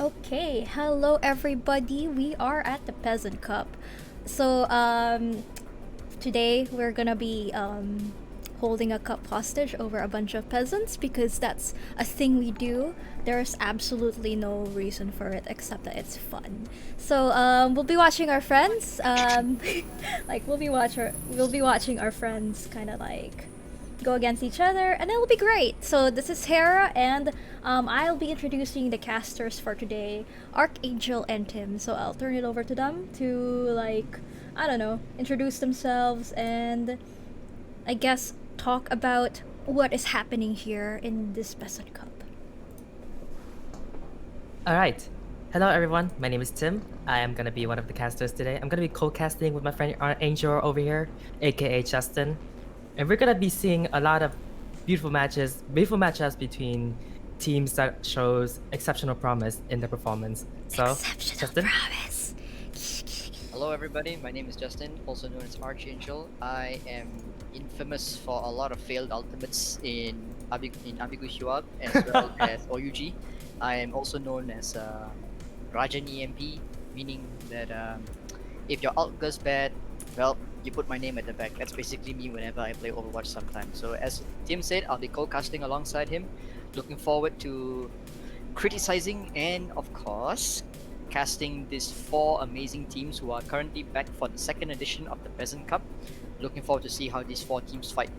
Okay, hello everybody. We are at the Peasant Cup. So, today we're gonna be holding a cup hostage over a bunch of peasants because that's a thing we do. There's absolutely no reason for it except that it's fun. So, we'll be watching our friends. Like we'll be watching our friends kind of like go against each other, and it'll be great. So this is Hera, and I'll be introducing the casters for today, Archangel and Tim. So I'll turn it over to them to I don't know, introduce themselves and I guess talk about what is happening here in this Peasant Cup. Alright. Hello everyone, my name is Tim. I am gonna be one of the casters today. I'm gonna be co-casting with my friend Angel over here, aka Justin. And we're gonna be seeing a lot of beautiful matchups between teams that shows exceptional promise in their performance. So, Exceptional Justin? promise. Hello everybody, my name is Justin, also known as Archangel. I am infamous for a lot of failed ultimates in Abigushwab as well as OUG. I am also known as Rajan EMP, meaning that if your ult goes bad, well, you put my name at the back. That's basically me whenever I play Overwatch sometimes. So as Tim said, I'll be co-casting alongside him. Looking forward to criticizing and of course casting these four amazing teams who are currently back for the second edition of the Peasant Cup. Looking forward to see how these four teams fight.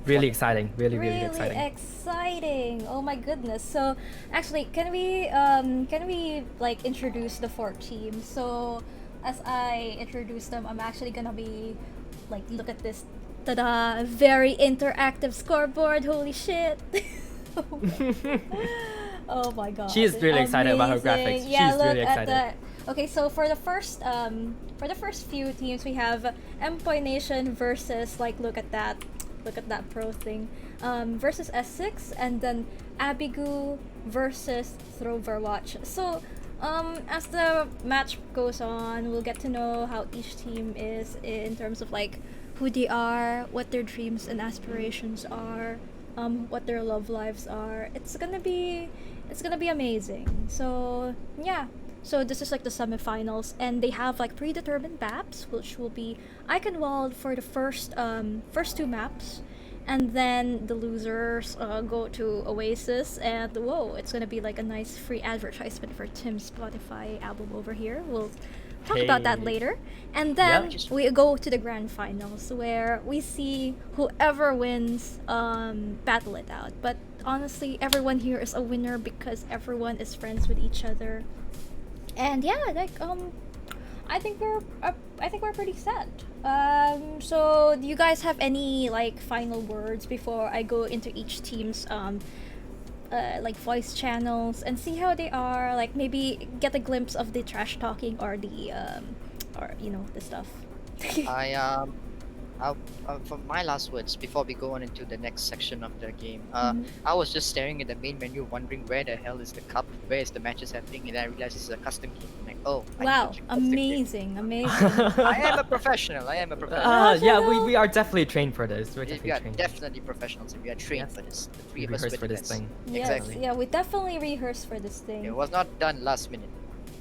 Really exciting. Really Really exciting. Oh my goodness. So actually can we like introduce the four teams? So as I introduce them, I'm actually gonna be like, look at this, tada, very interactive scoreboard. Holy shit. Oh my god. She is really excited about her graphics. Yeah, She's look really at excited. that. Okay, so for the first few teams, we have Empoy Nation versus, like, look at that pro thing, versus S6, and then Abigu versus Throverwatch. So as the match goes on, we'll get to know how each team is in terms of like who they are, what their dreams and aspirations are, what their love lives are. It's gonna be amazing. So yeah. So this is like the semifinals, and they have like predetermined maps, which will be Eichenwald for the first two maps, and then the losers go to Oasis, and whoa, it's gonna be like a nice free advertisement for Tim's Spotify album over here. We'll talk about that Hey. later, and then Yep. we go to the grand finals where we see whoever wins battle it out. But honestly, everyone here is a winner because everyone is friends with each other. And yeah, like I think we're pretty set. So do you guys have any like final words before I go into each team's like voice channels and see how they are? Like maybe get a glimpse of the trash talking or the or you know, the stuff. For my last words before we go on into the next section of the game, Mhm. I was just staring at the main menu, wondering where the hell is the cup, where is the matches happening, and I realized this is a custom game. I'm like, oh, I need Wow, to check custom game. amazing. I am a professional. Yeah, we are definitely trained for this. We're We definitely are trained. definitely professionals, and we are trained Yes. for this. The We three of us rehearsed for this veterans. thing. Yes, Exactly. yeah, we definitely rehearsed for this thing. It was not done last minute.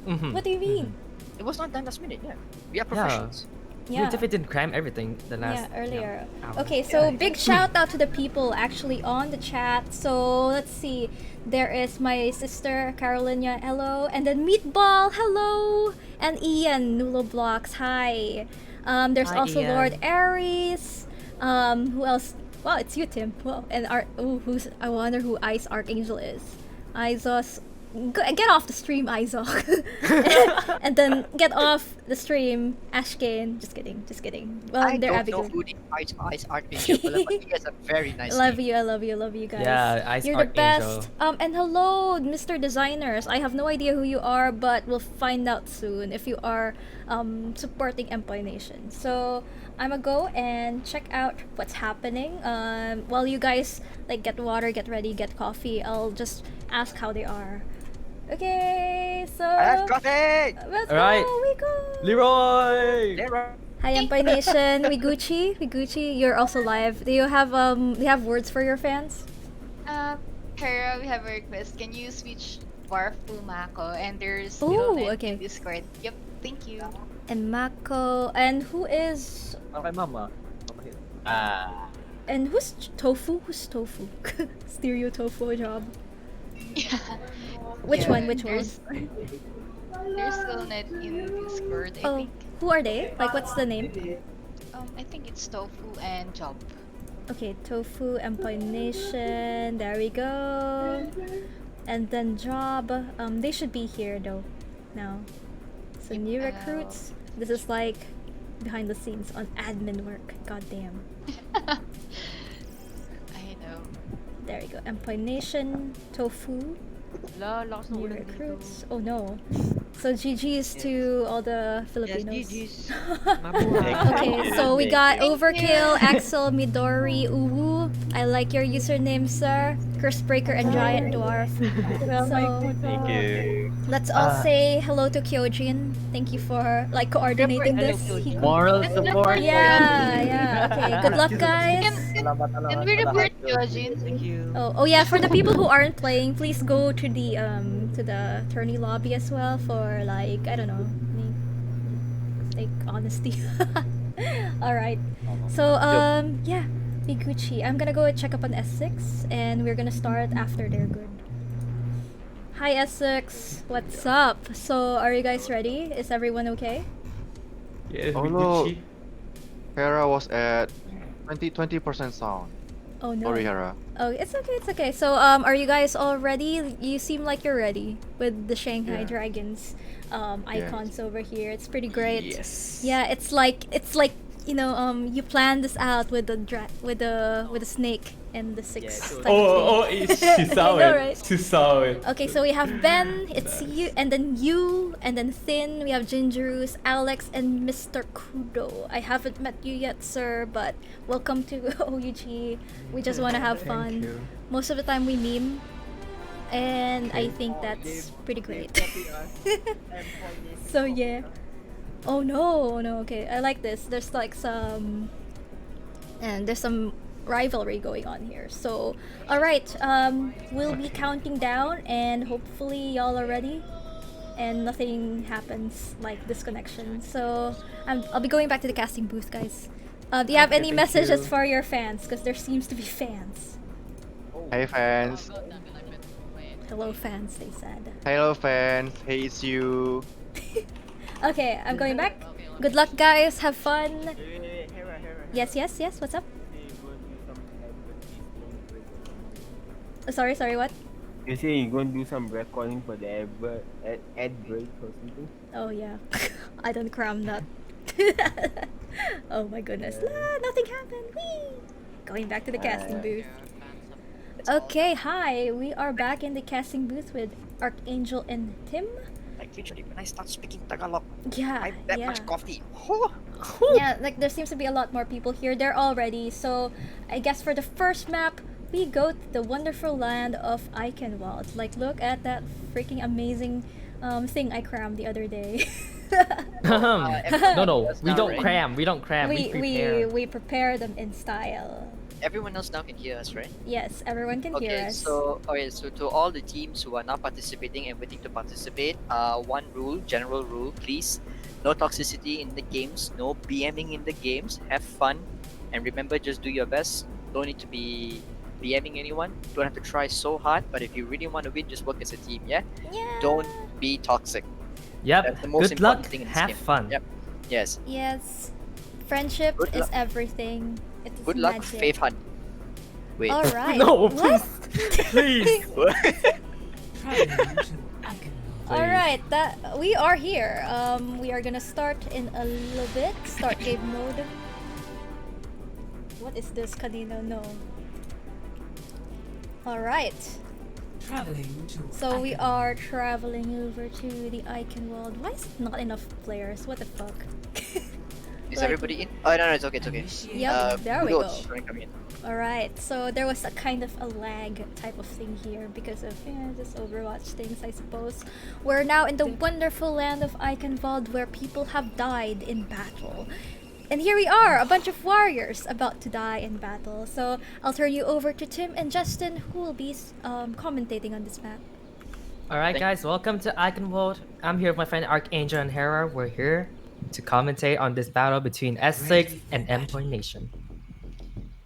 Mhm. What do you mean? It was not done last minute. Yeah, we are professionals. We Yeah. definitely didn't cram everything the last Earlier. hour. Okay, so Yeah. big shout out to the people actually on the chat. So let's see. There is my sister Carolina, hello, and then Meatball, hello, and Ian Nulo Blocks, hi. There's Hi, also Ian. Lord Aries. Who else? Well, it's you, Tim. Well, and who's? I wonder who Ice Archangel is. Izos. Get off the stream, Izok. And then get off the stream, Ashkane. Just kidding. Well, I they're don't know Abigail. who the Ice Archangel, but he has a very nice Love name. you, I love you guys. Yeah, Ice You're the Archangel. best. And hello, Mr. Designers. I have no idea who you are, but we'll find out soon if you are supporting Empire Nation. So I'm gonna go and check out what's happening. While you guys like get water, get ready, get coffee, I'll just ask how they are. Okay, so I have coffee. let's Alright. go. We go. Leroy! Leroy. Hi, Empire Nation. We Gucci. You're also live. Do you have words for your fans? Kara, we have a request. Can you switch Dwarf Mako, and there's Ooh, still net okay. in Discord. Yep, thank you. And Mako. And who is... Okay, Mama. Mama here. And who's Tofu? Who's Tofu? Stereo Tofu job. Yeah. Which Yeah, one? Which one? There's still net in Discord, I Oh, think. who are they? Like, what's the name? I think it's Tofu and Job. Okay, Tofu, Empire Nation. There we go. And then Job. They should be here though. Now. So new recruits. This is like behind the scenes on admin work. God damn. I know. There we go. Empire Nation, Tofu, Lakas ng new ulan dito. recruits. Oh no. So GG's to all the Filipinos. GG's. Okay, so we got Overkill, Axel, Midori, Uwu. I like your username, sir. Curse Breaker and Giant Dwarf. So Thank you. let's all say hello to Kyojin. Thank you for like coordinating this. He- Moral support. Yeah. Okay. Good luck, guys. Can we report Jojin? Thank you. Oh yeah. For the people who aren't playing, please go to the tourney lobby as well for like I don't know, like honesty. All right. So yeah, be Gucci. I'm gonna go check up on S6, and we're gonna start after they're good. Hi S6, what's up? So are you guys ready? Is everyone okay? Yes, Oh we no, Gucci. Hera was at 20% sound. Oh no. Sorry, Hera. Oh, it's okay, it's okay. So, are you guys all ready? You seem like you're ready with the Shanghai Yeah. Dragons icons over here. It's pretty great. Yes. Yeah, it's like you know, you plan this out with the with the snake and the six. so- type of thing. She saw I know, it. right? She saw it. Okay, so we have Ben, it's you, and then Thin. We have Gingerus, Alex, and Mr. Kudo. I haven't met you yet, sir, but welcome to OUG. We just want to have fun. you. Most of the time we meme, and I think that's pretty great. So yeah. Oh no, okay. I like this. There's like some rivalry going on here. So, all right. We'll be counting down, and hopefully y'all are ready, and nothing happens like disconnection. So, I'll be going back to the casting booth, guys. Do you have Okay, any thank messages you. for your fans? Because there seems to be fans. Hey fans. Hello, fans. They said. Hello fans. Hey, it's you. Okay, I'm going back. Good luck, guys. Have fun. Hera. Yes. What's up? Sorry. What? You say you're going to do some recording for the ad break or something? Oh yeah, I don't cram that. Oh my goodness, nothing happened. Whee! Going back to the casting booth. Okay, hi. We are back in the casting booth with Archangel and Tim. Like literally, when I start speaking Tagalog, Yeah, I have that yeah. much coffee. Yeah, like there seems to be a lot more people here. They're all ready. So I guess for the first map, we go to the wonderful land of Eichenwald. Like, look at that freaking amazing thing I crammed the other day. No, That's we not don't right. cram. We don't cram. We prepare. we prepare them in style. Everyone else now can hear us, right? Yes, everyone can hear Okay, us. so to all the teams who are not participating and waiting to participate, one rule, general rule, please, no toxicity in the games, no BMing in the games. Have fun, and remember, just do your best. Don't need to be BMing anyone. Don't have to try so hard. But if you really want to win, just work as a team. Yeah. Yeah. Don't be toxic. Yep. That's the most Good important luck. thing in this Have game. fun. Yep. Yes. Yes. Friendship Good is luck. everything. It is Good luck, magic. Faith Hunt. Wait. All right. No, What? please. All right. That we are here. We are gonna start in a little bit. Start game mode. What is this, Kanino? No. All right. So we are traveling over to the Eichenwald. Why is it not enough players? What the fuck? Is Like- everybody in? Oh no, it's okay. It's okay. Yep, there we Udo, go. just wanna come in. Alright, so there was a kind of a lag type of thing here because of just Overwatch things, I suppose. We're now in the wonderful land of Eichenwald where people have died in battle. And here we are, a bunch of warriors about to die in battle. So I'll turn you over to Tim and Justin, who will be commentating on this map. Alright, Thank- guys, welcome to Icon World. I'm here with my friend Archangel and Hera. We're here to commentate on this battle between S6 and Endpoint Nation.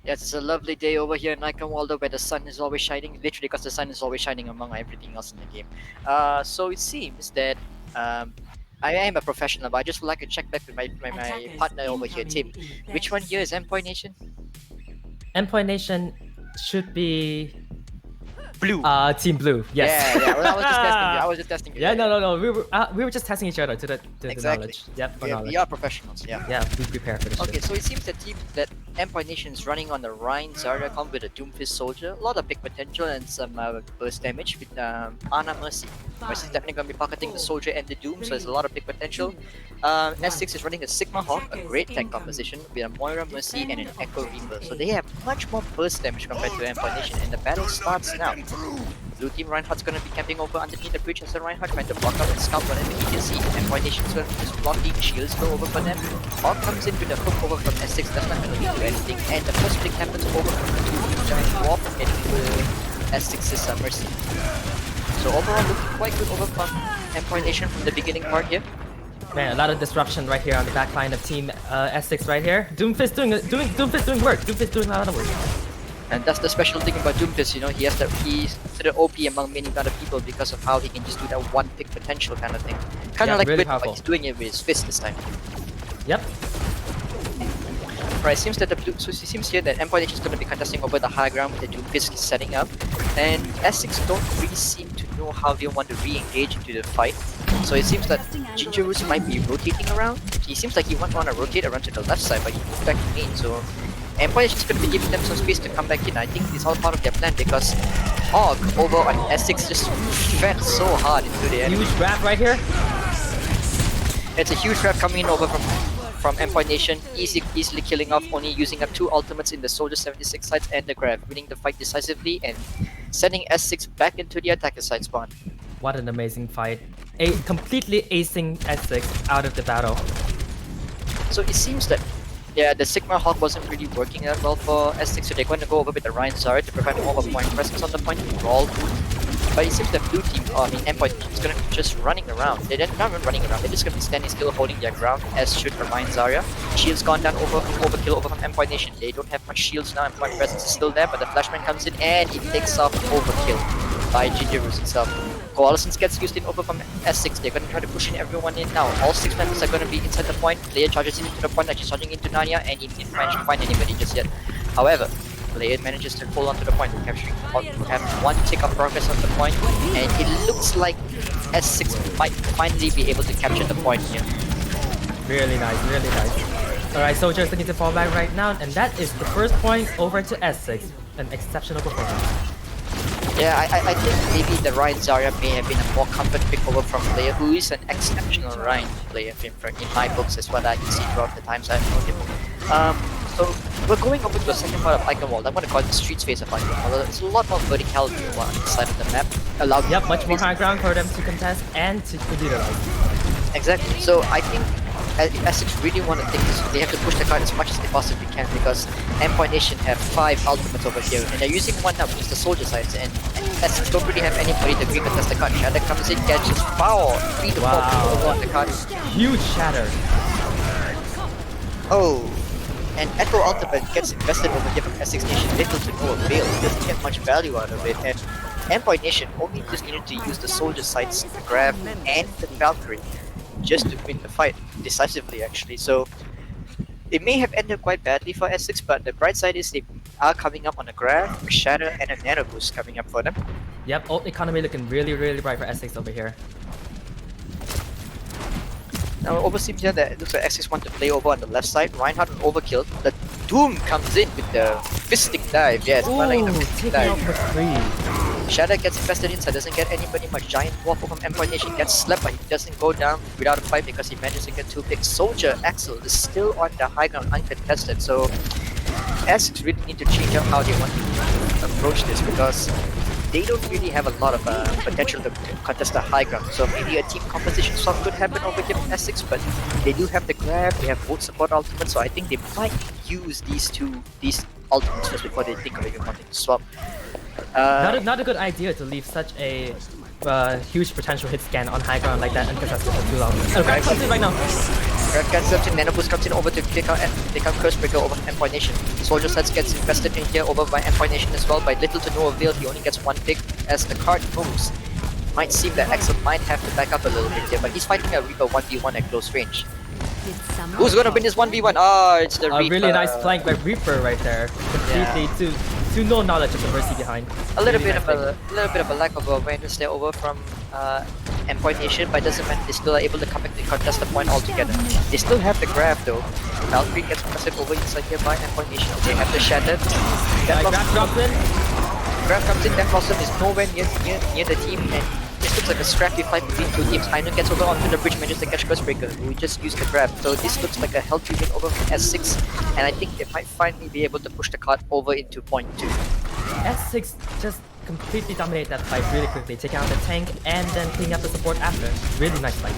Yes, it's a lovely day over here in Icon Waldo where the sun is always shining, literally because the sun is always shining among everything else in the game. So it seems that I am a professional, but I just would like to check back with my partner over here, Tim. Which one here is Endpoint Nation? Endpoint Nation should be Blue. Team Blue. Yes. Yeah, well, I was just testing you. I was just testing you. Yeah, no. We were just testing each other to the Exactly. knowledge. Yep, for We knowledge. are professionals, yeah. Yeah, we prepare for this. Okay, shit. so it seems that Empire Nation is running on the Rhine Zarya comp with a Doomfist Soldier, a lot of big potential and some burst damage with Ana Mercy. Mercy's definitely going to be pocketing the Soldier and the Doom, so there's a lot of big potential. S6 is running a Sigma Hawk, a great tank composition with a Moira Mercy and an Echo Reaper, so they have much more burst damage compared to Empire Nation, and the battle starts now. Blue team Reinhardt's gonna be camping over underneath the bridge as the Reinhardt trying to block out and scout whatever he can see. Empire Nation's gonna be just blocking, shields go over for them. Hawk comes in with a hook over from S6, that's not gonna lead to anything. And the first pick happens over from the 2 giant warp into S6's Mercy. So overall looking quite good over from Empire Nation from the beginning part here. Man, a lot of disruption right here on the back line of Team S6 right here. Doomfist doing work. Doomfist doing a lot of work. And that's the special thing about Doomfist, you know, he's considered OP among many other people because of how he can just do that one pick potential kind of thing. Kind of Yeah, like really Wit, but powerful. he's doing it with his fist this time. Yep. Right, seems that so it seems here that Empire Nation is going to be contesting over the high ground with the Doomfist setting up, and S6 don't really seem to know how they want to re-engage into the fight. So it seems that Gingerus might be rotating around. He seems like he won't want to rotate around to the left side, but he moved back to main. So Empire Nation is going to be giving them some space to come back in. I think it's all part of their plan because Hog over on S6 just fed so hard into the enemy. Huge grab right here. It's a huge trap coming in over from Empire Nation, easily killing off, only using up 2 ultimates in the Soldier 76 sides and the grab, winning the fight decisively and sending S6 back into the attacker side spawn. What an amazing fight. Completely acing S6 out of the battle. So it seems that yeah, the Sigma Hawk wasn't really working that well for S6, so they're going to go over with the Rhine Zarya to provide more of a point presence on the point to roll. But it seems the blue team, Empire team is going to be just running around. They're not even running around, they're just going to be standing still holding their ground, as should the Rhine Zarya. Shields gone down overkill over from Empire Nation. They don't have much shields now, Empire presence is still there, but the Flashman comes in and he takes off overkill by Gingerus itself. Coalescence gets used in over from S6. They're going to try to push in everyone in now. All 6 members are going to be inside the point. Player charges into the point like he's charging into Narnia, and he didn't manage to find anybody just yet. However, Player manages to hold on to the point, capturing have 1 tick of progress on the point, and it looks like S6 might finally be able to capture the point here. Really nice, really nice. Alright, Soldier's looking to fall back right now, and that is the first point over to S6. An exceptional performance. Yeah, I think maybe the Rhine Zarya may have been a more comfort pick over from Player, who is an exceptional Rhine player in my books, is what I can see throughout the times I've known him. So we're going over to the second part of Icon World. I'm going to call it the streets phase of Icon World. There's a lot more verticality on the side of the map. Yep, much more high ground for them to contest and to utilize. Exactly. So I think if S6 really want to take this, they have to push the card as much as they possibly can because Empire Nation have 5 ultimates over here and they're using one now, which is the soldier sides, and S6 don't really have anybody to agree contest the card. Shatter comes in, catches power, 3 to 4 people over on the card. Huge shatter. Oh, and Echo Ultimate gets invested over here from S6 Nation, little to no avail. He doesn't get much value out of it, and Empire Nation only just needed to use the soldier sides, the grab, and the Valkyrie just to win the fight decisively actually. So it may have ended quite badly for S6, but the bright side is they are coming up on a grab, a shatter, and a nano boost coming up for them. Yep, old economy looking really, really bright for S6 over here. Now it over seems here that it looks like S6 want to play over on the left side. Reinhardt on overkill. The Doom comes in with the fisting dive. Yes, Ooh, like the taking fisting out dive. for free. Shadow gets infested inside, doesn't get anybody much. Giant Waffle from Empire Nation gets slept, but he doesn't go down without a fight because he manages to get 2 picks. Soldier Axel is still on the high ground uncontested, so S6 really need to change up how they want to approach this because they don't really have a lot of potential to contest the high ground. So maybe a team composition swap could happen over here from S6, but they do have the grab, they have both support ultimates, so I think they might use these ultimates first before they think of even wanting to swap. Not a good idea to leave such a huge potential hit scan on high ground like that uncontested for too long. Oh, Grab comes in right now. Grab gets up to Nano Boost comes in over to take out Curse Breaker over Endpoint Nation. Soldier Sets gets invested in here over by Endpoint Nation as well. By little to no avail, he only gets one pick as the card moves. Might seem that Axel might have to back up a little bit here, but he's fighting a Reaper 1v1 at close range. Who's gonna win this 1v1? Ah, it's the A Reaper. really nice flank by Reaper right there. Completely to no knowledge of the Mercy behind. A little Really bit of a lack of awareness there over from Endpoint Nation, but it doesn't matter. They still are able to come back to contest the point altogether. They still have the grab though. Valkyrie gets pressed over inside here by Endpoint Nation. They have the Shattered. Grab drops in. Grab comes in. Death Blossom is nowhere near the team, and this looks like a scrappy fight between two teams. Aino gets over onto the bridge, manages to catch Curse-Breaker, who just used the grab. So this looks like a healthy win over from S6, and I think they might finally be able to push the card over into point 2. S6 just completely dominate that fight really quickly, taking out the tank and then cleaning up the support after. Really nice fight.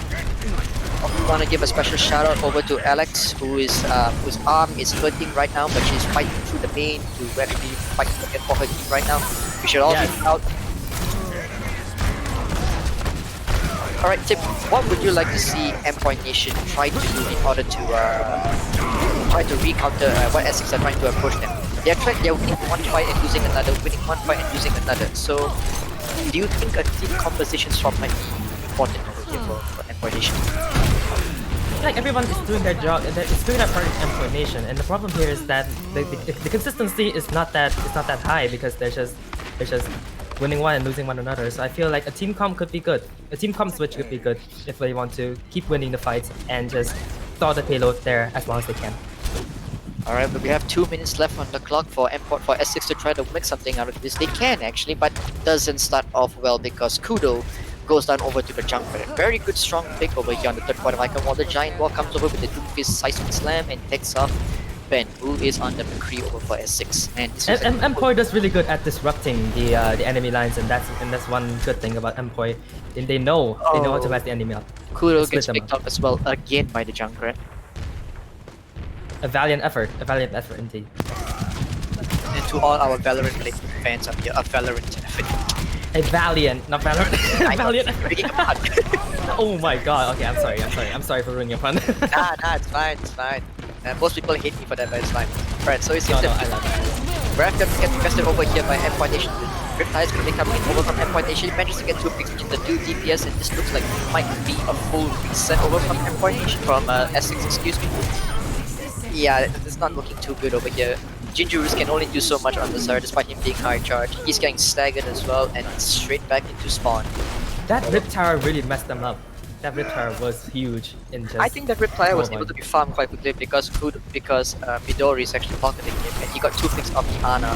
I want to give a special shout out over to Alex, whose arm is hurting right now, but she's fighting through the pain to actually fight for her team right now. We should all be proud. Alright, Tim, what would you like to see Endpoint Nation try to do in order to try to recounter what Essex are trying to approach them? They're winning one fight and losing another, winning one fight and losing another. So, do you think a team composition swap might be important over here for Endpoint Nation? Like everyone is doing their job, and it's doing their part in Endpoint Nation, and the problem here is that the consistency is not that high because they're just winning one and losing one another. So I feel like a team comp could be good. A team comp switch could be good if they want to keep winning the fights and just thaw the payload there as long as they can. Alright, but we have 2 minutes left on the clock for S6 to try to make something out of this. They can actually, but doesn't start off well because Kudo goes down over to the jungle. Very good strong pick over here on the third quarter icon while the Giant Wall comes over with the Doomfist Seismic Slam and takes off Ben, who is on the McCree over for S6. And this is Employ does really good at disrupting the enemy lines, and that's one good thing about Employ. They know how to mess the enemy up. Kudo Split gets them picked up as well again by the Junkrat. A valiant effort indeed. And to all our Valorant fans up here, a Valorant effort. A valiant, not Valorant. Valiant effort. Breaking apart. Oh my god. Okay, I'm sorry for ruining your pun. Nah, it's fine. Most people hate me for that, but it's fine. Right, so it seems I that love it. Brad gets invested over here by Endpoint Nation. Riptide is going to be coming in over from Endpoint Nation. He manages to get 2 picks in the 2 DPS, and this looks like it might be a full reset over from Endpoint Nation, from S6, excuse me. Yeah, it's not looking too good over here. Gingerus can only do so much on the side despite him being high charge. He's getting staggered as well, and straight back into spawn. That Rip Tower really messed them up. That Rip Tower was huge in just... I think that Riptide was able to be farmed quite quickly because Midori is actually pocketing him, and he got 2 picks off the Ana,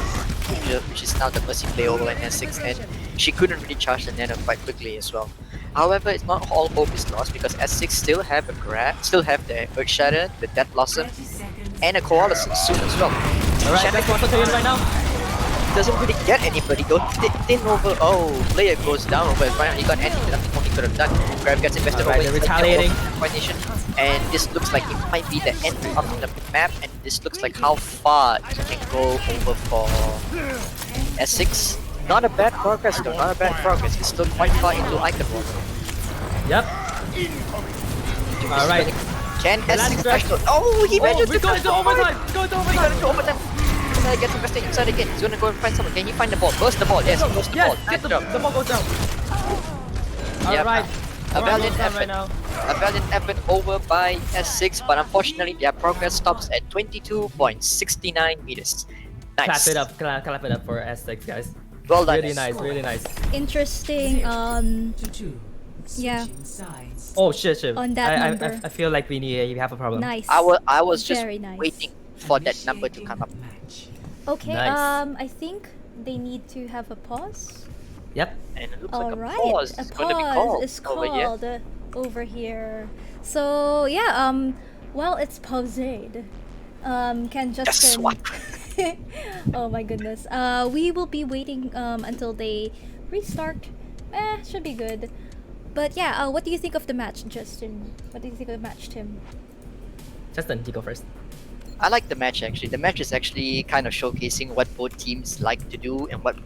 which is now the Mercy play over in S6, and she couldn't really charge the Nano quite quickly as well. However, it's not all hope is lost because S6 still have the Earth Shatter, the Death Blossom, and a Koala soon as well. Alright, that's what's going right now. Doesn't really get anybody though. Thin over. Oh, player goes down over. Right now, he got anything. Nothing more he could have done. Grab gets invested over. They're retaliating. And this looks like it might be the end of the map. And this looks like how far it can go over for S6. Not a bad progress though. Not a bad progress. It's still quite far into Icon Wall. Yep. Alright. Can S6 actually? Oh, he managed to go into overtime. He got into overtime. Gets invested inside again. He's gonna go and find someone. Can you find the ball? Burst the ball. Yes, burst the ball. Get the ball goes down. Alright. A valiant effort. A valiant effort over by S6, but unfortunately their progress stops at 22.69 meters. Nice. Clap it up for S6 guys. Well done. Really nice. Interesting. Yeah. Oh shit. On that number. I feel like we have a problem. Nice. I was just Very nice. waiting for that number to come up. Okay. Nice. I think they need to have a pause. Yep. And it looks All like right. a pause is going to be called over here. So yeah. Well, it's paused. Can Justin? Oh my goodness. We will be waiting until they restart. Should be good. But yeah, what do you think of the match, Justin? What do you think of the match, Tim? Justin, you go first. I like the match actually. The match is actually kind of showcasing what both teams like to do and what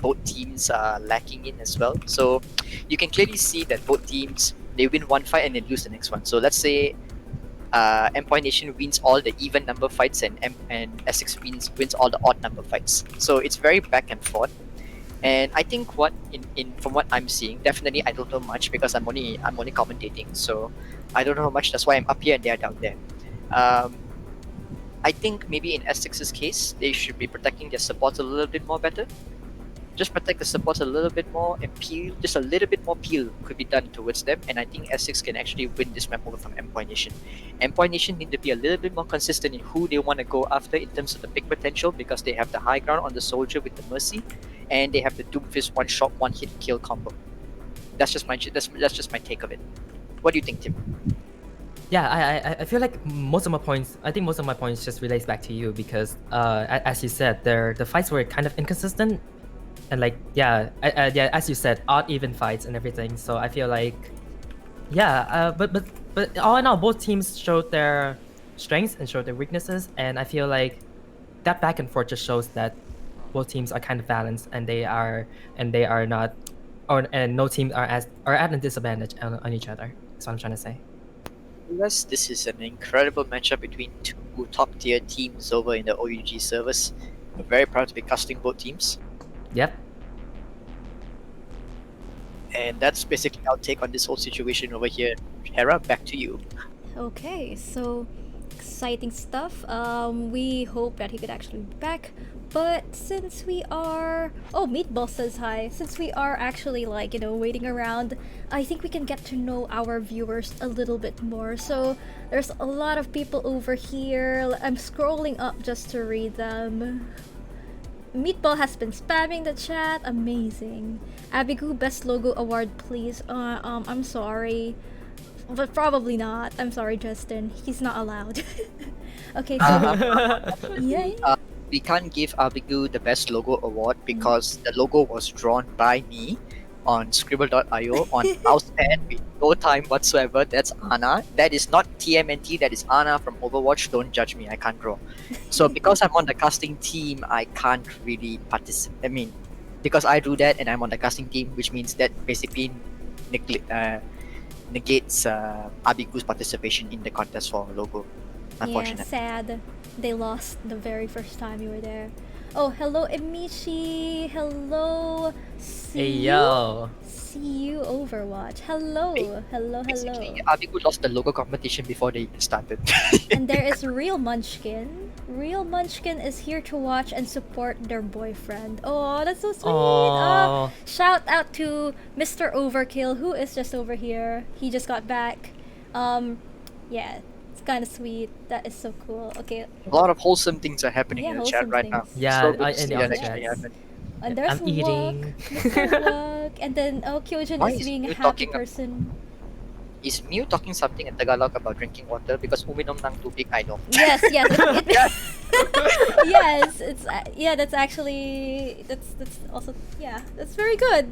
both teams are lacking in as well. So you can clearly see that both teams, they win one fight and they lose the next one. So let's say Empire Nation wins all the even number fights and Essex wins all the odd number fights. So it's very back and forth. And I think what in from what I'm seeing, definitely I don't know much because I'm only commentating, so I don't know much. That's why I'm up here and they're down there. I think maybe in Essex's case, they should be protecting their supports a little bit more better. Just protect the supports a little bit more and peel, just a little bit more peel could be done towards them. And I think Essex can actually win this map over from Empire Nation. Empire Nation need to be a little bit more consistent in who they want to go after in terms of the pick potential because they have the high ground on the soldier with the mercy, and they have the Doomfist one shot, one hit kill combo. That's just my take of it. What do you think, Tim? Yeah, I feel like most of my points. I think most of my points just relates back to you because, as you said, the fights were kind of inconsistent, and like yeah, as you said, odd even fights and everything. So I feel like, yeah, but all in all, both teams showed their strengths and showed their weaknesses, and I feel like that back and forth just shows that both teams are kind of balanced, and they are not, and no teams are at a disadvantage on each other. That's what I'm trying to say. Yes, this is an incredible matchup between two top tier teams over in the OUG servers. We're very proud to be casting both teams. Yep. And that's basically our take on this whole situation over here. Hera, back to you. Okay, so exciting stuff. We hope that he could actually be back. But since we are... Oh, Meatball says hi. Since we are actually, like, you know, waiting around, I think we can get to know our viewers a little bit more. So, there's a lot of people over here. I'm scrolling up just to read them. Meatball has been spamming the chat. Amazing. Abigu, best logo award, please. I'm sorry. But probably not. I'm sorry, Justin. He's not allowed. Okay, so... yeah. We can't give Abigu the best logo award because the logo was drawn by me on scribble.io on mousepad with no time whatsoever. That's Ana. That is not TMNT, that is Ana from Overwatch. Don't judge me, I can't draw. So because I'm on the casting team, I can't really participate. I mean, because I do that and I'm on the casting team, which means that basically negates Abigu's participation in the contest for logo. Unfortunately. Yeah, sad. They lost the very first time you were there. Oh, hello Emishi. Hello. Hey yo. See you Overwatch. Hello. Hey. Hello. Basically, Abigu lost the logo competition before they even started. And there is Real Munchkin. Real Munchkin is here to watch and support their boyfriend. Oh, that's so sweet. Shout out to Mr. Overkill, who is just over here. He just got back. Yeah. Kind of sweet. That is so cool. Okay. A lot of wholesome things are happening in the chat right now. Yeah, so good to in see the that chat. actually happen. And there's I'm eating. Mr. Wok. And then Kyojin Why is is being a Mew happy talking person. Is Mew talking something in Tagalog about drinking water? Because uminom ng tubig, I know. Yes. Yes, it's yeah. That's actually that's also yeah. That's very good.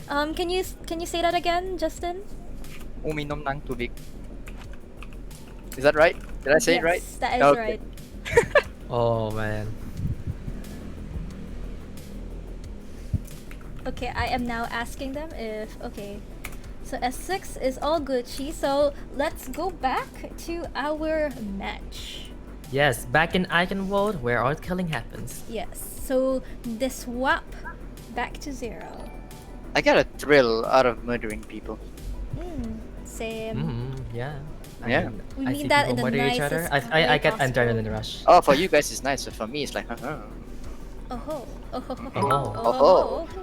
Can you say that again, Justin? Uminom ng tubig. Is that right? Did I say it right? Yes, that is Okay. right. Oh man. Okay, I am now asking them if okay. So S6 is all Gucci. So let's go back to our match. Yes, back in Icon World where all killing happens. Yes. So the swap back to 0. I get a thrill out of murdering people. Same. Yeah. Yeah. We I mean see that people in the murder each other. nicest I way get possible. adrenaline rush. Oh, for you guys it's nice, but for me it's like, Oh.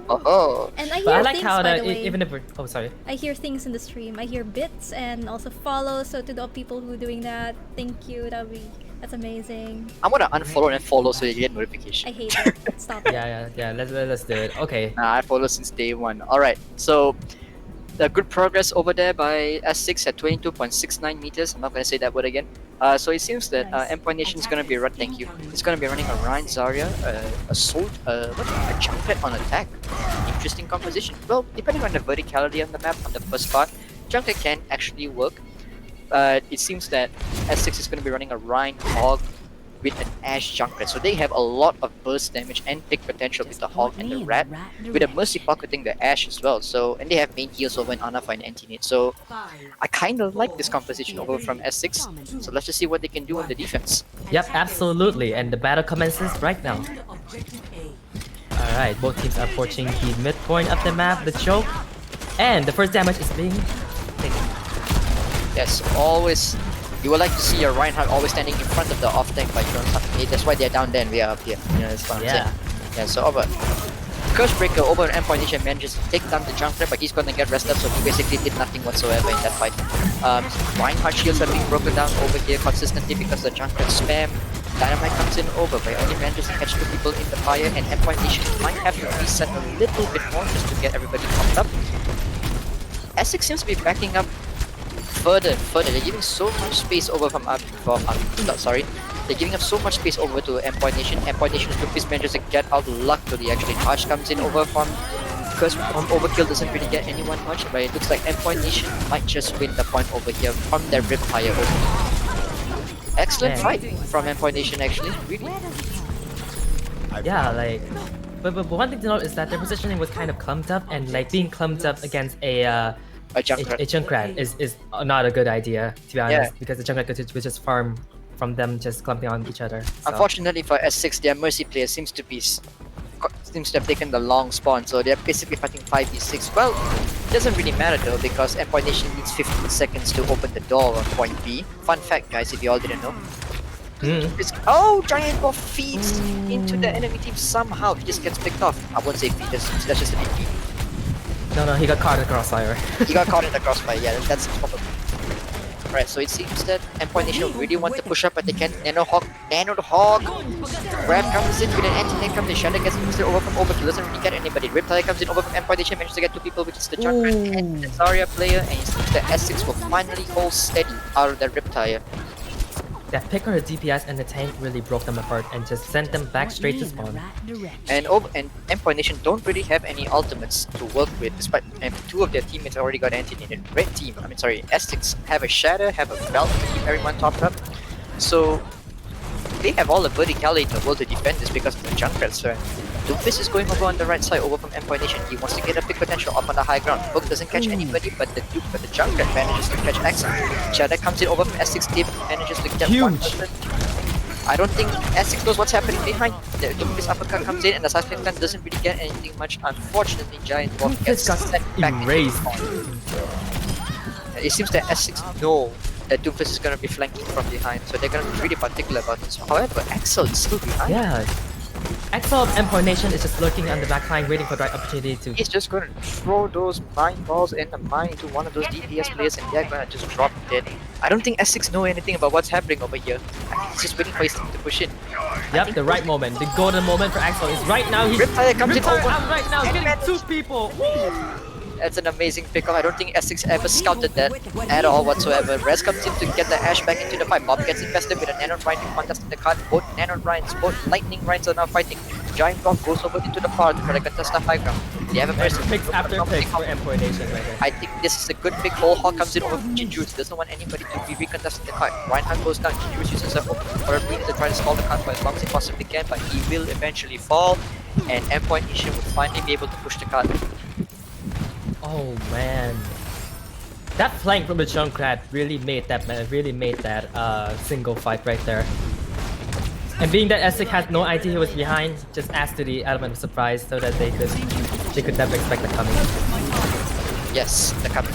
oh. And I hear But I like things, how by the the way. even if we're sorry. I hear things in the stream. I hear bits and also follow. So to the people who are doing that, thank you. That's amazing. I'm gonna unfollow and follow so you get notification. I hate it. Stop it. Yeah. Let's do it. Okay. Nah, I follow since day one. Alright, so the good progress over there by S6 at 22.69 meters. I'm not gonna say that word again. So it seems that Nice. Empire Nation is gonna be thank you. It's gonna be running a Ryan Zarya, Assault, a Junket on attack. Interesting composition. Well, depending on the verticality on the map on the first part, Junket can actually work. It seems that S6 is gonna be running a Ryan Hog with an Ashe Junkrat. So they have a lot of burst damage and pick potential with the Hog and the Rat, with a Mercy pocketing the Ashe as well. So, and they have main heals over an Ana for an anti-nade. So I kind of like this composition over from S6. So let's just see what they can do on the defense. Yep, absolutely. And the battle commences right now. Alright, both teams are approaching the midpoint of the map, the choke. And the first damage is being taken. Yes, always. You would like to see your Reinhardt always standing in front of the off tank by throwing something. That's why they're down there and we are up here. You know, that's what I'm saying. Yeah, so over. Curse-breaker over an Endpoint Nation manages to take down the Junkrat, but he's gonna get rest up, so he basically did nothing whatsoever in that fight. Reinhardt shields are being broken down over here consistently because the Junkrat spam. Dynamite comes in over, but he only manages to catch 2 people in the fire, and Endpoint Nation might have to reset a little bit more just to get everybody pumped up. Essex seems to be backing up further and further. They're giving so much space over they're giving up so much space over to Endpoint Nation. Endpoint Nation's Doomfist manages to get out luckily actually. Arch comes in over from Overkill doesn't really get anyone much, but it looks like Endpoint Nation might just win the point over here from their Ripfire. Excellent fight from Endpoint Nation actually, really. Yeah, like, but one thing to note is that their positioning was kind of clumped up, and like being clumped up against a Junkrat is not a good idea, to be honest, because the Junkrat could just farm from them just clumping on each other. So. Unfortunately for S6, their Mercy player seems to have taken the long spawn, so they're basically fighting 5v6. Well, it doesn't really matter though, because Endpoint Nation needs 15 seconds to open the door on point B. Fun fact guys, if you all didn't know. Oh, Giant Wolf feeds into the enemy team somehow. He just gets picked off. I won't say feed, that's just a big feed. No, he got caught in the crossfire. He got caught in the crossfire, yeah, that's probably. Right, so it seems that Endpoint Nation really want to push up, but they can't. Nano the Hog! Grab comes in with an anti-nade comes in, Shadow gets boosted over from Overkill, doesn't really get anybody. Riptide comes in over from Endpoint Nation, manages to get 2 people, which is the Junkrat and the Zarya player, and it seems that S6 will finally hold steady out of the Riptide. That pick on the DPS and the tank really broke them apart and just sent them back straight to spawn. And Endpoint Nation don't really have any ultimates to work with, despite 2 of their teammates already got anti-nated. Red team, S6 have a Shatter, have a Belt to keep everyone topped up. So they have all the verticality in the world to defend this because of the Junkrat, so Doomfist is going over on the right side over from Endpoint Nation. He wants to get a big potential up on the high ground. Book doesn't catch anybody, but the Junkrat manages to catch Axel. Shadow comes in over from S6 team, manages to get one person. I don't think S6 knows what's happening behind. The Doomfist uppercut comes in and the Suspect Gun doesn't really get anything much. Unfortunately, Giant Wolf gets sent back into spawn. It seems that S6 know that Doomfist is going to be flanking from behind, so they're going to be really particular about this. However, Axel is still behind. Yeah. Axel of Endpoint Nation is just lurking on the backline, waiting for the right opportunity to... He's just going to throw those mine balls in the mine into one of those DPS players and they're going to just drop dead. I don't think S6 know anything about what's happening over here. I think he's just waiting for his team to push in. Yep, the right moment. The golden moment for Axel is right now. He's Riptide comes in over right now, getting 2 people. That's an amazing pickup. I don't think S6 ever scouted that at all whatsoever. Rez comes in to get the Ashe back into the fight. Bob gets invested with a Nano Rhine contest in the card. Both Nano Rhines, both Lightning Rhines are now fighting. Giant Rock goes over into the far to try to contest the high ground. They have a person picks after picks for Endpoint Nation right there. I think this is a good pick. Whole Hawk comes in over from Jinjurus. Doesn't want anybody to be recontested the fight. Reinhardt goes down. Jinjurus uses a opportunity to try to stall the card for as long as he possibly can, but he will eventually fall, and Endpoint Nation will finally be able to push the card. Oh man, that flank from the Junkrat really made that single fight right there. And being that Essex had no idea he was behind, just adds to the element of surprise so that they could never expect the coming. Yes, the coming.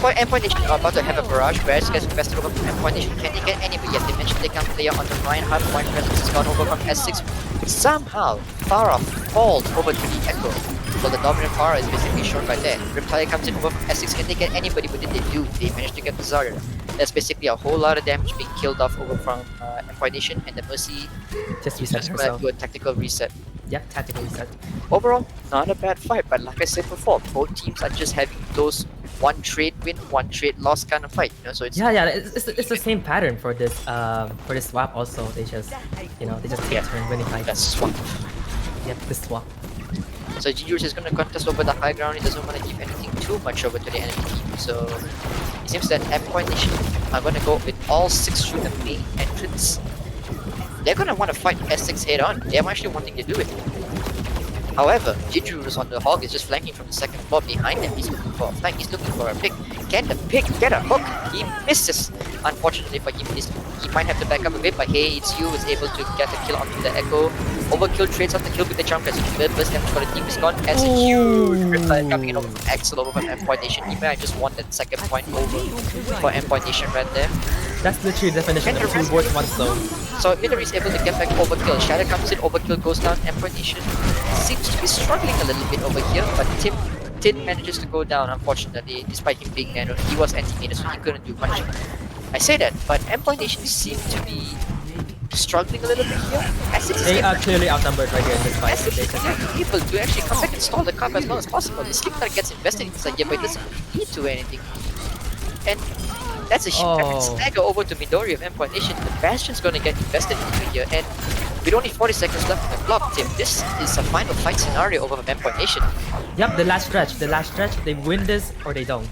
Endpoint Nation are about to have a barrage where it gets invested over from Endpoint Nation. Can they get anybody yet? They mentioned they can play on the Reinhardt. Point presence has gone over from S6. Somehow, Farah falls over to the Echo. So the dominant Farah is basically shown right there. Riptide comes in over from S6. Can they get anybody? But they do. They managed to get the Zarya. That's basically a whole lot of damage being killed off over from Endpoint Nation, and the Mercy just reset herself. Do a tactical reset. Yep, tactical reset. Overall, not a bad fight, but like I said before, both teams are just having those one trade win, one trade loss kind of fight. You know, so it's it's the same pattern for this swap also. They just take turn winning fight. That's swap. Yep, this swap. So Jinjurus is gonna contest over the high ground. He doesn't want to give anything too much over to the enemy team. So it seems that Endpoint Nation are gonna go with all 6 through the main entrance. They're gonna want to fight S6 head on. They're actually wanting to do it. However, Jinjuru's on the hog is just flanking from the second floor behind him. He's looking for a flank, he's looking for a pick. Can the pick get a hook? He misses. Unfortunately for him, he might have to back up a bit, but hey, it's you is able to get the kill onto the Echo. Overkill trades off the kill with the jump as the first damage for the team is gone. As a huge riptide coming in over from Axel over from Endpoint Nation. He might have just won that second point over for Endpoint Nation right there. That's literally the definition of 2 words, 1 flow. So Midori is able to get back Overkill. Shadow comes in, Overkill goes down. Emperor Nation seems to be struggling a little bit over here, but Tin manages to go down, unfortunately, despite him being nano. He was anti-mana, so he couldn't do much. I say that, but Emperor Nation seem to be struggling a little bit here. Essex They are clearly outnumbered right here in this fight. Essex is able to actually come back and stall the cup as long as possible. The Slipknot gets invested inside here, but it doesn't lead to anything. And that's a stagger over to Midori of Endpoint Nation. The Bastion's gonna get invested into here, and with only 40 seconds left on the clock, Tim, this is a final fight scenario over Endpoint Nation. Yep, the last stretch. They win this or they don't.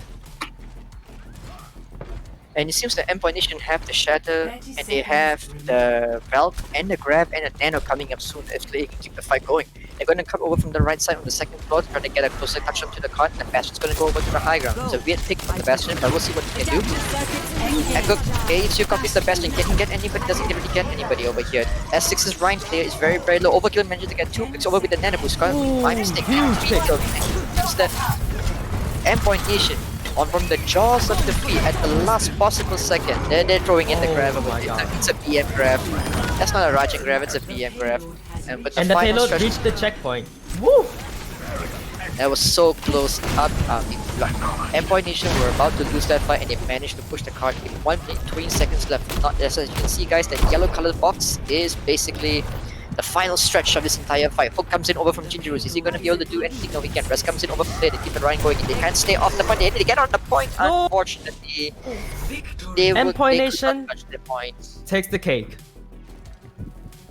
And it seems that Endpoint Nation have the Shatter, and they have the Valve and the Grab and the Nano coming up soon if they can keep the fight going. They're going to come over from the right side on the second floor to try to get a closer touch onto the cart, and the Bastion's going to go over to the high ground. It's a weird pick from the Bastion, but we'll see what he can do. And look, AHU copies the Bastion. Can he get anybody? Doesn't really get anybody over here. S6's Rhine player is very, very low. Overkill managed to get 2 picks over with the Nano boost. My mistake. Huge pick. It's the Endpoint Nation on from the jaws of defeat at the last possible second. They're throwing in the grab over here. It's a BM grab. That's not a Rajan grab, it's a BM grab. But And the final payload stretch, reached the checkpoint. Woo! that was so close up. Endpoint Nation were about to lose that fight and they managed to push the card with 1 minute 20 seconds left. Not as you can see, guys, that yellow colored box is basically the final stretch of this entire fight. Hook comes in over from Jinjuru. Is he going to be able to do anything? No, he can't. Rest comes in over from there. They keep the Ryan going. They can't stay off the point. They need to get on the point. No. Unfortunately, Endpoint they could Nation not touch the point. takes the cake.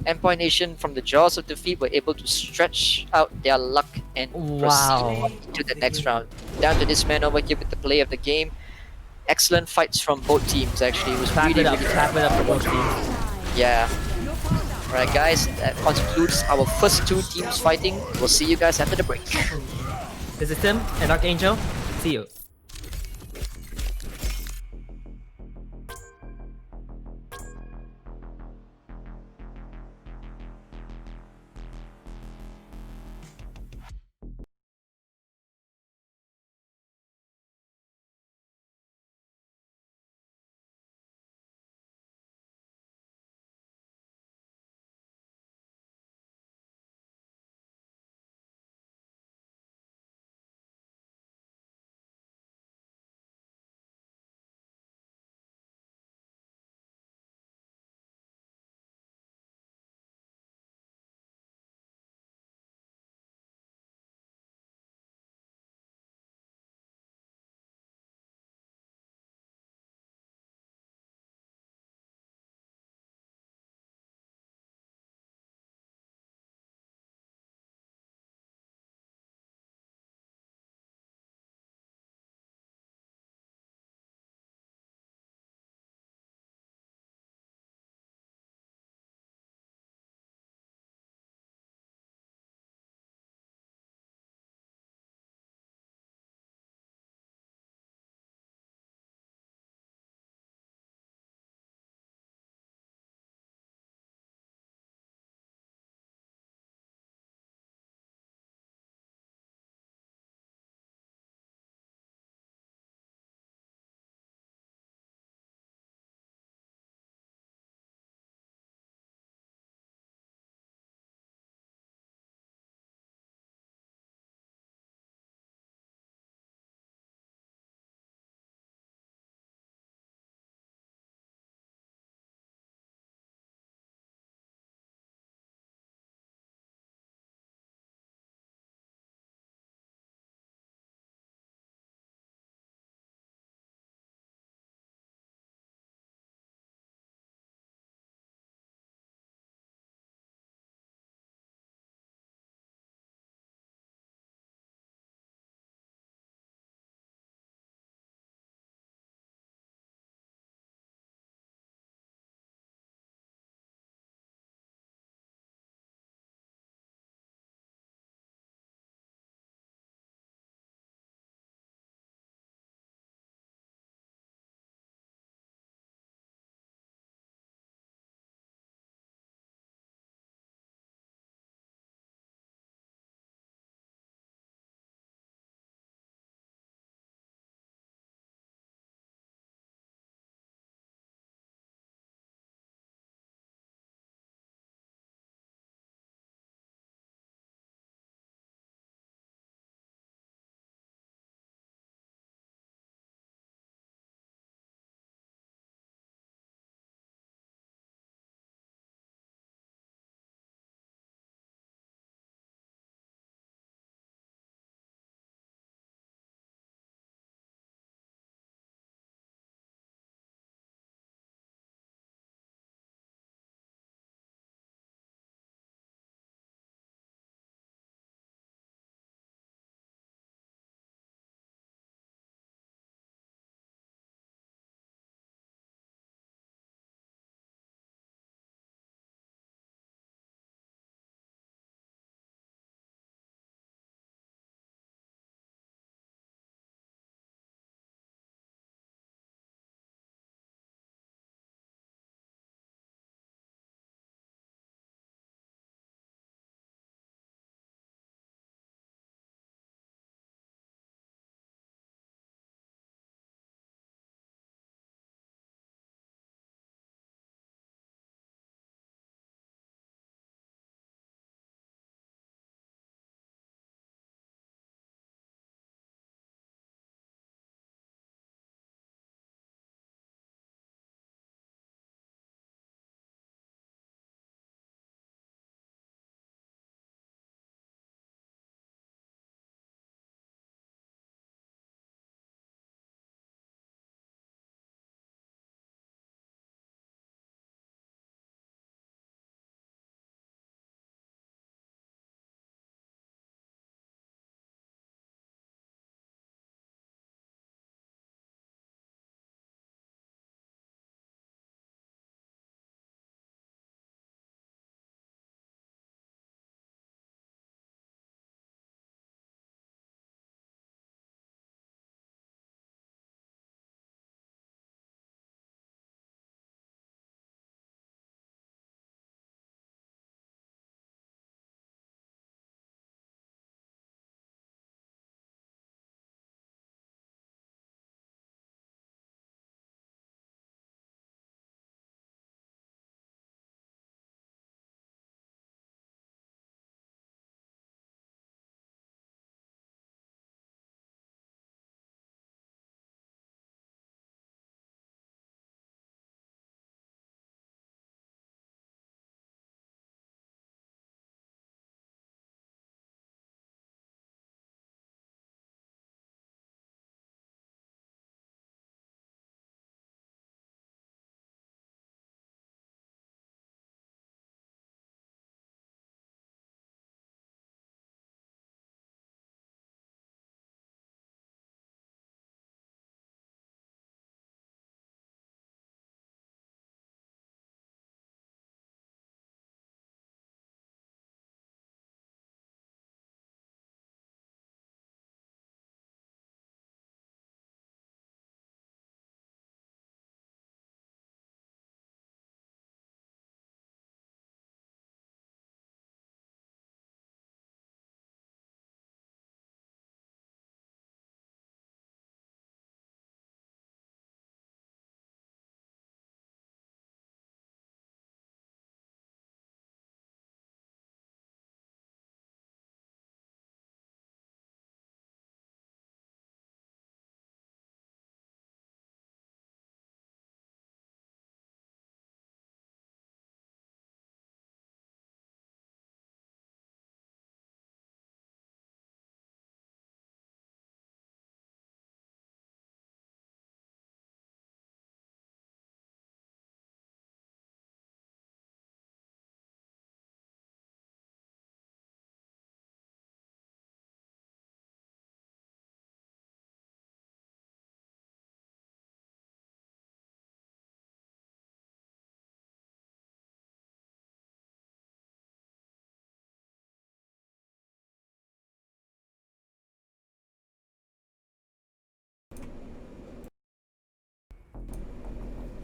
Endpoint Nation from the jaws of defeat were able to stretch out their luck and Wow. proceed to the next round. Down to this man over here with the play of the game. Excellent fights from both teams actually. It was Clap really, it up. really Clap it up for both teams. yeah. Alright guys, that concludes our first 2 teams fighting. We'll see you guys after the break. This is Tim and Archangel. See you.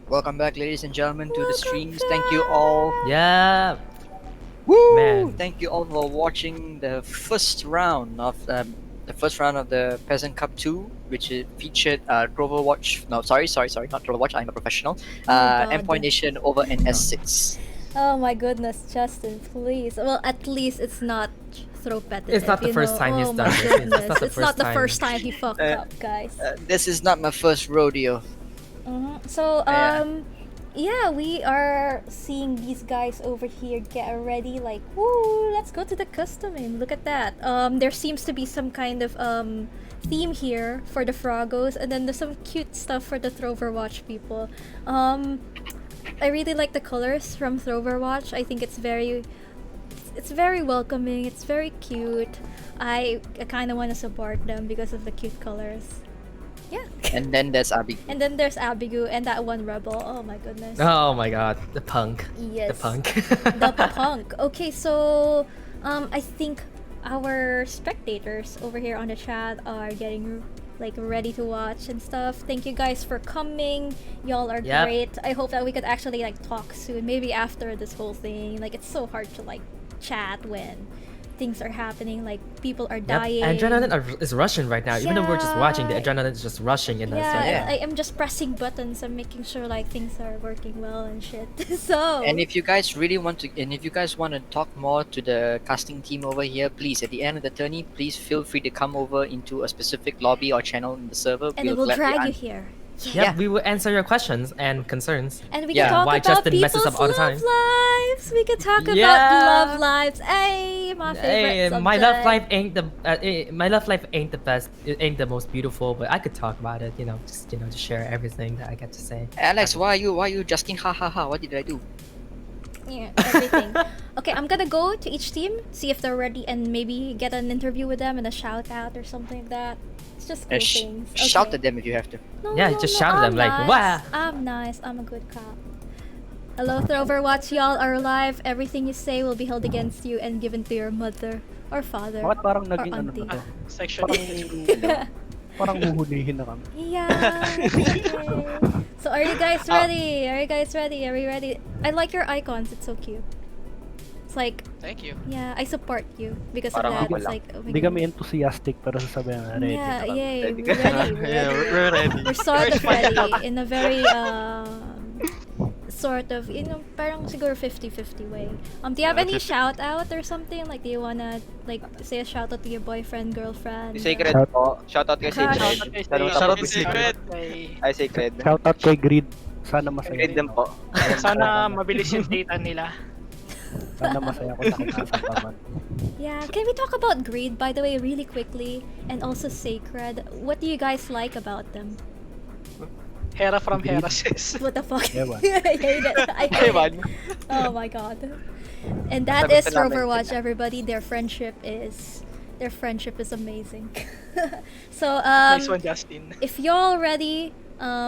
Welcome back, ladies and gentlemen, to the Welcome streams. Thank you all. Yeah. Woo! Man. Thank you all for watching the first round of the Peasant Cup II, which featured Trover Watch. No, sorry, not Trover Watch. I'm a professional. Oh my God. Endpoint Nation over NS6. Oh my goodness, Justin, please. Well, at least it's not throw-petitive. It's not the you first know? time he's oh done my this. goodness. It's not the first time. He fucked Uh, up, guys. This is not my first rodeo. So, Yeah. yeah, we are seeing these guys over here get ready. Like, woo, let's go to the customing. Look at that. There seems to be some kind of theme here for the Frogos, and then there's some cute stuff for the Throverwatch people. I really like the colors from Throverwatch. I think it's very welcoming. It's very cute. I kind of want to support them because of the cute colors. Yeah. And then there's Abby. And then there's Abigu and that one rebel. Oh my goodness. Oh my god, the punk. Yes. The punk. The punk. Okay, so I think our spectators over here on the chat are getting like ready to watch and stuff. Thank you guys for coming. Y'all are Yep. great. I hope that we could actually like talk soon. Maybe after this whole thing. Like it's so hard to like chat when things are happening, like people are dying. Yep. Adrenaline is rushing right now. Even though we're just watching, the Yeah. adrenaline is just rushing in us. Yeah, Right? Yeah. I am just pressing buttons and making sure like things are working well and shit. So And if you guys really want to, and if you guys want to talk more to the casting team over here, please at the end of the tourney, please feel free to come over into a specific lobby or channel in the server. and it will gladly drag you an- here. Yep, Yeah. we will answer your questions and concerns. And we Yeah. can talk Why about Justin people's messes up all the love time. lives. We can talk about Yeah. love lives. Hey, my favorite Hey, my love subject. life ain't my love life ain't the best. It ain't the most beautiful, but I could talk about it. Just share everything that I get to say. Alex, why are you Justin? Ha ha ha! What did I do? Yeah, everything. Okay, I'm gonna go to each team, see if they're ready, and maybe get an interview with them and a shout out or something like that. It's just cool things. Shout Okay. at them if you have to. No, Yeah, no, just no, shout at them, I'm like, nice. "Wah!" I'm nice. I'm a good cop. Hello, Throverwatch. Y'all are alive. Everything you say will be held against you and given to your mother or father Bakit parang or naging ano auntie. na to? Section Parang huhulihin na kami. Yeah. Okay. So are you guys ready? Are you guys ready? Are we ready? I like your icons. It's so cute. It's like, Thank you. yeah, I support you because of Parang that. ako It's lang. like, oh my Hindi kami goodness. enthusiastic pero sasabihin na ready Yeah, na kami. yay, Ready we're ka. ready. We're Yeah, ready. we're ready. We're sort of ready in a very sort of, parang siguro 50-50 way. Do you have any 50. shout out or something? Like, do you wanna like say a shout out to your boyfriend, girlfriend? Sacred Shout- po. Shoutout kay Crush. Sacred. Shout out to Secret. Ay, Sacred. Shoutout kay Grid. Sana masaya. Sacred din po. Sana mabilis yung data nila. Sana masaya ko sa kinasampaman. Yeah, can we talk about Greed, by the way, really quickly? And also Sacred. What do you guys like about them? Hera from Agreed. Hera sis. What the fuck? Ewan. I hate it. I hate Ewan. it. Oh my god. And that Sabi is ko namin Overwatch, sila. everybody. Their friendship is amazing. So Nice one, Justin. if y'all ready,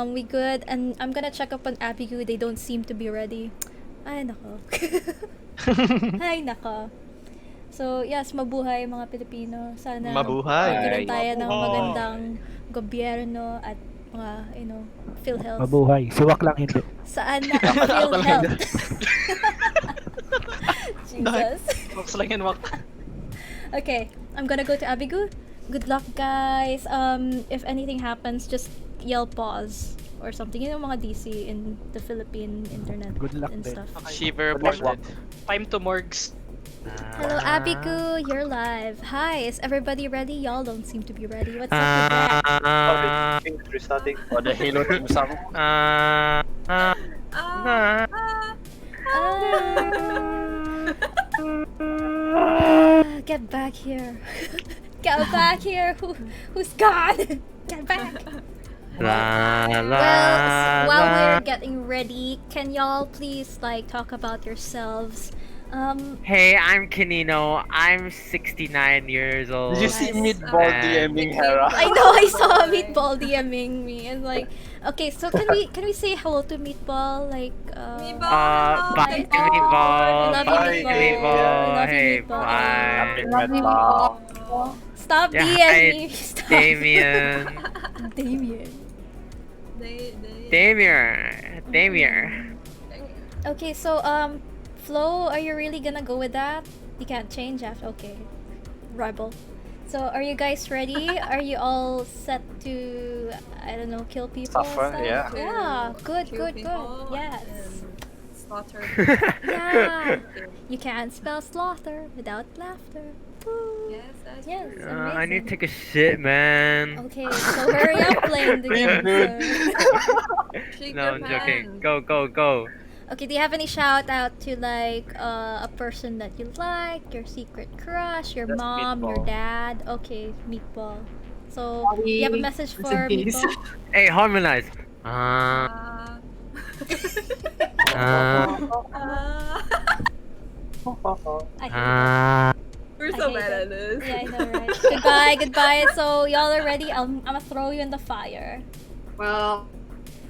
we good. And I'm gonna check up on Abigu. They don't seem to be ready. Ay nako. Ay nako. So yes, mabuhay mga Pilipino. Sana Mabuhay. magkaroon tayo ng Mabuhay. magandang gobyerno at mga, PhilHealth. Mabuhay. Siwak lang hindi. Saan na ang PhilHealth? Jesus. Box lang yan, Wak. Okay, I'm gonna go to Abigu. Good luck, guys. If anything happens, just yell pause or something. Mga DC in the Philippine internet Good luck and din. stuff. Shiver reported. Time to morgues. Hello, Abigu. You're live. Hi, is everybody ready? Y'all don't seem to be ready. What's up with that? Restarting. O, the Halo team song. Get back here. Get back here. Who's God? Get back. Well, while we're getting ready, can y'all please talk about yourselves? Hey, I'm Kanino. I'm 69 years old. Did you see Nice. Meatball And- DMing Hera? I know I saw Meatball DMing me and okay, so can we say hello to Meatball? Bye, Meatball. Love you, Bye, Meatball. Love you, Hey, Meatball. bye. Stop Yeah, DMing hi, me. Stop. Damien. Damien. Damien. Damir. Okay, so Flo, are you really gonna go with that? You can't change after. Okay, Rebel. So are you guys ready? Are you all set to, I don't know, kill people? Suffer, and stuff? yeah. Yeah. Good. Kill Good. people Good. Yes. and slaughter. Yeah. You can't spell slaughter without laughter. Woo. Yes, that's Yes. true. I need to Amazing. take a shit, man. Okay, so hurry up playing the game. Shake No, your I'm joking. hand. Go, go, go. Okay, do you have any shout out to like a person that you like, your secret crush, your That's mom, your Meatball. dad? Okay, Meatball. So, do you have a message Rest in for peace. Meatball? Hey, harmonize. Uh, I hate we're I so hate bad it. at this. Yeah, I know, right? Goodbye, goodbye. So, y'all are ready? I'm gonna throw you in the fire. Well,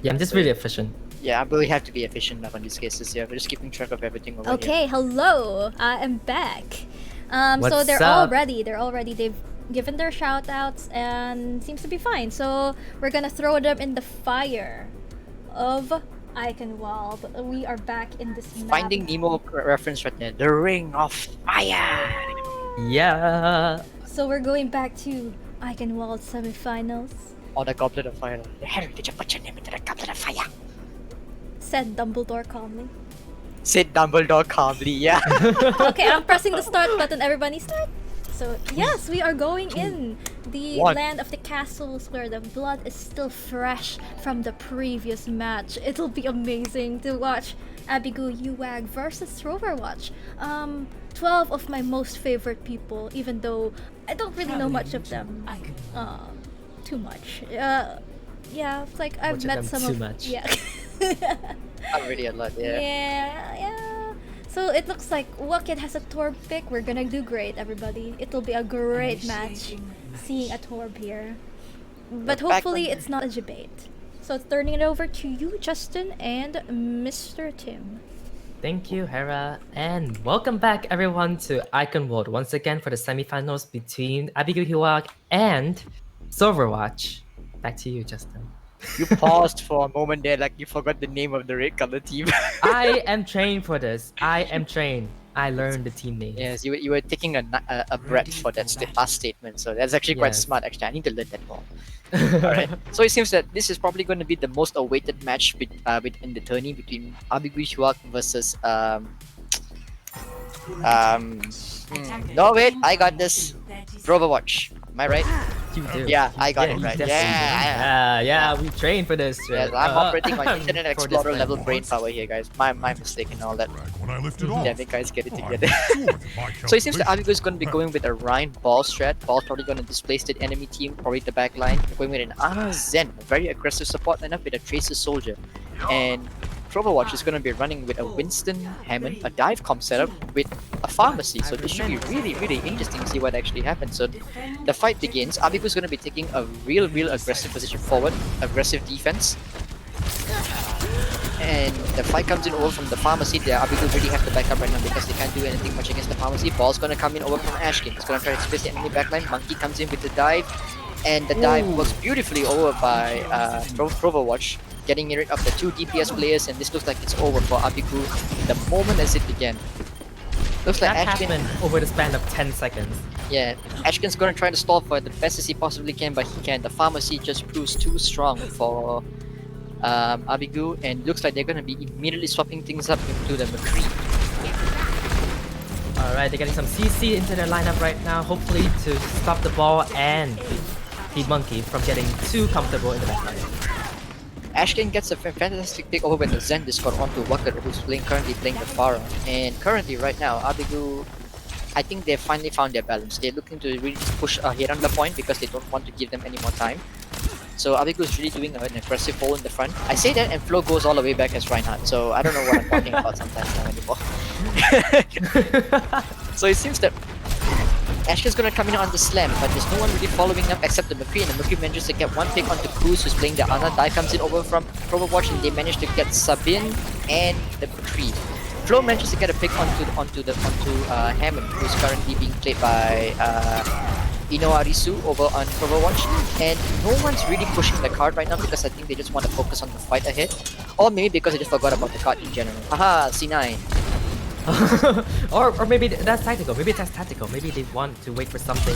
Yeah, I'm just really efficient. Yeah, but we have to be efficient enough on these cases. Yeah, we're just keeping track of everything over here. Okay, hello. I am back. So What's they're all up? ready. They're all ready. They've given their shout outs and seems to be fine. So we're gonna throw them in the fire of Eichenwald. We are back in this map. Finding Nemo reference right there. The Ring of Fire. Yeah. So we're going back to Eichenwald semifinals. Or the Goblet of Fire. Harry, did you put your name into the Goblet of Fire? Said Dumbledore calmly. Said Dumbledore calmly, yeah. Okay, I'm pressing the start button. Everybody start. So yes, we are going in the One. land of the castles where the blood is still fresh from the previous match. It'll be amazing to watch Abigail UAG versus Overwatch. 12 of my most favorite people, even though I don't really know much of them. Too much. Yeah, it's like I've Much of met them some too of much. Yeah. Not really a lot, yeah. Yeah. So it looks like Wakid has a Torb pick. We're gonna do great, everybody. It'll be a great match seeing a Torb here. But We're back hopefully on- it's not a debate. So turning it over to you, Justin, and Mr. Tim. Thank you, Hera, and welcome back everyone to Eichenwald once again for the semifinals between Abigail Huag and Silverwatch. Back to you, Justin. You paused for a moment there like you forgot the name of the red color team. I am trained for this. I am trained. I learned the team names. Yes, you were taking a breath for that last statement, so that's actually quite Yes. smart. Actually, I need to learn that more. Alright, so it seems that this is probably going to be the most awaited match in the tourney between Abigail Huag versus no wait, I got this. Overwatch. Am I right? You do. Yeah, I got it you right. definitely Yeah. do. Yeah, we trained for this. Yes, right? I'm operating on Internet for this Explorer plan. level brain power here, guys. My mistake and all that. Damn it, guys, get it together. So it seems that Abigail is going to be going with a Ryan Ball strat. Ball's probably going to displace the enemy team, probably the back line. Going with an Ana Zen, a very aggressive support lineup with a Tracer Soldier. And Overwatch is going to be running with a Winston Hammond, a dive comp setup with a pharmacy. So this should be really, really interesting to see what actually happens. So the fight begins. Abigail is going to be taking a real aggressive position forward, aggressive defense. And the fight comes in over from the pharmacy. There, Abigail really have to back up right now because they can't do anything much against the pharmacy. Ball's gonna come in over from Ashkin. He's gonna try to displace the enemy backline. Monkey comes in with the dive, and the dive works beautifully over by Overwatch, getting rid of the two DPS players. And this looks like it's over for Abigail the moment as it began. Looks like That Ashkin. happened over the span of 10 seconds. Yeah, Ashkin's gonna try to stall for it the best as he possibly can, but he can't. The pharmacy just proves too strong for Abigail, and looks like they're gonna be immediately swapping things up into the McCree. Alright, they're getting some CC into their lineup right now, hopefully to stop the ball and the monkey from getting too comfortable in the backline. Ashkin gets a fantastic pick over with the Zen Discord onto Walker, who's currently playing the Pharah. And currently, right now, Abigail, I think they finally found their balance. They're looking to really push ahead on the point because they don't want to give them any more time. So Abigail is really doing an aggressive hole in the front. I say that and Flo goes all the way back as Reinhardt, so I don't know what I'm talking about sometimes now anymore. So it seems that Ashkin's gonna come in on the slam, but there's no one really following up except the McCree, and the McCree manages to get one pick onto Cruz, who's playing the Ana. Dai comes in over from Overwatch, and they manage to get Sabin and the McCree. Flo manages to get a pick onto Hammond, who's currently being played by Ino Arisu over on Overwatch, and no one's really pushing the card right now because I think they just want to focus on the fight ahead, or maybe because they just forgot about the card in general. Haha, C9. or maybe that's tactical. Maybe that's tactical. Maybe they want to wait for something,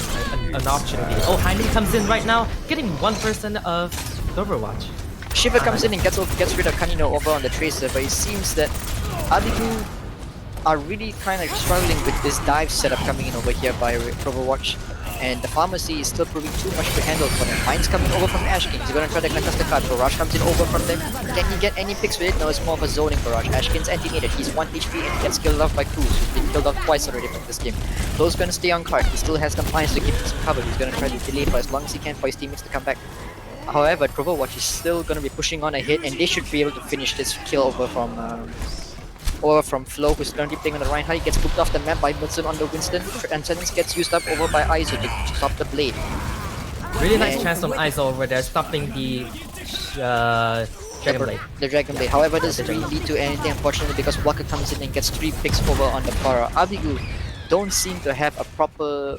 an opportunity. Oh, Heinrich comes in right now, getting 1% of Overwatch. Shiva comes in and gets rid of Kanino over on the Tracer, but it seems that Abigu are really kind of struggling with this dive setup coming in over here by Overwatch. And the pharmacy is still proving too much to handle for them. Mine's coming over from Ashkin. He's gonna try to contest the card. Barrage comes in over from them. Can he get any picks with it? No, it's more of a zoning Barrage. Ashkin's anti-nated. He's 1 HP and he gets killed off by Cruz, who's been killed off twice already from this game. Flo's gonna stay on card. He still has compliance to keep him covered. He's gonna try to delay for as long as he can for his teammates to come back. However, Overwatch is still gonna be pushing on ahead, and they should be able to finish this kill over from Flo, who's currently playing on the Reinhardt. He gets booked off the map by Wilson on the Winston, and Sentence gets used up over by Aizu to stop the blade. Really nice chance from Aizu over there, stopping the Dragon Blade. The Dragon Blade. However, this doesn't really lead to anything, unfortunately, because Waka comes in and gets 3 picks over on the Pharah. Abigu don't seem to have a proper...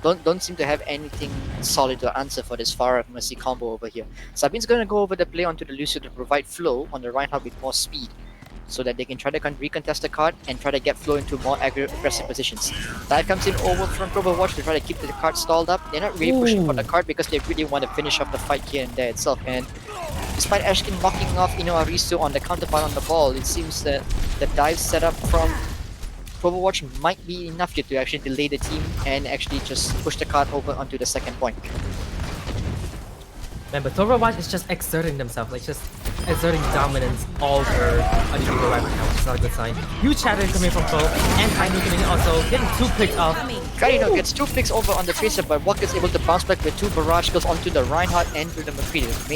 Don't seem to have anything solid to answer for this Pharah Mercy combo over here. Sabine's gonna go over the play onto the Lucio to provide Flo on the Reinhardt with more speed, so that they can try to recontest the card and try to get Flo into more aggressive positions. Dive comes in over from Overwatch to try to keep the card stalled up. They're not really pushing for the card because they really want to finish off the fight here and there itself. And despite Ashkin knocking off Ino Arisu on the counterpart on the ball, it seems that the dive setup from Overwatch might be enough here to actually delay the team and actually just push the card over onto the second point. Man, but Overwatch is just exerting themselves, like just exerting dominance all over Abigail right now, which is not a good sign. Huge shatter coming from Flo, and Kainu coming in also, getting 2 picks off. Kaino gets 2 picks over on the Tracer, but Waka is able to bounce back with 2 barrage kills onto the Reinhardt and to the McCree, the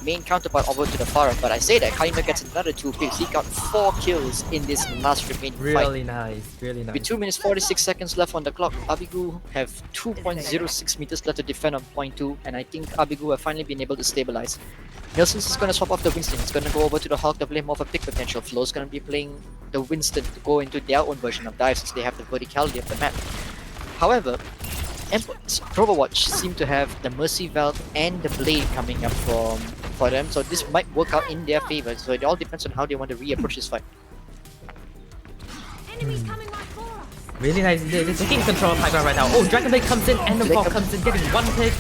main counterpart over to the Pharah. But I say that Kaino gets another 2 picks. He got 4 kills in this last remaining fight. Really nice, really nice. With 2 minutes 46 seconds left on the clock, Abigu have 2.06 meters left to defend on point 2, and I think Abigu have finally been able to stabilize. Nelson's is gonna swap off the Winston. It's gonna go over to the Hulk to play more of a pick potential. Flo's gonna be playing the Winston to go into their own version of dive since they have the verticality of the map. However, Overwatch seem to have the Mercy Valve and the Blade coming up for them, so this might work out in their favor. So it all depends on how they want to re-approach this fight. Really nice, they're taking control of high ground right now. Oh, Dragon Blade comes in and the ball comes in, getting 1 pick.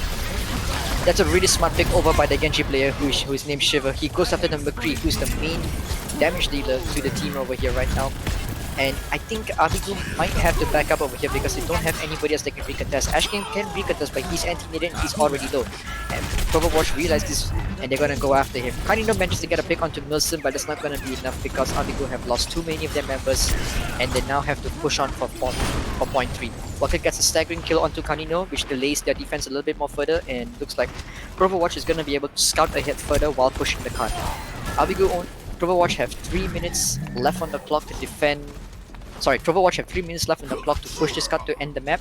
That's a really smart pick over by the Genji player who is named Shiva. He goes after the McCree, who's the main damage dealer to the team over here right now. And I think Abigu might have to back up over here because they don't have anybody else that can recontest. Ashkin can recontest, but he's anti-nated and he's already low. And Overwatch realized this and they're gonna go after him. Kanino manages to get a pick onto Milson, but it's not gonna be enough because Abigu have lost too many of their members and they now have to push on for point 3. Waka gets a staggering kill onto Kanino, which delays their defense a little bit more further, and looks like Overwatch is gonna be able to scout ahead further while pushing the card. Overwatch have 3 minutes left on the clock to defend. Sorry, Overwatch have 3 minutes left on the clock to push this card to end the map,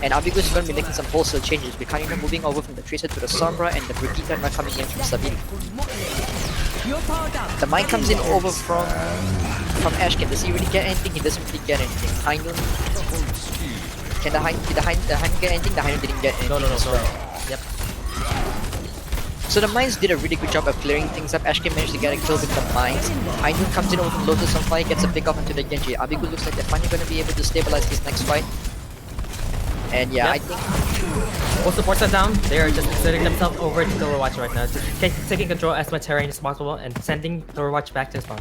and Abigu is going to be making some wholesale changes, with Kanino moving over from the Tracer to the Sombra and the Brigitte now coming in from Sabine. The Mine comes in over from Ashkin. Does he really get anything? He doesn't really get anything. Heinun. Did the Heinun get anything? The Heinun didn't get anything. No. Yep. So the Mines did a really good job of clearing things up. Ashkin managed to get a kill with the Mines. Heinun comes in over from Lotus on fire, gets a pick off into the Genji. Abigu looks like they're finally going to be able to stabilize this next fight. And yeah, I think... Both supports are down. They are just exerting themselves over to Overwatch right now. Just taking control as much terrain as possible and sending Overwatch back to his spawn.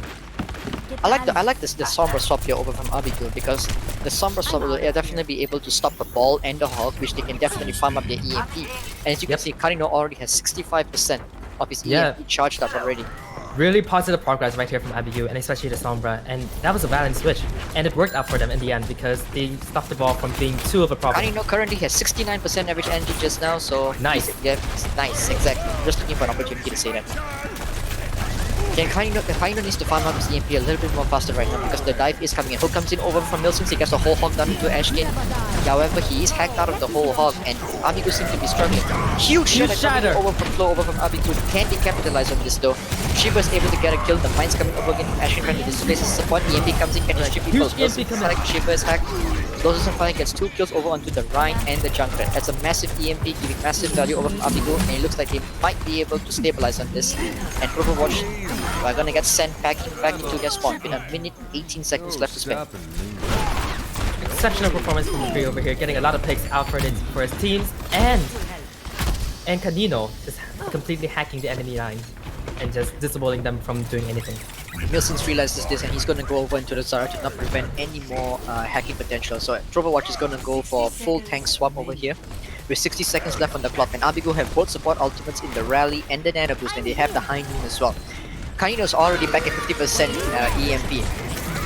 I like the Sombra swap here over from Abigail because the Sombra swap will definitely be able to stop the ball and the Hulk, which they can definitely farm up their EMP. And as you can see, Karino already has 65% of his EMP charged up already. Really positive progress right here from Abigail and especially the Sombra, and that was a valiant switch. And it worked out for them in the end because they stopped the ball from being too of a problem. Karino currently has 69% average energy just now, so... Nice. Yeah, nice, exactly. Just looking for an opportunity to say that. Kaino needs to farm up his EMP a little bit more faster right now because the dive is coming in. Hook comes in over from Milson, he gets the whole hog down into Ashkin. However, he is hacked out of the whole hog and Abigu seems to be struggling. Huge shatter coming over from Flo, over from Abigu. Can they capitalize on this though? Shiva is able to get a kill, the mine's coming over again from Ashkin trying to displace his support. EMP comes in, can he strip people? Milson is hacked, Shiva is hacked. Loses some fire, gets 2 kills over onto the Rhine and the Junkrat. That's a massive EMP giving massive value over from Abigu, and it looks like he might be able to stabilize on this. And Overwatch are gonna get sent back into their spawn with a minute 18 seconds left to spend. Exceptional performance from Free over here, getting a lot of picks out for his teams, and Canino just completely hacking the enemy line and just disabling them from doing anything. Milson's realizes this and he's gonna go over into the Zara to not prevent any more hacking potential. So Overwatch is gonna go for a full tank swap over here with 60 seconds left on the clock, and Abigu have both support ultimates in the rally and the nano boost, and they have the high noon as well. Kaino's already back at 50% EMP.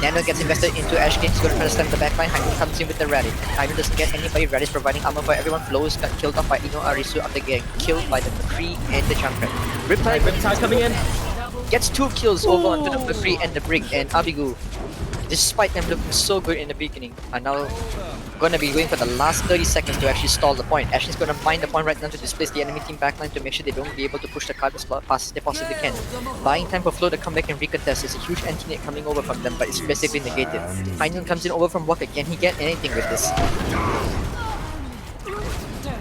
Nano gets invested into Ashkin, he's gonna try to slam the backline. Hainu comes in with the rally. Kaino doesn't get anybody, Rally's providing armor for everyone. Flows got killed off by Ino Arisu after getting killed by the McCree and the Junkrat. Riptide coming in. Gets 2 kills over onto the McCree and the Brick, and Abigu, despite them looking so good in the beginning, are now gonna be going for the last 30 seconds to actually stall the point. Ashley's gonna mine the point right now to displace the enemy team backline to make sure they don't be able to push the card as fast as they possibly can. Buying time for Flo to come back and recontest. There's a huge anti-net coming over from them, but it's basically negated. Heinun comes in over from Waka. Can he get anything with this?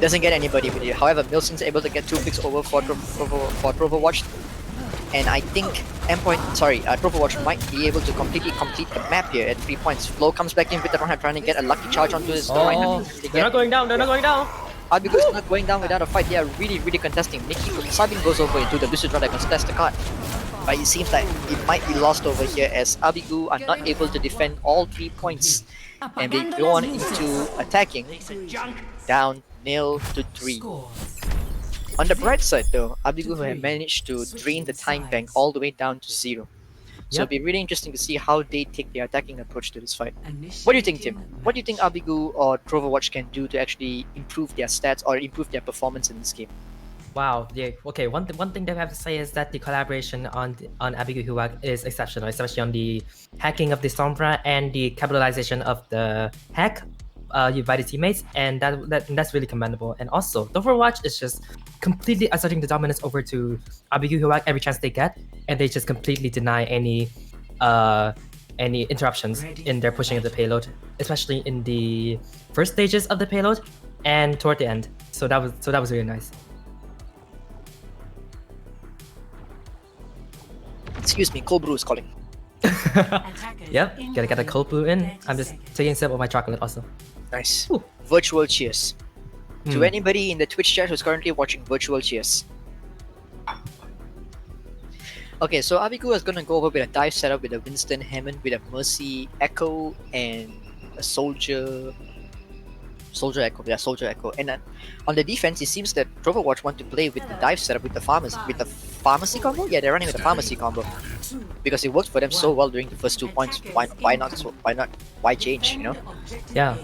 Doesn't get anybody with it. However, Milson's able to get 2 picks over for Overwatch. And I think Overwatch might be able to completely complete the map here at 3 points. Flo comes back in with the Rohan trying to get a lucky charge onto his right. They're not going down, they're not going down! Abigu is not going down without a fight. They are really contesting. Nikki Sabin goes over into the Lucid Rod that contest the card. But it seems like it might be lost over here as Abigu are not able to defend all 3 points. And they go on into attacking. Down 0-3. On the bright side though, Abigu have managed to drain the time bank all the way down to 0. So it'll be really interesting to see how they take their attacking approach to this fight. What do you think, Tim? What do you think Abigu or Overwatch can do to actually improve their stats or improve their performance in this game? Wow, yeah, okay, one thing that I have to say is that the collaboration on Abigu Huwag is exceptional, especially on the hacking of the Sombra and the capitalization of the hack by the teammates, and that's really commendable. And also, Overwatch is just completely asserting the dominance over to Abigu Huwag every chance they get, and they just completely deny any interruptions in their pushing of the payload, especially in the first stages of the payload and toward the end. So that was really nice. Excuse me, cold brew is calling. Yep, gotta get a cold brew in. I'm just taking a sip of my chocolate also. Nice. Ooh. Virtual cheers. To anybody in the Twitch chat who's currently watching, virtual cheers. Okay, so Abigu is gonna go over with a dive setup with a Winston Hammond, with a Mercy Echo, and a Soldier Echo. And on the defense, it seems that Overwatch want to play with the dive setup with the pharmacy combo. Yeah, they're running with the pharmacy combo because it worked for them so well during the first 2 points. Why not? Why change? You know? Yeah.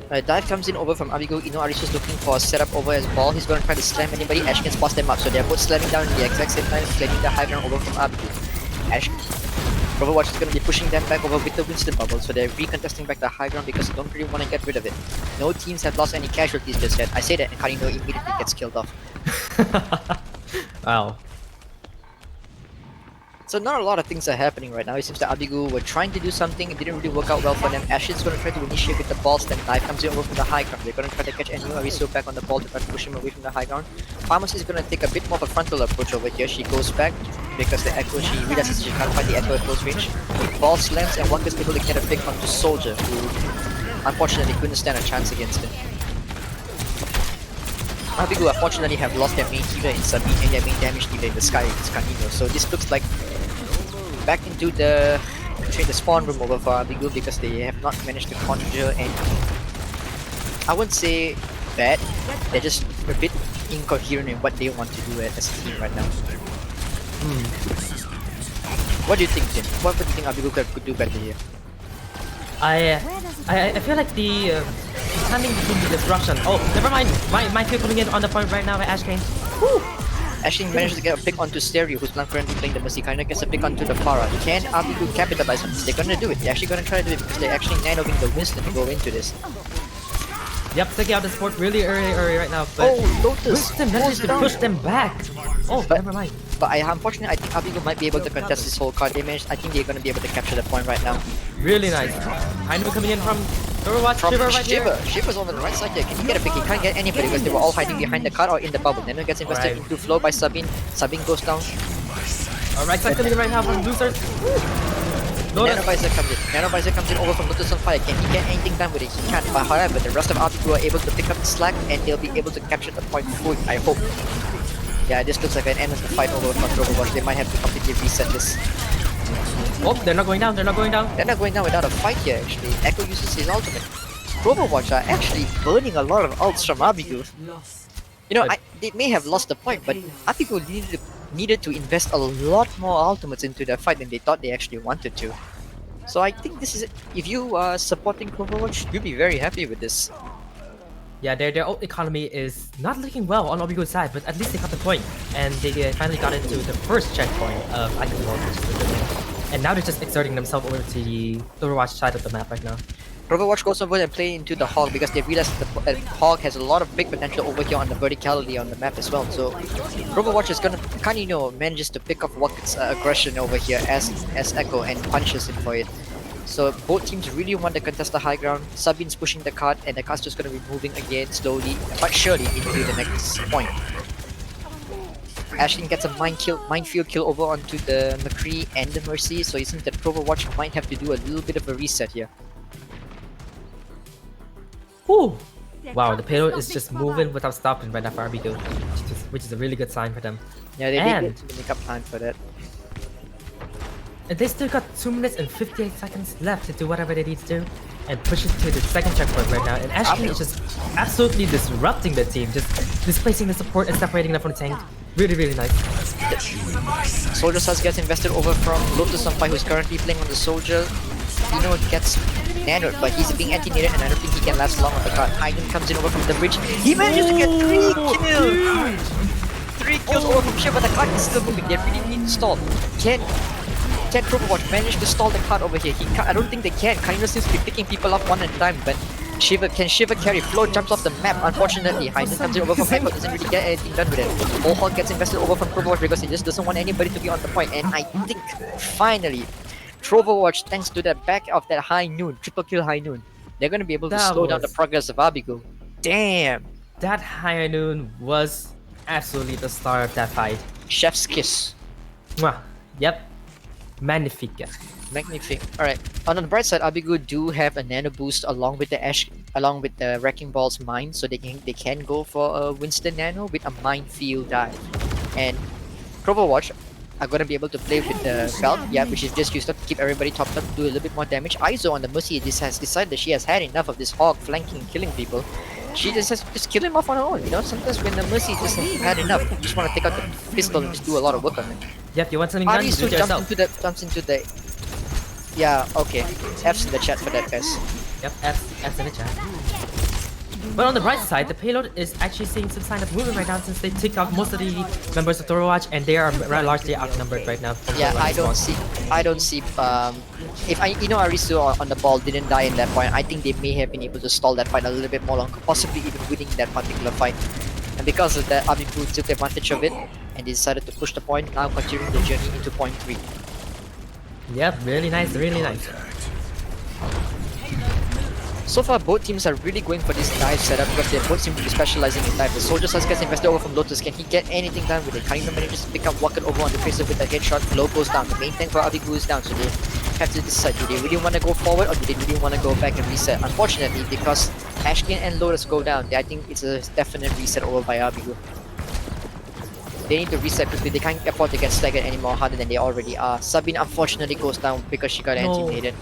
Dive comes in over from Abigu. Ino Arisu is looking for a setup over his ball. He's going to try to slam anybody. Ash can spots them up, so they're both slamming down in the exact same time, slamming the high ground over from Abigu. Ash. Overwatch is going to be pushing them back over with the Winston bubble, so they're recontesting back the high ground because they don't really want to get rid of it. No teams have lost any casualties just yet. I say that and Karino immediately gets killed off. Wow. So not a lot of things are happening right now. It seems that Abigu were trying to do something, it didn't really work out well for them. Ashin's going to try to initiate with the balls, then Knife comes in over from the high ground. They're going to try to catch Enu Arisu back on the ball to try to push him away from the high ground. Pharmacy is going to take a bit more of a frontal approach over here. She goes back because the Echo, she realizes she can't find the Echo at close range. Ball slams and Waka's able to get a pick onto Soldier, who unfortunately couldn't stand a chance against him. Abigu unfortunately have lost their main healer in Sabine and their main damage dealer in the sky against Canino. So this looks like back into the spawn room over for Abigu because they have not managed to conjure any. I wouldn't say bad, they're just a bit incoherent in what they want to do as a team right now. What do you think, Tim? What do you think Abigu could do better here? I feel like the timing between the disruption. Oh, never mind. My kill coming in on the point right now by Ash Kane. Ashley manages to get a pick onto Stereo, who's currently playing the Mercy. Kinda gets a pick onto the Pharah. Can Abigail capitalize on this? They're gonna do it. They're actually gonna try to do it because they're actually nanoing the Winston to go into this. Yep, taking out the support really early right now. But Oh, Lotus! Winston manages to push them back. Oh, But- never mind. But unfortunately, I think Abigail might be able to contest this whole card. I think they're gonna be able to capture the point right now. Really nice. Hainou coming in from Overwatch. From Shiver right here. Shiver's over the right side here. Can he get a pick? He can't get anybody because they were all hiding behind the card or in the bubble. Nano gets invested Alright. into flow by Sabine. Sabine goes down. Right side coming in right now from Losers. Lotus. Nanovisor comes in. Nanovisor comes in over from Lotus on fire. Can he get anything done with it? He can't. But however, the rest of Abigail are able to pick up the slack and they'll be able to capture the point fully, I hope. Yeah, this looks like an end of the fight over from Overwatch. They might have to completely reset this. Oh, they're not going down. They're not going down. They're not going down without a fight here, actually. Echo uses his ultimate. Overwatch are actually burning a lot of ults from Abigail. You know, they may have lost the point, but Abigail needed to invest a lot more ultimates into their fight than they thought they actually wanted to. So I think this is it. If you are supporting Overwatch, you'll be very happy with this. Yeah, their ult economy is not looking well on Obigo's side, but at least they got the point. And they finally got into the first checkpoint of Icon World, which is a good thing. And now they're just exerting themselves over to the Overwatch side of the map right now. Overwatch goes over and play into the Hog because they realize that the Hog has a lot of big potential over here on the verticality on the map as well. So Overwatch is gonna manages to pick off Rocket's aggression over here as Echo and punishes him for it. So both teams really want to contest the high ground. Sabine's pushing the card and the card's just gonna be moving again slowly but surely into the next point. Ashley gets a minefield kill over onto the McCree and the Mercy, so it seems that Overwatch might have to do a little bit of a reset here. Whew! Wow, the payload is just moving without stopping right now for Abigail, which is a really good sign for them. Yeah, they did get to make up time for that. And they still got 2 minutes and 58 seconds left to do whatever they need to do and push it to the second checkpoint right now. And Ashley is just absolutely disrupting the team, just displacing the support and separating them from the tank. Really, really nice. Soldier Sus gets invested over from Lotus on Fire, who's currently playing on the Soldier. Gets nanoed, but he's being anti-nated and I don't think he can last long on the card. Hagen comes in over from the bridge. He manages to get 3 kills! 3 kills over from Shiva, but the card is still moving. They really need to stall. Can Overwatch manage to stall the card over here? I don't think they can. Kaino seems to be picking people off one at a time, but Shiva carry? Flo jumps off the map, unfortunately. Hagen comes in over from Echo, doesn't really get anything done with it. Mohawk gets invested over from Overwatch because he just doesn't want anybody to be on the point, and I think, finally, Overwatch, thanks to the back of that High Noon, triple kill High Noon, they're gonna be able to slow down the progress of Abigail. Damn! That High Noon was absolutely the star of that fight. Chef's kiss. Mwah. Yep. Magnifique. Magnifique. Alright. On the bright side, Abigail do have a nano boost along with the Wrecking Ball's mine, so they can go for a Winston Nano with a minefield dive. And Overwatch are gonna be able to play with the belt, which is just used up to keep everybody topped up, do a little bit more damage. Aizo on the Mercy has decided that she has had enough of this Hog flanking and killing people. She just has to just kill him off on her own, you know? Sometimes when the Mercy just has had enough, you just want to take out the pistol and just do a lot of work on it. Yep, you want something done? Arisu jumps into the... Yeah, okay. F's in the chat for that, guys. Yep, F's in the chat. But on the bright side, the payload is actually seeing some sign of movement right now since they took out most of the members of Overwatch and they are largely outnumbered right now. Yeah, I don't see. If Arisu on the ball didn't die in that point, I think they may have been able to stall that fight a little bit more longer, possibly even winning that particular fight. And because of that, Abigail took advantage of it and they decided to push the point, now continuing the journey into point 3. Yep, really nice, really nice. So far, both teams are really going for this dive setup because they both seem to be specializing in dive. The Soldier Sus gets invested over from Lotus. Can he get anything done with it? Kaino manages to pick up Rocket over on the Tracer with a headshot. Flow goes down. The main tank for Abigail is down, so they have to decide, do they really want to go forward or do they really want to go back and reset? Unfortunately, because Ashkin and Lotus go down, I think it's a definite reset over by Abigail. They need to reset quickly. They can't afford to get staggered anymore harder than they already are. Sabine unfortunately goes down because she got anti-nated.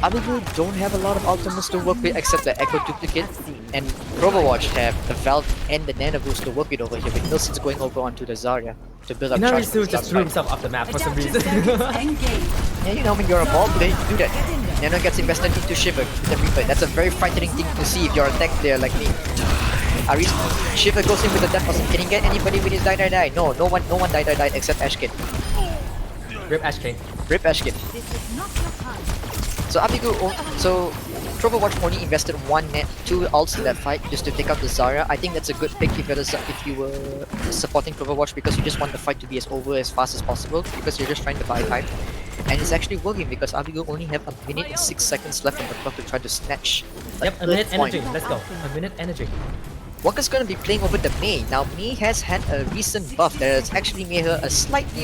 Abigail don't have a lot of ultimates to work with except the Echo Duplicate, and Overwatch have the Valve and the Nano Boost to work with over here, with Nilson's going over onto the Zarya to build up charge. Arisu just threw himself off the map for some reason. Yeah, you know, when you're a ball player, you do that. Nano gets invested into Shiver, the Reaper. That's a very frightening thing to see if you're a tech player like me. Shiva goes in with the death potion. Can he get anybody with his die? No one die except Ashkin. Rip Ashkin. Rip Ashkin. So so Troverwatch only invested 2 ults in that fight just to take out the Zarya. I think that's a good pick if you were supporting Troverwatch because you just want the fight to be over as fast as possible because you're just trying to buy time. And it's actually working because Abigail only have a minute and 6 seconds left on the clock to try to snatch. Yep, a minute energy. Let's go. A minute energy. Waka's gonna be playing over the Mei. Now Mei has had a recent buff that has actually made her a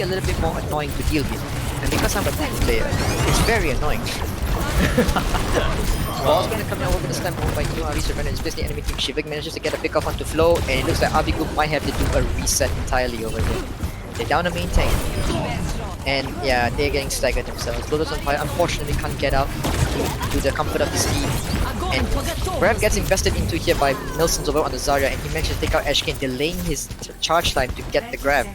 little bit more annoying to deal with. And because I'm a tank player, it's very annoying. Ball's gonna come in over this time by New Ari's surrender. It's basically enemy team. Shivik manages to get a pick off onto Flow, and it looks like Abigail might have to do a reset entirely over here. They're down the main tank. And yeah, they're getting staggered themselves. Bullets on fire unfortunately can't get out to the comfort of his team. And Grab gets invested into here by Nilsson's over on the Zarya, and he manages to take out Ashkin, delaying his charge time to get the grab.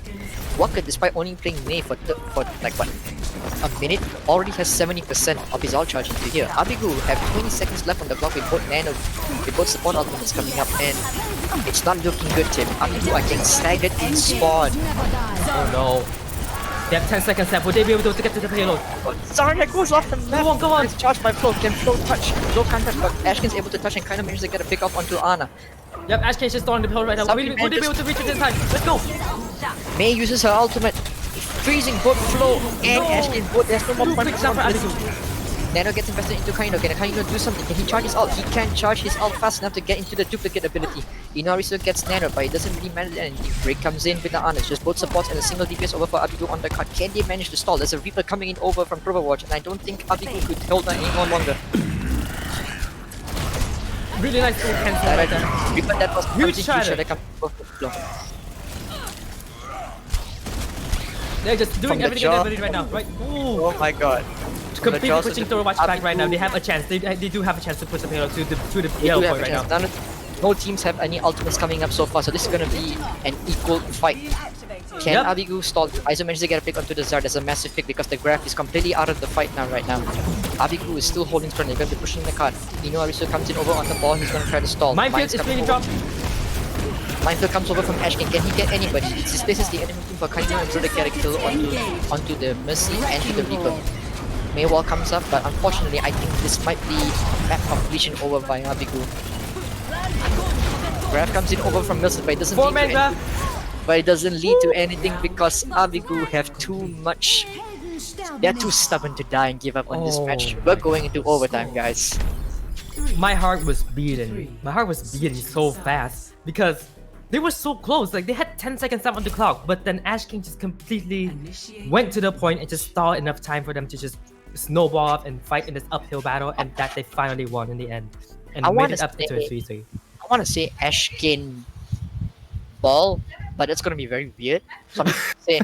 Waka, despite only playing Mei for like what, a minute, already has 70% of his ult charge into here. Abigail have 20 seconds left on the clock with both support ultimates coming up, and it's not looking good, Tim. Abigail are getting staggered in spawn. Oh no. They have 10 seconds left. Would they be able to get to the payload? Zarya goes off the map. Go on. It's charged by Flo. Can Flo touch? Flo can't touch, but Ashkin's able to touch and kind of manages to get a pick off onto Ana. Yep, Ashkin's just throwing the payload right now. Would they be able to reach it in time? Let's go. Mei uses her ultimate, freezing both Flo and Ashkin. Both, there's no more punch for Abigail. Nano gets invested into Kaino. Can Kaino do something? Can he charge his ult? He can't charge his ult fast enough to get into the duplicate ability. Inarisu gets Nano, but it doesn't really matter then. Break comes in with the honors. Just both supports and a single DPS over for Abigail on the cut. Can they manage to stall? There's a Reaper coming in over from Troverwatch, and I don't think Abigail could hold on any more longer. Really nice little cancel right there. Reaper that was huge shadow. They're just doing everything in their ability right now, right? Ooh. Oh my god. Completely pushing Troverwatch back right now. They have a chance. They do have a chance to push the payload to the yellow point right now. No teams have any ultimates coming up so far, so this is gonna be an equal fight. Can Abigail stall? Aizo manages to get a pick onto the Zard. There's a massive pick because the graph is completely out of the fight now right now. Abigail is still holding strong. They're gonna be pushing the card. Arisu comes in over on the ball. He's gonna try to stall. Minefield is being dropped. Minefield comes over from Ashkin. Can he get anybody? This is the enemy team for Kaino and try to get a kill onto the Mercy and to the Reaper. Maywall comes up, but unfortunately I think this might be map completion over by Abigail. Graph comes in over from Milson, but it doesn't lead to anything because Abigail have too much. They're too stubborn to die and give up on this match. We're going into overtime, guys. My heart was beating. My heart was beating so fast because they were so close. Like they had 10 seconds left on the clock, but then Ash King just completely went to the point and just stalled enough time for them to just snowball up and fight in this uphill battle, and that they finally won in the end and made it up into a 3-3. I want to say Ashkin ball, but it's gonna be very weird. So I'm gonna say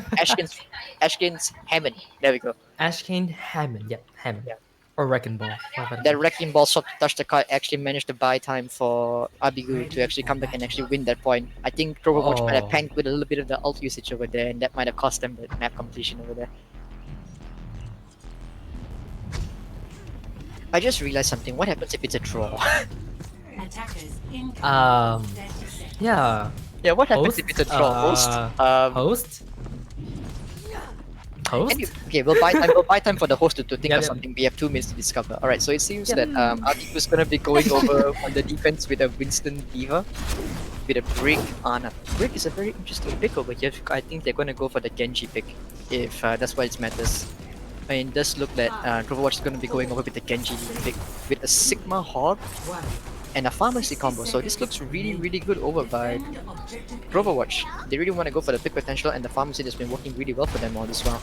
Ashkin's Hammond. There we go. Ashkin Hammond, yep, Hammond. Yeah. Or Wrecking Ball. That Wrecking Ball shot to touch the card actually managed to buy time for Abigail to actually come back and actually win that point. I think Troverwatch might have panicked with a little bit of the ult usage over there, and that might have cost them the map completion over there. I just realized something. What happens if it's a draw? Yeah. Yeah, what happens if it's a draw? Host? Okay, we'll buy time for the host to think of something. We have 2 minutes to discover. Alright, so it seems that Abigail is gonna be going over on the defense with a Winston Diva. With a Brick Ana. Brick is a very interesting pick over here. I think they're gonna go for the Genji pick. If that's what it matters. I mean, it does look that Troverwatch is going to be going over with the Genji pick with a Sigma Hog and a Pharmacy combo. So this looks really, really good over by Troverwatch. They really want to go for the pick potential, and the Pharmacy has been working really well for them all this while.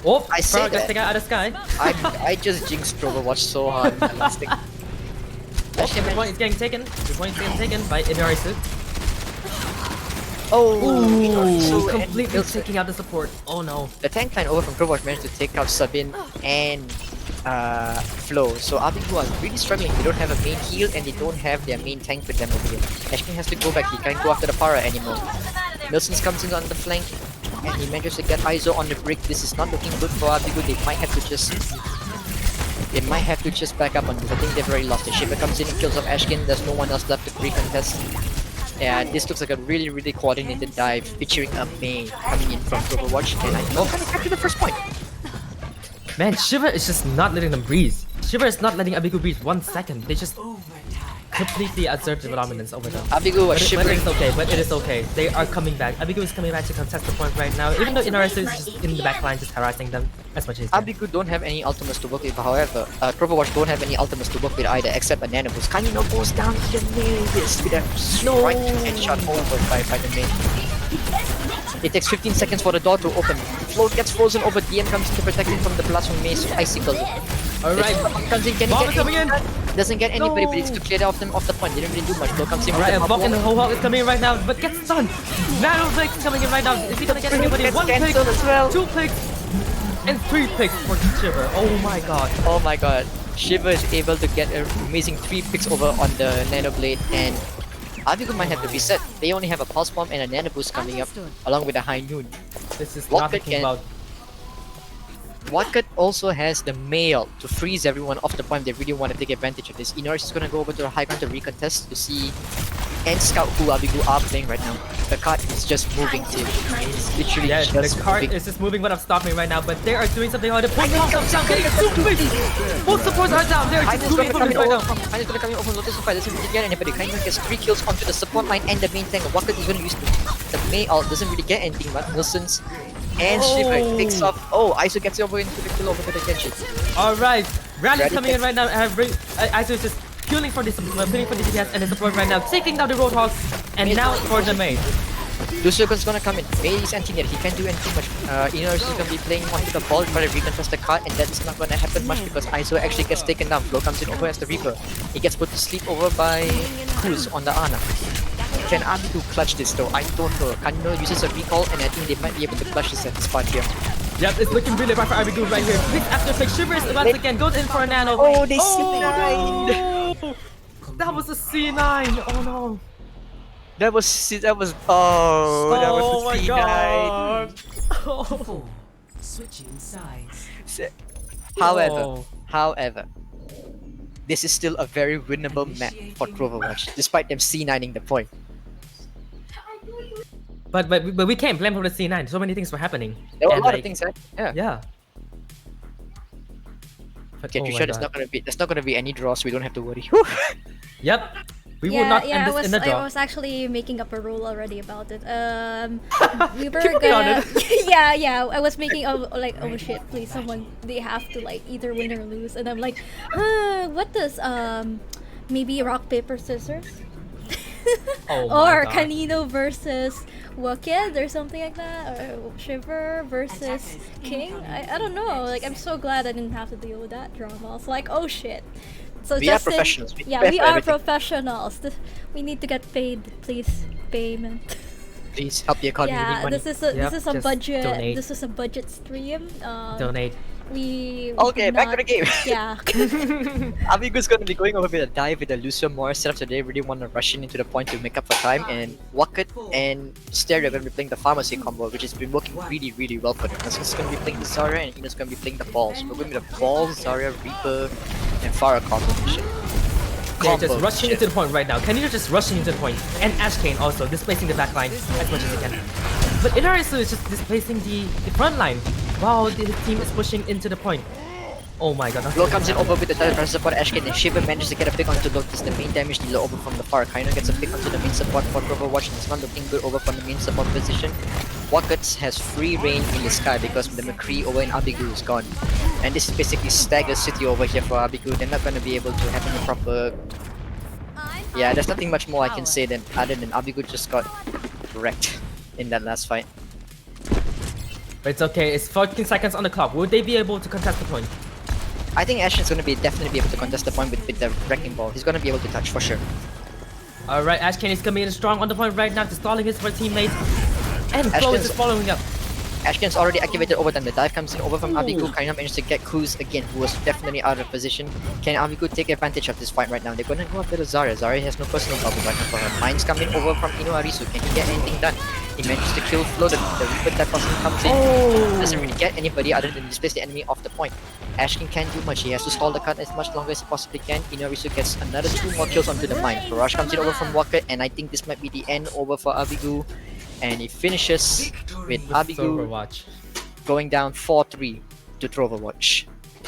Oh, I say that. The guy out of sky. I just jinxed Troverwatch so hard. This one is getting taken. This one is getting taken by Inarisu. Oh, completely taking out the support. Oh no. The tank line over from Troverwatch managed to take out Sabin and Flo. So Abigail are really struggling. They don't have a main heal and they don't have their main tank with them over here. Ashkin has to go back. He can't go after the Para anymore. Nilsson comes in on the flank and he manages to get Aizo on the brick. This is not looking good for Abigail. They might have to just They might have to just back up on this. I think they've already lost it. Shiva comes in and kills off Ashkin. There's no one else left to recontest. And this looks like a really coordinated dive featuring a Mei coming in from Overwatch. And I know how to capture the first point. Man, Shiva is just not letting them breathe. Shiva is not letting Abigu breathe 1 second. They just completely assert the dominance over them. Abigu was shivering. But it is okay. They are coming back. Abigu is coming back to contest the point right now. Even though Inarasu is just in the back line, just harassing them as much as he can. Abigu don't have any ultimates to work with. However, Overwatch don't have any ultimates to work with either, except a Nano Boost. Kanino goes down to the main. This with a strike and shot over by the main. It takes 15 seconds for the door to open. Float gets frozen over. DM comes in to protect him from the blast from Mace. Icicle. Alright, comes in. Can he get coming in? Doesn't get anybody, but it's to clear off them off the point. They didn't really do much. Float comes in. Alright, Vok and Ho-Hawk is coming in right now, but gets stunned. Nano Blix coming in right now. Is he gonna get anybody? 1 pick, as well. 2 picks, and 3 picks for Shiver. Oh my god. Oh my god. Shiver is able to get an amazing 3 picks over on the Nano Blade, and Abigu might have to reset. They only have a Pulse Bomb and a Nano Boost coming up, along with a High Noon. This is not talking about. Watkat also has the mail to freeze everyone off the point. They really want to take advantage of this. Inoris is going to go over to the high ground to recontest to see and scout who Abigu are playing right now. The card is just moving, Tim. It's literally just the card moving. is just moving without stopping right now, but they are doing something on the point. Both supports are down. They're just moving right now. Kaino's gonna come in over from Lotus Fire. Doesn't really get anybody. Kaino gets 3 kills onto the support line and the main tank. Watkat is going to use the Mei ult. Doesn't really get anything, but Nilsson's and Shiver takes off. Oh, Iso gets over into the kill over to the Genshin. Alright, Rally's coming in right now. Iso is just killing for the DPS and the support right now, taking down the Roadhogs, and now for the main. Lusiogon's gonna come in. Mei is anti-net. He can't do anything much. Inoris is gonna be playing onto the ball, trying to recontest the card, and that is not gonna happen much because Iso actually gets taken down. Flo comes in over as the Reaper. He gets put to sleep over by Kuz on the Ana. Can Abigu clutch this though? I don't know. Kanino uses a recall, and I think they might be able to clutch this at this spot here. Yep, it's looking really bad for Abigu right here. Pick after pick. Shivers once again goes in for a nano. Oh, they C9! No! That was a C9! Oh no! That was that was a C9. God. Oh. Switching sides. However, this is still a very winnable map for Overwatch, despite them C9ing the point. But we can't blame for the C9. So many things were happening. There were a lot of things, right? Yeah. Okay, Oh to my sure God. there's not gonna be any draws. We don't have to worry. Yep. We will not end this in a I draw. was actually making up a rule already about it. We were Keep me on gonna, it. yeah. I was making like, oh shit, please, someone, they have to like either win or lose, and I'm like, what does maybe rock paper scissors, Oh my or God. Kanino versus Waked or something like that, or Shiver versus King. I don't know. Like, I'm so glad I didn't have to deal with that drama. I was like, oh shit. So We are professionals. We Yeah, prepare we for are everything. professionals. We need to get paid, please. Payment. Please help the economy. We need Yeah, money. this is a Yep, this is a just budget. donate. This is a budget stream. Donate. We Okay, did back to not- the game. Yeah. Abigu's gonna be going over with a dive with a Lucio Morris setup, so they really want to rush into the point to make up for time. And Wakat and Stereo are gonna be playing the pharmacy combo, which has been working really well for them. Nassus gonna be playing the Zarya, and Ina's gonna be playing the balls. We're going with the balls, Zarya, Reaper, and Pharah combination. They're just Combo rushing shit. into the point right now. Kanino just rushing into the point. And Ashkane also displacing the back line as much as he can. But Inarisu is just displacing the front line while the team is pushing into the point. Oh my god. Flo comes in over with the teleport support Ashkin, and Shiva manages to get a pick onto Lotus. The main damage dealer over from the far. Kaino gets a pick onto the main support for Overwatch, and it's not looking good over from the main support position. Wakats has free reign in the sky because the McCree over in Abigu is gone. And this is basically stagger city over here for Abigu. They're not going to be able to have any proper... Yeah, there's nothing much more I can say than other than Abigu just got wrecked in that last fight. But it's okay, it's 14 seconds on the clock. Will they be able to contest the point? I think Ashen's going to be definitely be able to contest the point with the wrecking ball. He's going to be able to touch for sure. Alright, Ashkane is coming in strong on the point right now, just stalling his teammates. And Flo is Ashken's- just following up. Ashken's already activated overtime. The dive comes in over from Abigu. Kaina managed to get Kuz again, who was definitely out of position. Can Abigu take advantage of this fight right now? They're gonna go after the Zarya. Zarya has no personal problem right now for her. Mine's coming over from Ino Arisu. Can he get anything done? He manages to kill Flo, the Reaper that person comes in. Doesn't really get anybody other than displace the enemy off the point. Ashkin can't do much, he has to stall the cut as much longer as he possibly can. Inorisu gets another 2 more kills onto the mine. Barrage comes in over from Walker, and I think this might be the end over for Abigu. And he finishes with Abigu Overwatch. going down 4-3 to Troverwatch.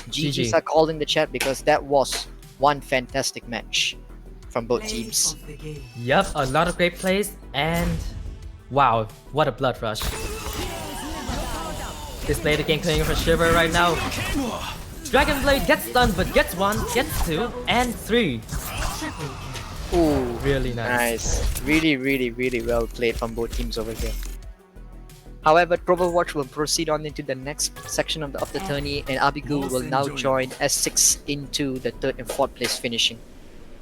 GG's are called in the chat because that was one fantastic match from both teams. Yep, a lot of great plays, and wow, what a blood rush. This later game coming in for Shiver right now. Dragon Blade gets stunned, but gets 1, gets 2, and 3. Ooh, really nice. Really well played from both teams over here. However, Troverwatch will proceed on into the next section of the tourney, and Abigu will now join S6 into the 3rd and 4th place finishing.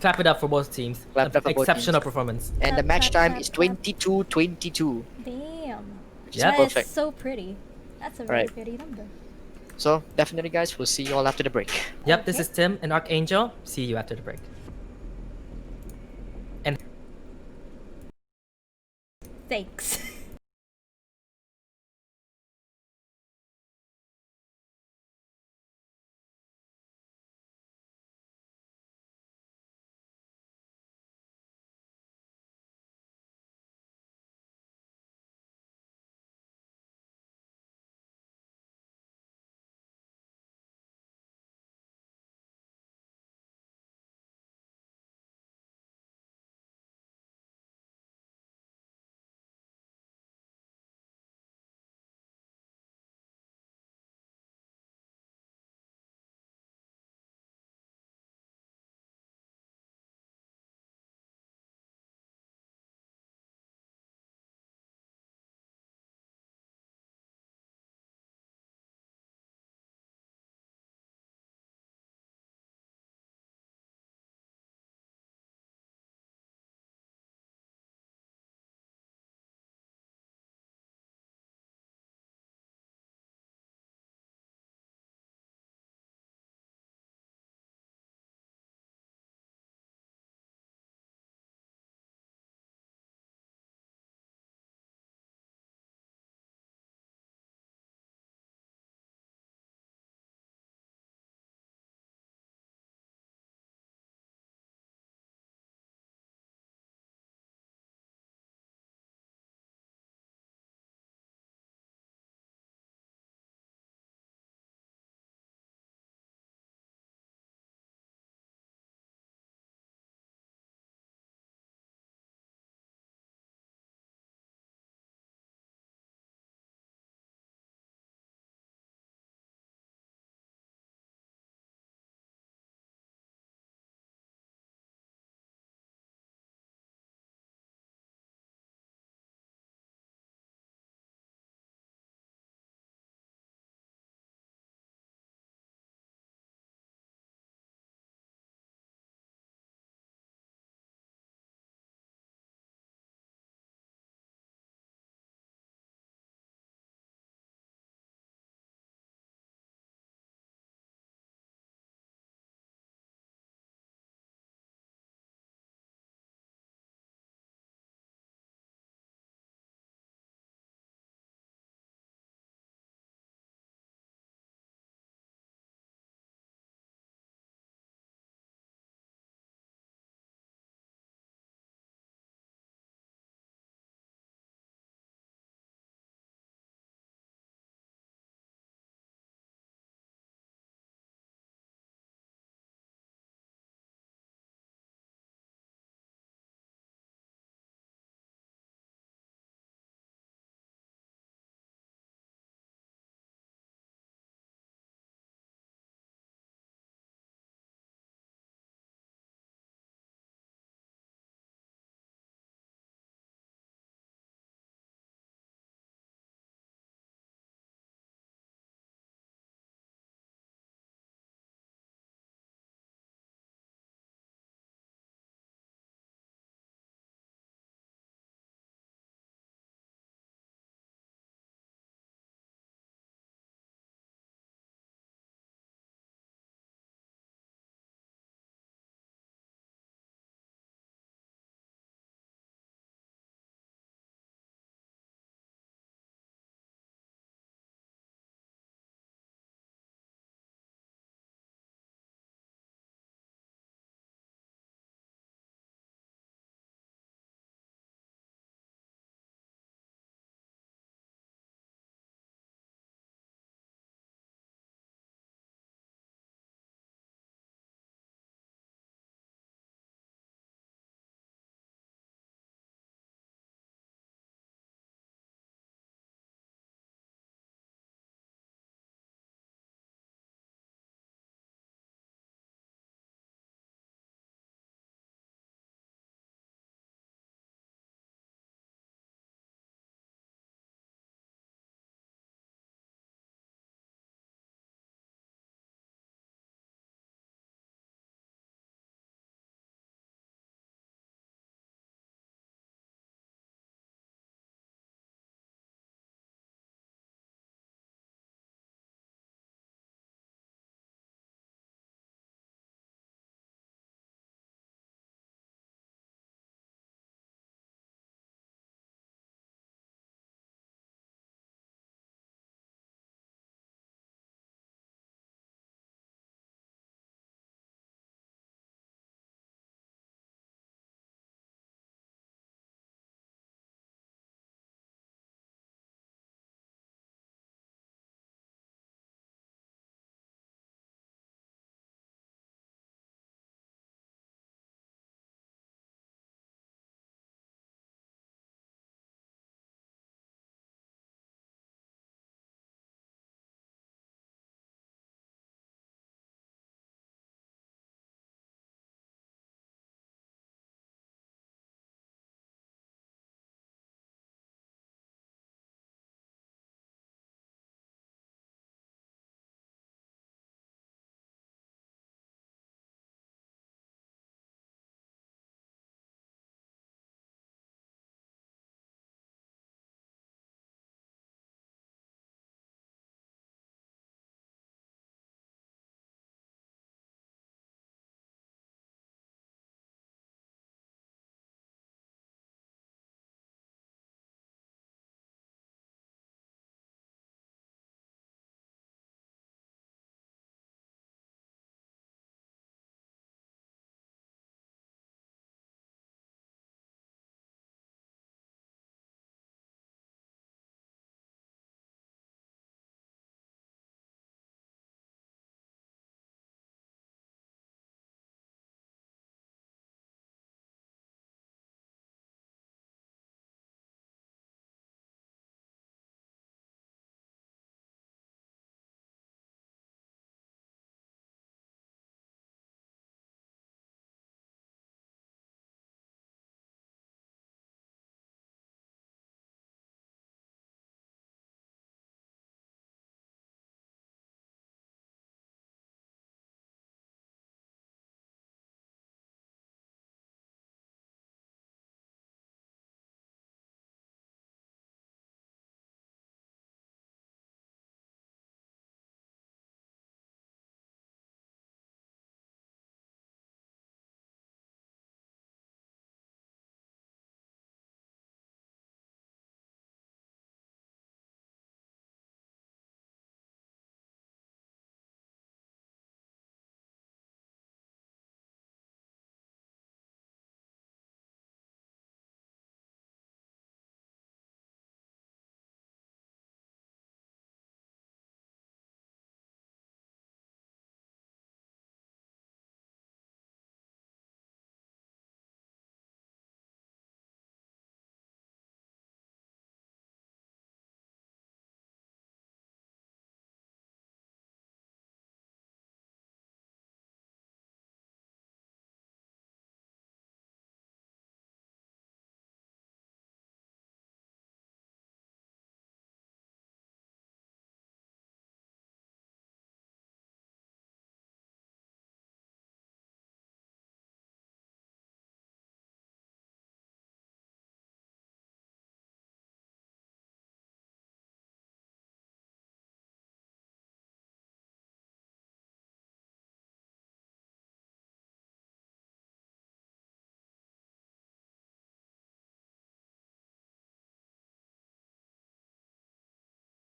Clap it up for both teams. Clap it up for both Exceptional teams. performance. And the Clap, match clap, time clap, is clap. 22-22. Damn. Which is That perfect. is so pretty. That's a very Right. pretty number. So definitely guys, we'll see you all after the break. Yep, this is Tim and Archangel. See you after the break. And Thanks.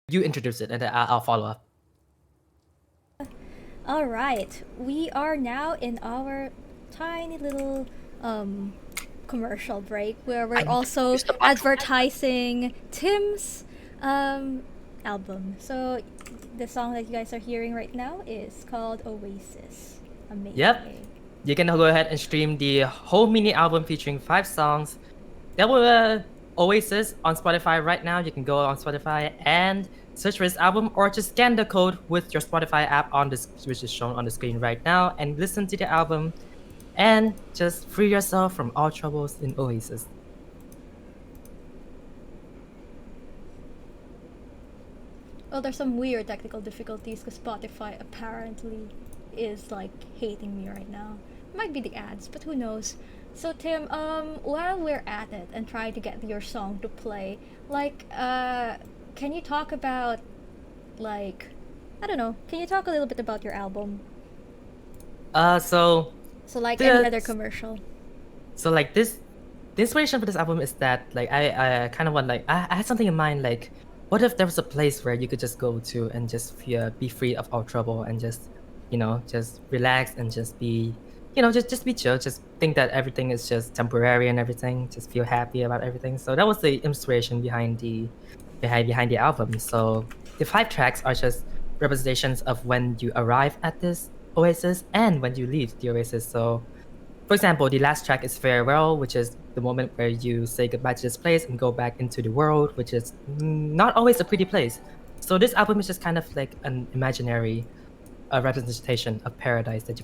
You introduce it, and then I'll follow up. All right, we are now in our tiny little commercial break where we're also advertising Tim's album. So the song that you guys are hearing right now is called Oasis. Amazing. Yep. You can go ahead and stream the whole mini album featuring 5 songs. That will Oasis on Spotify right now. You can go on Spotify and search for this album, or just scan the code with your Spotify app on this, which is shown on the screen right now, and listen to the album, and just free yourself from all troubles in Oasis. Well, there's some weird technical difficulties because Spotify apparently is like hating me right now. Might be the ads, but who knows. So Tim, while we're at it and trying to get your song to play, like, can you talk about, like, I don't know, can you talk a little bit about your album? So like any other commercial. So like the inspiration for this album is that like I kind of want, like, I had something in mind, like, what if there was a place where you could just go to and just be free of all trouble and just, just relax and just be, just be chill, just think that everything is just temporary and everything, just feel happy about everything. So that was the inspiration behind the album. So the 5 tracks are just representations of when you arrive at this oasis and when you leave the oasis. So for example, the last track is Farewell, which is the moment where you say goodbye to this place and go back into the world, which is not always a pretty place. So this album is just kind of like an imaginary representation of paradise that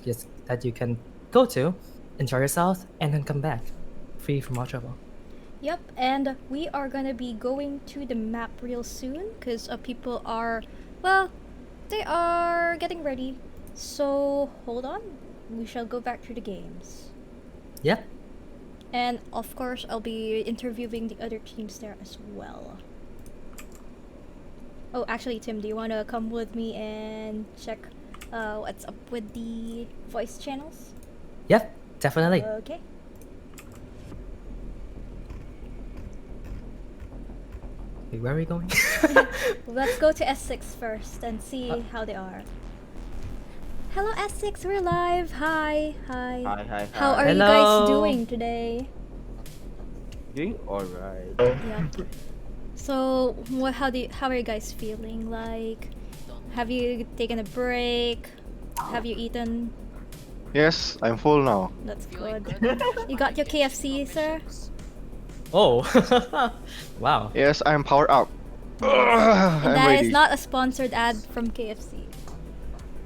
you can go to, enjoy yourself, and then come back free from all trouble. Yep, and we are gonna be going to the map real soon because people are, well, they are getting ready. So hold on, we shall go back to the games. Yep. And of course, I'll be interviewing the other teams there as well. Oh, actually, Tim, do you want to come with me and check what's up with the voice channels? Yep, definitely. Okay. Wait, where are we going? Let's go to S6 first and see how they are. Hello S6, we're live. Hi. Hi. How are you guys doing today? Doing alright. Yeah. So, how are you guys feeling? Like, have you taken a break? Have you eaten? Yes, I'm full now. That's good. You got your KFC, sir? Oh, wow. Yes, I'm powered up. And I'm that ready. is not a sponsored ad from KFC.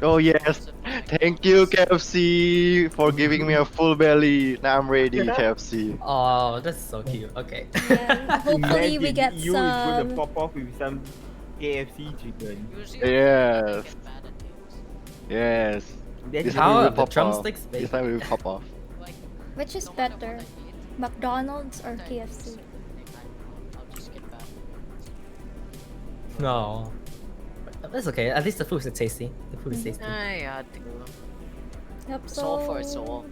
Oh yes, thank you KFC for giving me a full belly. Now I'm ready, KFC. Oh, that's so cute. Okay. Yeah, hopefully we get you is gonna some. pop off with some KFC chicken. Yes. Yes. That's How will are the pop off. drumsticks, baby? This time we will pop off. Which is better, McDonald's or KFC? No. That's okay. At least the food is tasty. The food is tasty. Yep. It's all for it's all.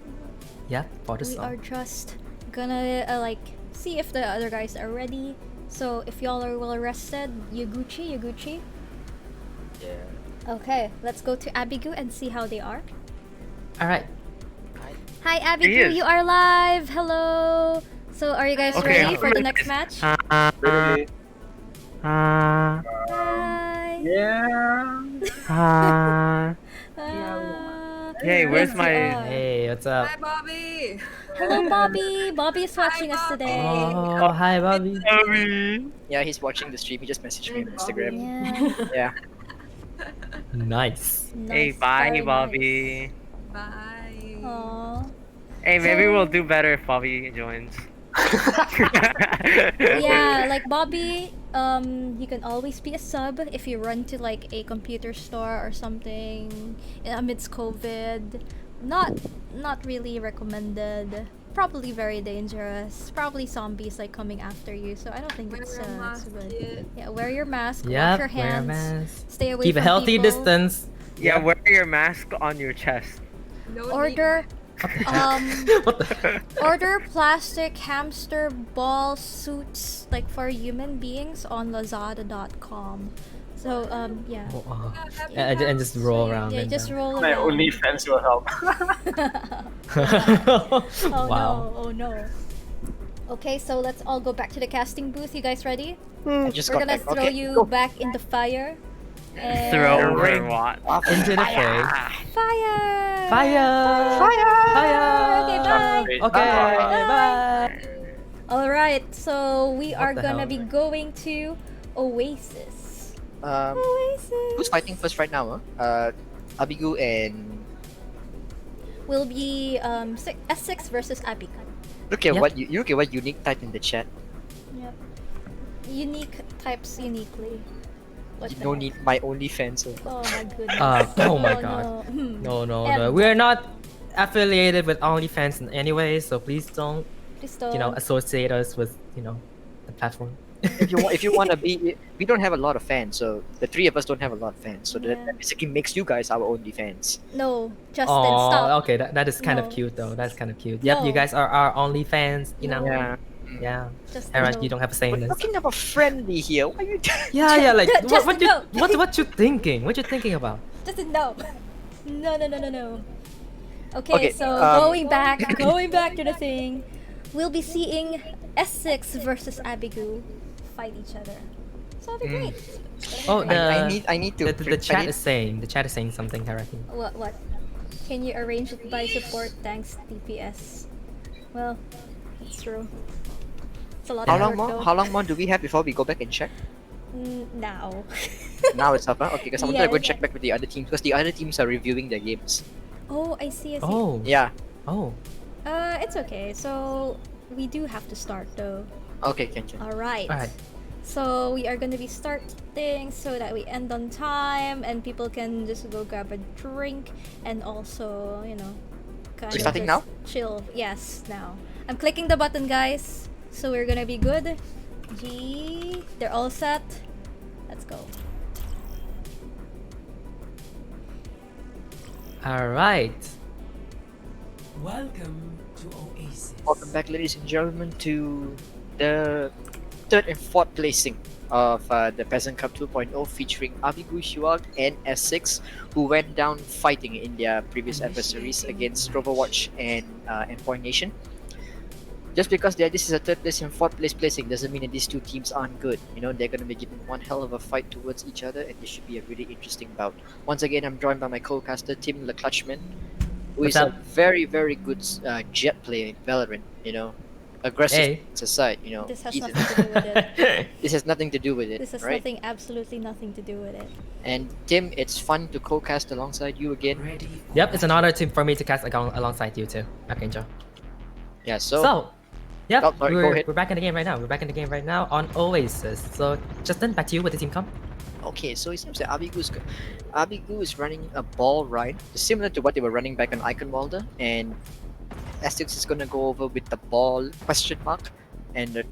Yeah, for the We are song. just gonna like see if the other guys are ready. So if y'all are well rested, you Gucci. Yeah. Okay, let's go to Abigu and see how they are. All right. Hi He Abigu, is. you are live. Hello. So are you guys Okay, ready for the I'm next match? Ready? Hi. Yeah. Ah. Hey, where's Yes, you my? are. Hey, what's up? Hi, Bobby. Hello, Bobby. Bobby is watching us today. Oh, hi, Bobby. Yeah, he's watching the stream. He just messaged me on Instagram. Yeah. Yeah. Nice. Hey, Nice, bye, very Bobby. Bye. Aw. Hey, maybe So- we'll do better if Bobby joins. Yeah, like Bobby, you can always be a sub if you run to like a computer store or something amidst COVID. Not really recommended. Probably very dangerous. Probably zombies like coming after you. So I don't think Wear it's your mask, good. kid. Yeah, wear your mask. Wash Yep, your wear a hands. mask. Stay away Keep a from healthy people. distance. Yeah, wear your mask on your chest. No Order What the? order plastic hamster ball suits like for human beings on lazada.com. So So yeah. And just roll around. Yeah, and just down. roll My around. OnlyFans will help. Oh Wow. no! Oh no! Okay, so let's all go back to the casting booth. You guys ready? I just We're got gonna back. throw Okay, you go. back in the fire. And Throw over Ring. what? Into the fray. Fire! Fire! Fire! Okay, bye. Okay, Bye. bye. All right, so we What are the gonna hell? be going to Oasis. Oasis. Who's fighting first right now? Abigu and Will be S6 versus Abigail. look at Yep. what you look at what unique type in the chat. Yep. Unique types uniquely. What You the don't heck? need my OnlyFans. Oh my goodness. Oh my no, god. No. Hmm. No. And- We're not affiliated with OnlyFans in any way, so please don't, Please don't. associate us with, the platform. If you want to be, we don't have a lot of fans, so the three of us don't have a lot of fans, so Yeah. that basically makes you guys our only fans. No, Justin, Oh, stop. okay, that is kind No. of cute though. That's kind of cute. Yep, No. you guys are our only fans, you know. Yeah. Yeah. Justin, Alright, no. you don't have a say in We're this. talking about friendly here. Why are you? Yeah, like Justin, what you no. what you thinking? What you thinking about? Justin, no. No. Okay, Okay, so going back to the thing, we'll be seeing S6 versus Abigail fight each other. So that'll be great. Oh, I need to. the chat is saying something, Haraki. What? Can you arrange it by support? Thanks, DPS. Well, that's true. It's a lot How of long work, more? though. How long more do we have before we go back and check? Now. Now it's up, huh? Okay, because I'm Yeah, gonna go yeah. check back with the other teams because the other teams are reviewing their games. Oh, I see. Oh. Yeah. Oh. It's okay. So we do have to start though. Okay, Kenji. Alright. Alright. So we are gonna be starting so that we end on time and people can just go grab a drink and also, kind We're of starting just now? chill. Yes, now. I'm clicking the button, guys. So we're gonna be good. G. They're all set. Let's go. Alright. Welcome to Oasis. Welcome back, ladies and gentlemen, to the third and fourth placing of the Peasant Cup 2.0 featuring Abigu Shuag and S6, who went down fighting in their previous adversaries against Overwatch and Endpoint Nation. Just because this is a third place and fourth place placing doesn't mean that these two teams aren't good. They're going to be giving one hell of a fight towards each other, and this should be a really interesting bout. Once again, I'm joined by my co-caster, Tim the Clutchman, who What's is a up? very, very good jet player in Valorant, aggressive Hey. aside, This has he's- nothing to do with it. this has nothing to do with it, This has right? absolutely nothing to do with it. And Tim, it's fun to co-cast alongside you again. Ready? Yep, it's an honor for me to cast alongside you too, Archangel. Yeah, So, yep, Oh, sorry, go ahead. we're back in the game right now. We're back in the game right now on Oasis. So, Justin, back to you with the team comp. Okay, so it seems that Abigu is running a ball ride, similar to what they were running back on Icon Walder, and S6 is gonna go over with the ball question mark and the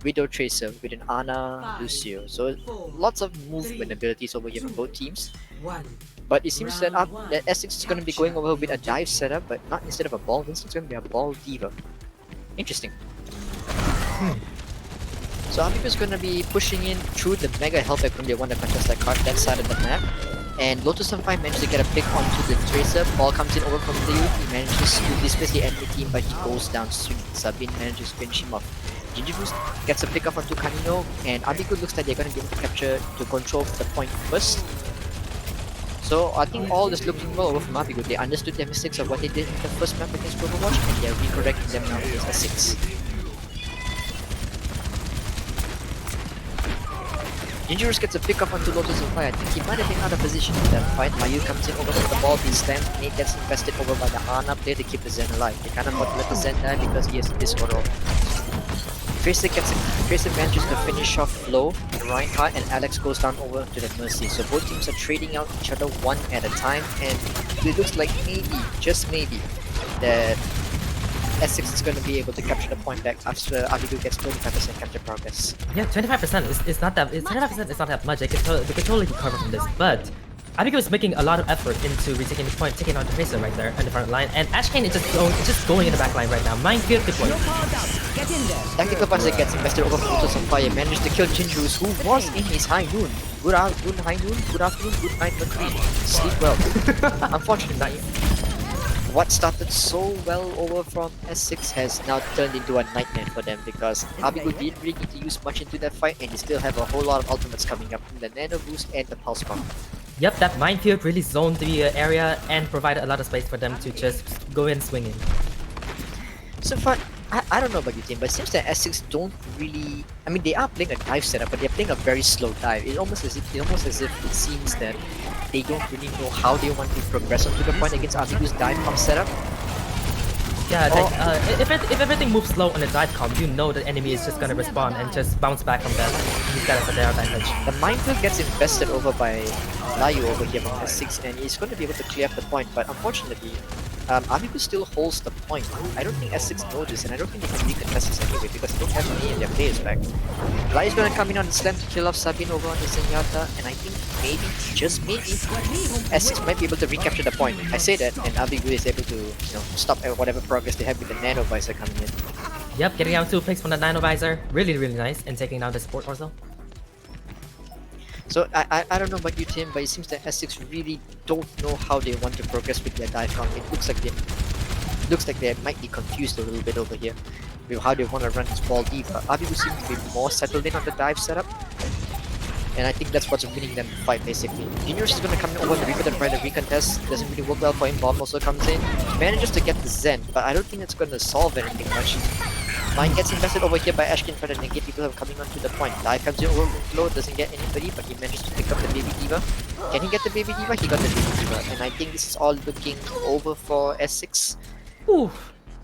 Widow Tracer with an Ana Five, Lucio. So four, lots of movement three, abilities over here from both teams. One. But it seems that Round one. that S6 is gonna be going over with a dive setup, but not instead of a ball. This is gonna be a ball diva. Interesting. So Abigu is gonna be pushing in through the Mega Hellback when they want to contest that card that side of the map. And Lotus on 5 managed to get a pick onto the Tracer. Ball comes in over from Liu. He manages to displace the enemy team, but he goes down swinging. Sabin manages to finish him off. Gingerus gets a pick up onto Kanino, and Abigu looks like they're gonna be able to capture to control the point first. So I think all is looking well over from Abigu. They understood their mistakes of what they did in the first map against Overwatch, and they're recorrecting them now against S6. Gingerus gets a pick up onto Lotus on Fire. I think he might have been out of position in that fight. Mayu comes in over with the ball, he's slammed. Nate gets infested over by the Ana player to keep the Zen alive. They kind of got to let the Zen die because he has this auto. Tracer manages to finish off Flo, Reinhardt, and Alex goes down over to the Mercy. So both teams are trading out each other one at a time, and it looks like maybe, just maybe, that S6 is going to be able to capture the point back after Abigu gets 25% capture progress. Yeah, 25% is not that. 25% is not that much. They could totally recover from this, but Abigail is making a lot of effort into retaking the point, taking on the Tracer right there on the front line, and Ashkane is just going in the back line right now. Minefield deployed. Get in there. Tactical Panzer gets invested over Photos of Fire, manages to kill Jinjus, who was in his high noon. Good high noon, good afternoon, good night, Mercury. Sleep well. Unfortunately, what started so well over from S6 has now turned into a nightmare for them because Abigo didn't really need to use much into that fight and they still have a whole lot of ultimates coming up from the Nano Boost and the Pulse Bomb. Yep, that minefield really zoned the area and provided a lot of space for them to just go in swinging. So far, I don't know about you, team, but it seems that S6 don't really. I mean, they are playing a dive setup, but they're playing a very slow dive. It's almost as if it seems that they don't really know how they want to progress onto the point against Abigo's dive comp setup. Yeah, if everything moves slow on the dive comp, you know the enemy is just gonna respond and just bounce back from that. Use that as their advantage. The minefield gets invested over by Layu over here from S6, and he's going to be able to clear up the point, but unfortunately, Abigo still holds the point. I don't think S6 knows this, and I don't think they can recontest this anyway because they don't have any of their players back. Layu's going to come in on the slam to kill off Sabine over on the Zenyatta, and I think maybe, just maybe, S6 might be able to recapture the point. I say that, and Abigo is able to, stop whatever progress they have with the Nano Visor coming in. Yep, getting out 2 picks from the Nano Visor, really nice, and taking down the support also. So I don't know about you, Tim, but it seems that S6 really don't know how they want to progress with their dive comp. It looks like they might be confused a little bit over here with how they want to run this ball deep. But Abigo seems to be more settled in on the dive setup, and I think that's what's winning them the fight basically. Juniors is going to come in over the Reaper and try to recontest. Doesn't really work well for him. Bomb also comes in, manages to get the Zen, but I don't think it's going to solve anything much. Mine gets invested over here by Ashkin for the negate people who are coming onto the point. Live comes in over flow, doesn't get anybody, but he manages to pick up the Baby Diva. Can he get the Baby Diva? He got the Baby Diva, and I think this is all looking over for S6. Ooh,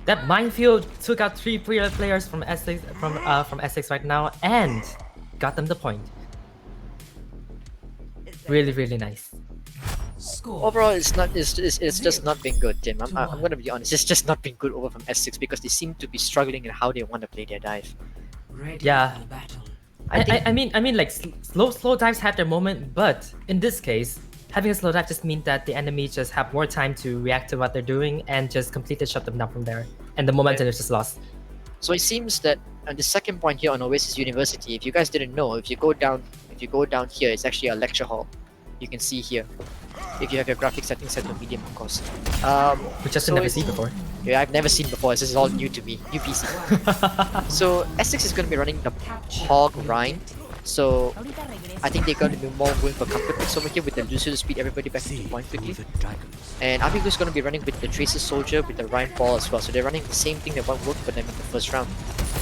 that minefield took out 3 players from S6 from S6 right now and got them the point. Really nice. Overall, it's just not been good, Tim. I'm gonna be honest. It's just not been good over from S6 because they seem to be struggling in how they want to play their dive. Yeah, I mean like slow dives have their moment, but in this case, having a slow dive just means that the enemy just have more time to react to what they're doing and just completely shut them down from there, and the momentum is just lost. So it seems that on the second point here on Oasis University, if you guys didn't know, if you go down here, it's actually a lecture hall. You can see here. If you have your graphics settings set to medium, of course. Which I've never seen before. Yeah, I've never seen before. This is all new to me. New PC. So S6 is going to be running the Hog Rhine. So I think they're going to be more going for comfort picks over here with the Lucio to speed everybody back into point quickly. And Abigo is going to be running with the Tracer Soldier with the Rhine Ball as well. So they're running the same thing that worked for them in the first round.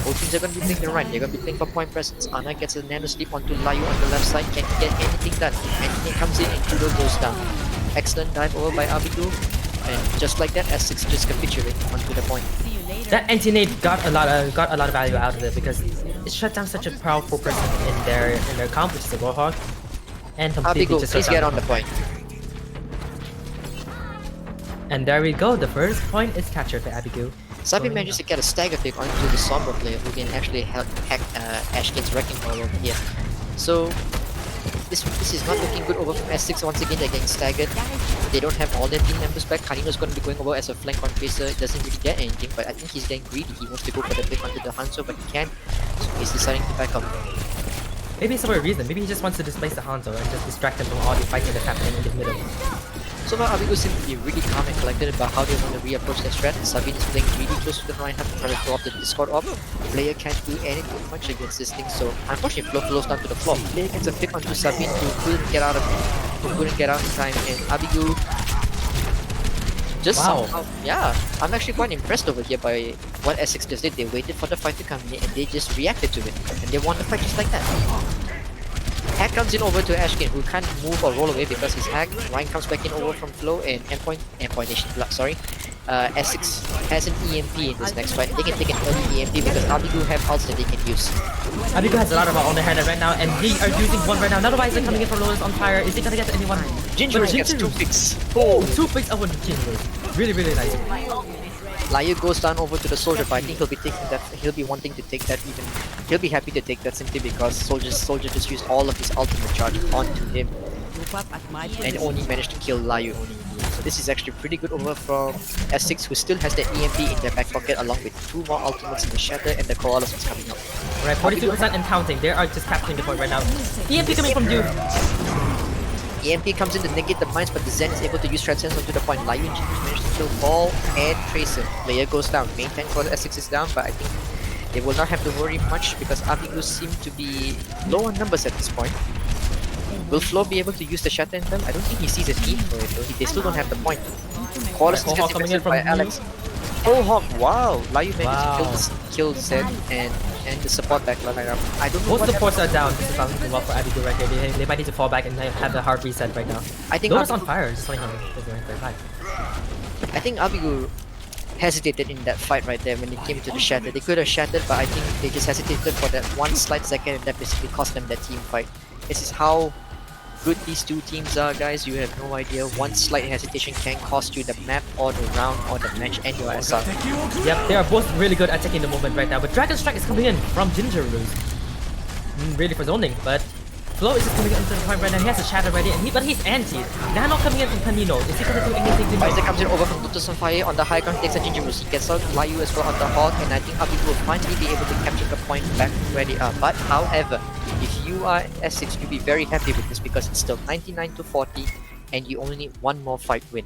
Both teams are going to be playing the Rhine. They're going to be playing for point presence. Ana gets a Nano Sleep onto Layu on the left side. Can't get anything done. Anything comes in and Kudo goes down. Excellent dive over by Abigo. And just like that, S6 just capitulated onto the point. That anti-nade got a lot of value out of it because it shut down such a powerful person in their comp, which is the Warhawk, and completely Abigo, just please get on the point. And there we go. The first point is captured by Abigo. Sabi manages to get a stagger pick onto the Sombra player who can actually hack Ashkin's Wrecking Ball over here. So this is not looking good over from S6. Once again, they're getting staggered. They don't have all their team members back. Kanino's going to be going over as a flank on Tracer. Doesn't really get anything, but I think he's getting greedy. He wants to go for the pick onto the Hanzo, but he can't. So he's deciding to back up. Maybe it's for a reason. Maybe he just wants to displace the Hanzo and just distract them from all the fighting that's happening in the middle. So far, Abigo seems to be really calm and collected about how they want to reapproach their strat. Sabine is playing really close to the Reinhardt to try to throw off the Discord off. Player can't do anything much against this thing, so unfortunately Flo flows down to the floor. Player gets a pick onto Sabine who couldn't get out in time, and Abigo just somehow, yeah, I'm actually quite impressed over here by what S6 just did. They waited for the fight to come in and they just reacted to it, and they won the fight just like that. Hack comes in over to Ashkin, who can't move or roll away because he's hacked. Ryan comes back in over from Flo, and Endpoint Nation Blood, sorry. S6 has an EMP in this next fight. They can take an early EMP because Abigo have ults that they can use. Abigo has a lot of on their hand right now, and they are using one right now. Another Visor coming in from Lotus on fire. Is he gonna get anyone? Ginger gets 2 picks. Oh, 2 picks over Ginger. Really nice. Layu goes down over to the soldier, but I think he'll be taking that. He'll be wanting to take that even. He'll be happy to take that simply because soldier just used all of his ultimate charge onto him. and only managed to kill Layu. So this is actually pretty good over from S6, who still has the EMP in their back pocket along with 2 more ultimates in the Shatter and the Koalas is coming up. Right, 42% and counting. They are just capturing the point right now. EMP coming from you. EMP comes in to negate the mines, but the Zen is able to use Transcends onto the point. Layu and Jinju managed to kill Ball and Tracer. Player goes down. Main tank for the S6 is down, but I think they will not have to worry much because Abigus seem to be low on numbers at this point. Will Flo be able to use the Shatter in them? I don't think he sees a need for it though. They still don't have the point. Koalas is just coming in defended from by Alex. Oh Hawk, wow! Layu managed Wow. to kill Zen and the support backline right now. I don't know Most what supports are happened. down. This is not looking well for Abigail right here. They might need to fall back and have the hard reset right now. I think Lotus on Abigail- fire, just letting him right. I think Abigail hesitated in that fight right there when it came to the Shatter. They could have shattered, but I think they just hesitated for that one slight second and that basically cost them that team fight. This is how good these two teams are, guys. You have no idea. One slight hesitation can cost you the map or the round or the match and your SR. Yep, they are both really good at taking the moment right now. But Dragon Strike is coming in from Ginger Ruse. Really for zoning, but Flo is just coming into the point right now. He has a shatter ready, but he's anti. Nano coming in from Canino. Is he gonna do anything to Isaac comes in over from Lotus on Fire on the high ground, takes a Ginger Ruse. He gets out Layu as well on the Hawk, and I think Abigail will finally be able to capture the point back where they are. But however, if you are S6, you'll be very happy with this because it's still 99 to 40, and you only need one more fight win.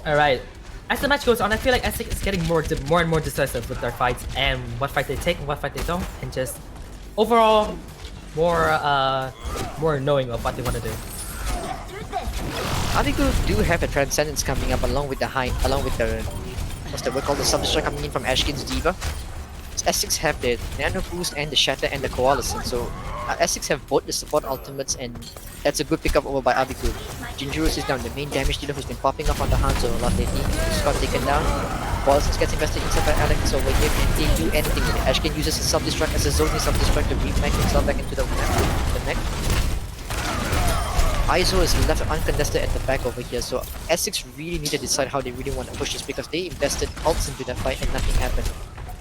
Alright. As the match goes on, I feel like S6 is getting more and more decisive with their fights and what fight they take and what fight they don't, and just overall more knowing of what they want to do. Abigail do have a Transcendence coming up along with the what's the word called, the Subdestruct coming in from Ashkin's Diva. S6 have the Nano Boost and the Shatter and the Coalescence, so S6 have both the support ultimates, and that's a good pickup over by Abigail. Ginjurus is down, the main damage dealer who's been popping up on the Hanzo a lot lately. He's got taken down. Coalescence gets invested inside by Alex over here, can do anything with it. Ashkin uses his Self-Destruct as a zoning Self-Destruct to remake himself back into the mech. Iso is left uncontested at the back over here, so S6 really need to decide how they really want to push this because they invested ults into that fight and nothing happened.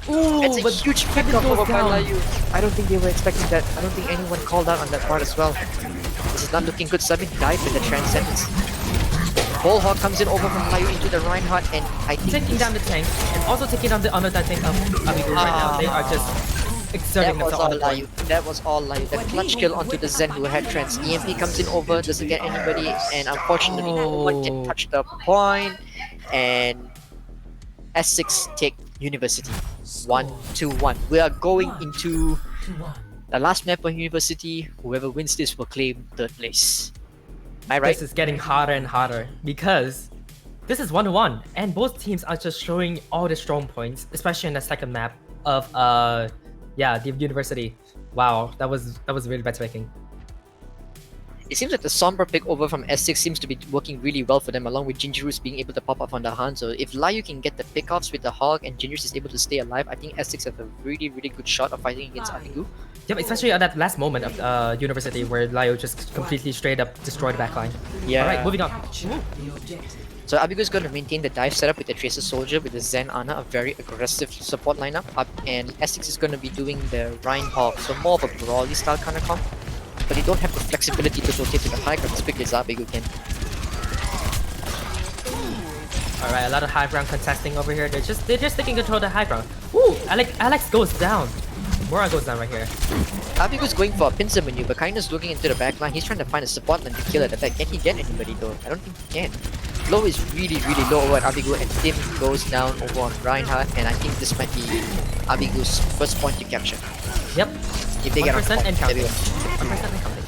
Ooh, It's a but huge Kevin pickup goes over by down. Layu. I don't think they were expecting that. I don't think anyone called out on that part as well. This is not looking good. Sabin died with the Transcendence. Bullhawk comes in over from Layu into the Reinhardt, and I think Taking down the tank and also taking down the another tank of Abigail right now. They are just exerting that was themselves all on the Layu. point. That was all Layu. The clutch kill onto the Zen who had Trans. EMP comes in over, doesn't get anybody, and unfortunately no one can touch the point. And S6 take University. 1-2-1. We are going into the last map of University. Whoever wins this will claim third place. Am I right? This is getting harder and harder because this is 1-1 and both teams are just showing all the strong points, especially in the second map of the University. Wow, that was really bad making. It seems like the Sombra pick over from S6 seems to be working really well for them, along with Gingerus being able to pop up on the Hanzo. If Layu can get the pickoffs with the Hog and Gingerus is able to stay alive, I think S6 have a really good shot of fighting against Abigu. Yep, especially at that last moment of University where Layo just completely straight up destroyed the backline. Yeah. Alright, moving on. So Abigu is going to maintain the dive setup with the Tracer Soldier, with the Zen Ana, a very aggressive support lineup, and S6 is going to be doing the Rhine Hog, so more of a brawly style kind of comp. But they don't have the flexibility to rotate to the high ground as quickly as Abigu can. Alright, a lot of high ground contesting over here. They're just taking control of the high ground. Ooh, Alex goes down. Mora goes down right here. Abigu's going for a pincer maneuver. Kaina's looking into the back line. He's trying to find a support line to kill at the back. Can he get anybody though? I don't think he can. Low is really low over at Abigu, and Tim goes down over on Reinhardt, and I think this might be Abigu's first point to capture. Yep. If they get on 1% point, and there we counting. go. 1% and counting.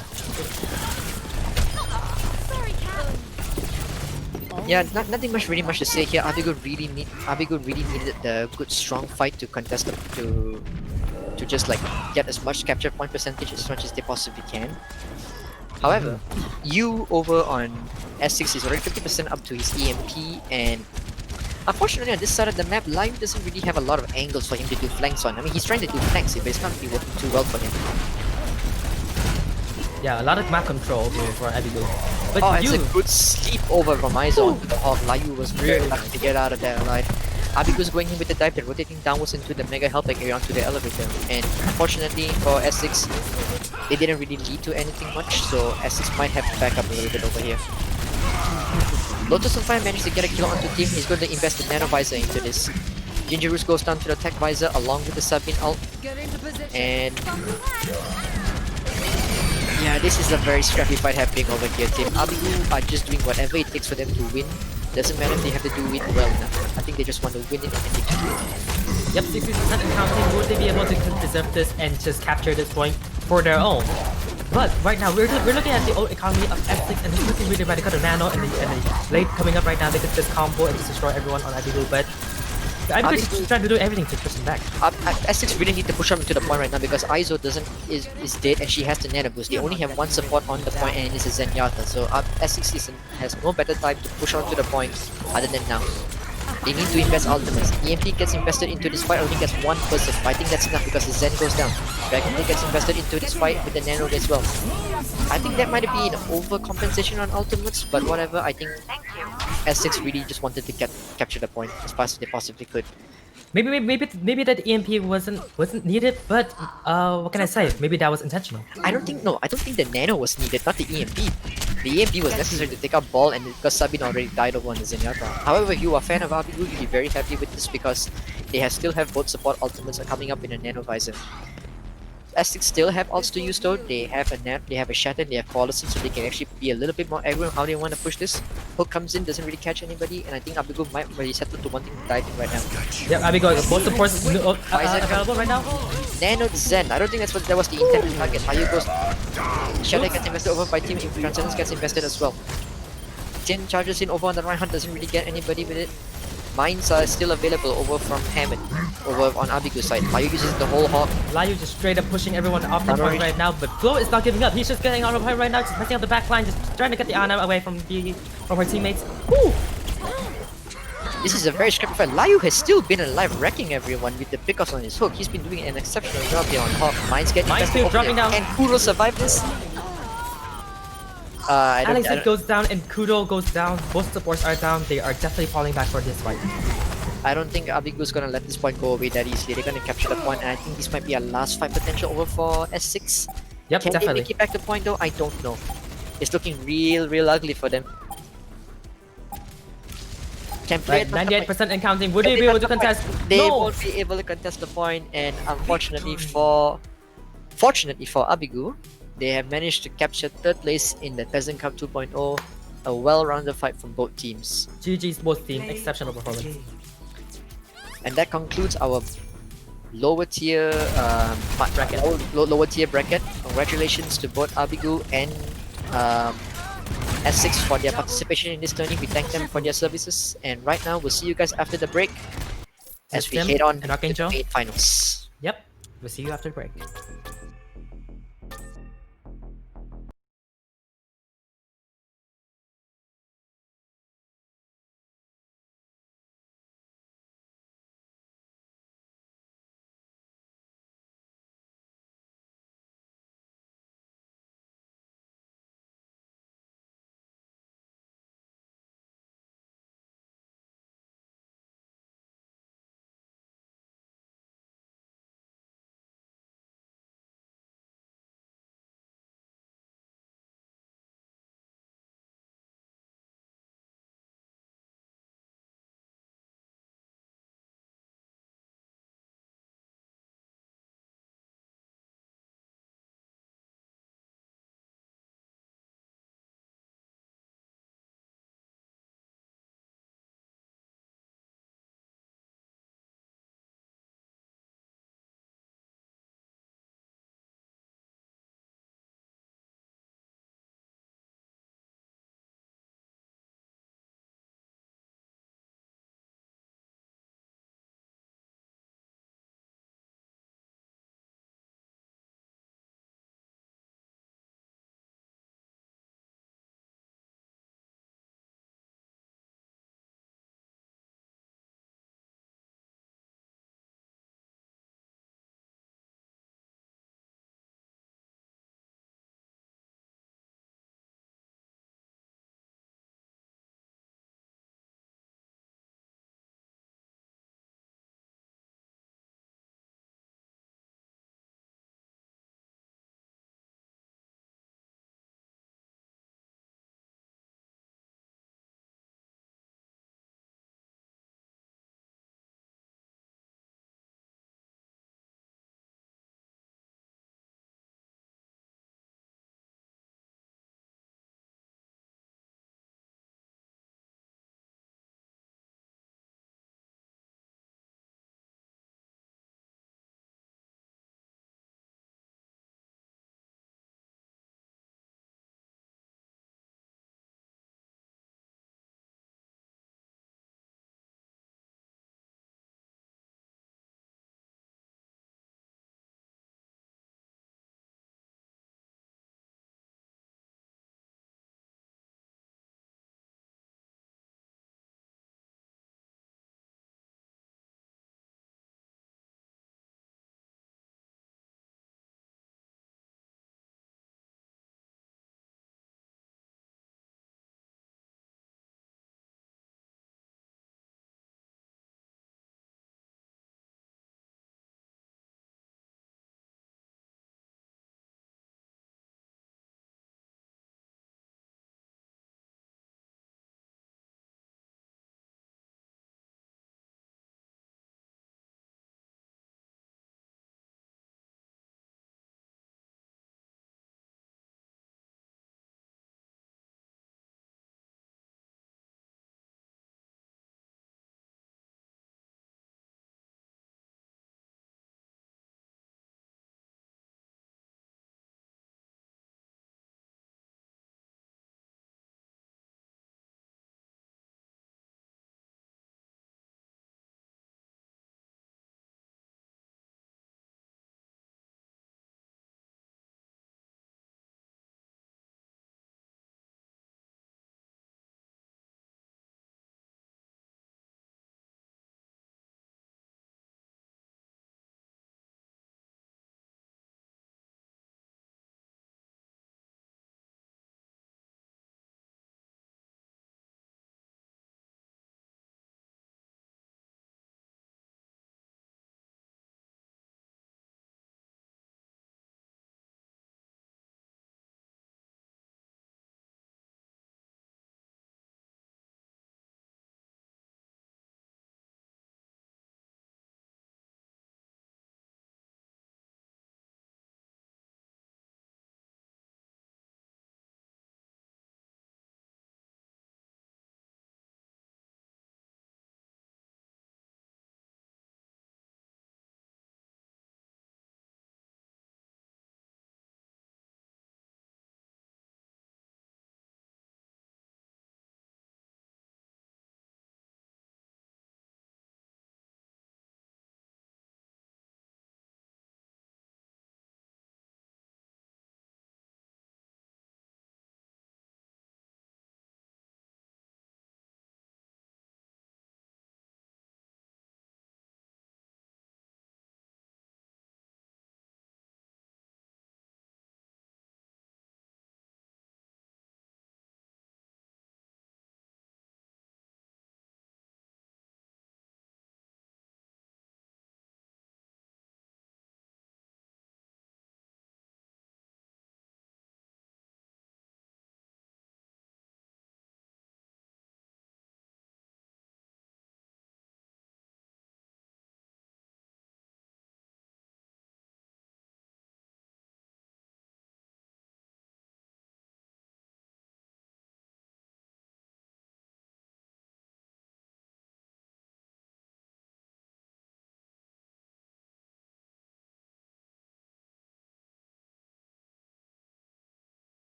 Yeah, nothing really much to say here. Abigu really needed the good strong fight to contest them, to just like get as much capture point percentage as much as they possibly can. However, you over on S6 is already 50% up to his EMP, and unfortunately on this side of the map, Lime doesn't really have a lot of angles for him to do flanks on. I mean, he's trying to do flanks, but it's not really working too well for him. Yeah, a lot of map control here for Abigail. But It's a good sleep over from Iso onto the Hog. Layu was very lucky to get out of there alive. Abigu's going in with the dive, they're rotating downwards into the mega help like onto the elevator. And unfortunately for S6, they didn't really lead to anything much, so S6 might have to back up a little bit over here. Lotus on Fire managed to get a kill onto team. He's going to invest the Nano Visor into this. Gingerus goes down to the Tech Visor along with the Sabine ult. And yeah, this is a very scrappy fight happening over here. Team Abigu are just doing whatever it takes for them to win. Doesn't matter if they have to do it well enough. I think they just want to win it and they can do it. Yep, 60% and counting. Would they be able to preserve this and just capture this point for their own? But right now, we're looking at the old economy of S6 and he's looking really radical to Nano and the late coming up right now. They could just combo and just destroy everyone on Abigu, but Abigu's just trying to do everything to push him back. S6 really need to push up to the point right now because Aizo is dead and she has the Nano Boost. They only have one support on the point and it's a Zenyatta. So S6 has no better time to push on to the point other than now. They need to invest ultimates. EMP gets invested into this fight, only gets one person. But I think that's enough because the Zen goes down. Dragon Blade gets invested into this fight with the Nano as well. I think that might be an overcompensation on ultimates, but whatever. I think S6 really just wanted to capture the point as fast as they possibly could. Maybe that EMP wasn't needed, but what can I say? Maybe that was intentional. I don't think the Nano was needed, not the EMP. The EMP was necessary to take out Ball and because Sabine already died over on the Zenyatta. However, if you are a fan of Abigu, you'll be very happy with this because they still have both support ultimates coming up in a Nano Visor. S6 still have ults to use though. They have a Nap, they have a Shatter, they have Policy, so they can actually be a little bit more aggro on how they want to push this. Hook comes in, doesn't really catch anybody, and I think Abigu might really settle to wanting to dive in right now. Yep, Abigu, both supports available right now. Nano Zen, I don't think that was the intended target. Ayu goes, Shatter gets invested over by team, Transcendence gets invested as well. Jin charges in over on the right hand, doesn't really get anybody with it. Mines are still available over from Hammond, over on Abigu's side. Layu uses the whole hawk. Layu just straight up pushing everyone off the point right now, but Flo is not giving up. He's just getting on the point right now, just messing up the back line, just trying to get the Ana away from her teammates. Woo! This is a very scrappy fight. Layu has still been alive, wrecking everyone with the pickups on his hook. He's been doing an exceptional job here on hawk. Mines getting still dropping down. Can Kuro survive this? Alex goes down and Kudo goes down. Both supports are down. They are definitely falling back for this fight. I don't think Abigu's gonna let this point go away that easily. They're gonna capture the point, and I think this might be a last fight potential over for S6. Yep, Can definitely. they make it back to point though? I don't know. It's looking real ugly for them. Can play right, 98% and counting. Would they be able to contest? They No! won't be able to contest the point, and fortunately for Abigu, they have managed to capture 3rd place in the Peasant Cup 2.0. A well-rounded fight from both teams. GG's both team, exceptional performance. And that concludes our lower tier bracket. Lower tier bracket. Congratulations to both Abigu and S6 for their participation in this tourney. We thank them for their services. And right now, we'll see you guys after the break as we head on to the main finals. Yep, we'll see you after the break.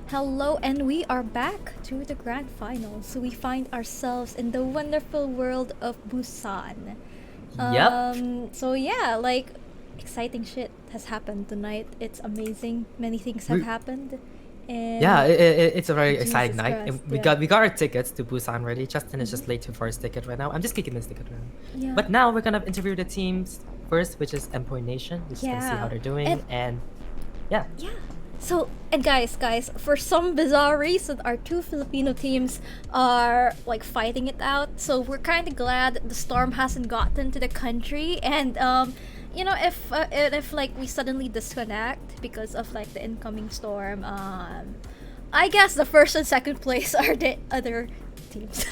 Hello, and we are back to the grand finals. We find ourselves in the wonderful world of Busan. So yeah, like exciting shit has happened tonight. It's amazing. Many things have happened. And Yeah, it's a very exciting Jesus night. Christ, And we yeah. got our tickets to Busan already. Justin is just late for his ticket right now. I'm just kicking this ticket around. Yeah. But now we're gonna interview the teams first, which is Endpoint Nation. We're just gonna see how Yeah. they're doing, and yeah. So, and guys, for some bizarre reason, our two Filipino teams are like fighting it out. So we're kind of glad the storm hasn't gotten to the country. And you know, if like we suddenly disconnect because of like the incoming storm, I guess the first and second place are the other teams.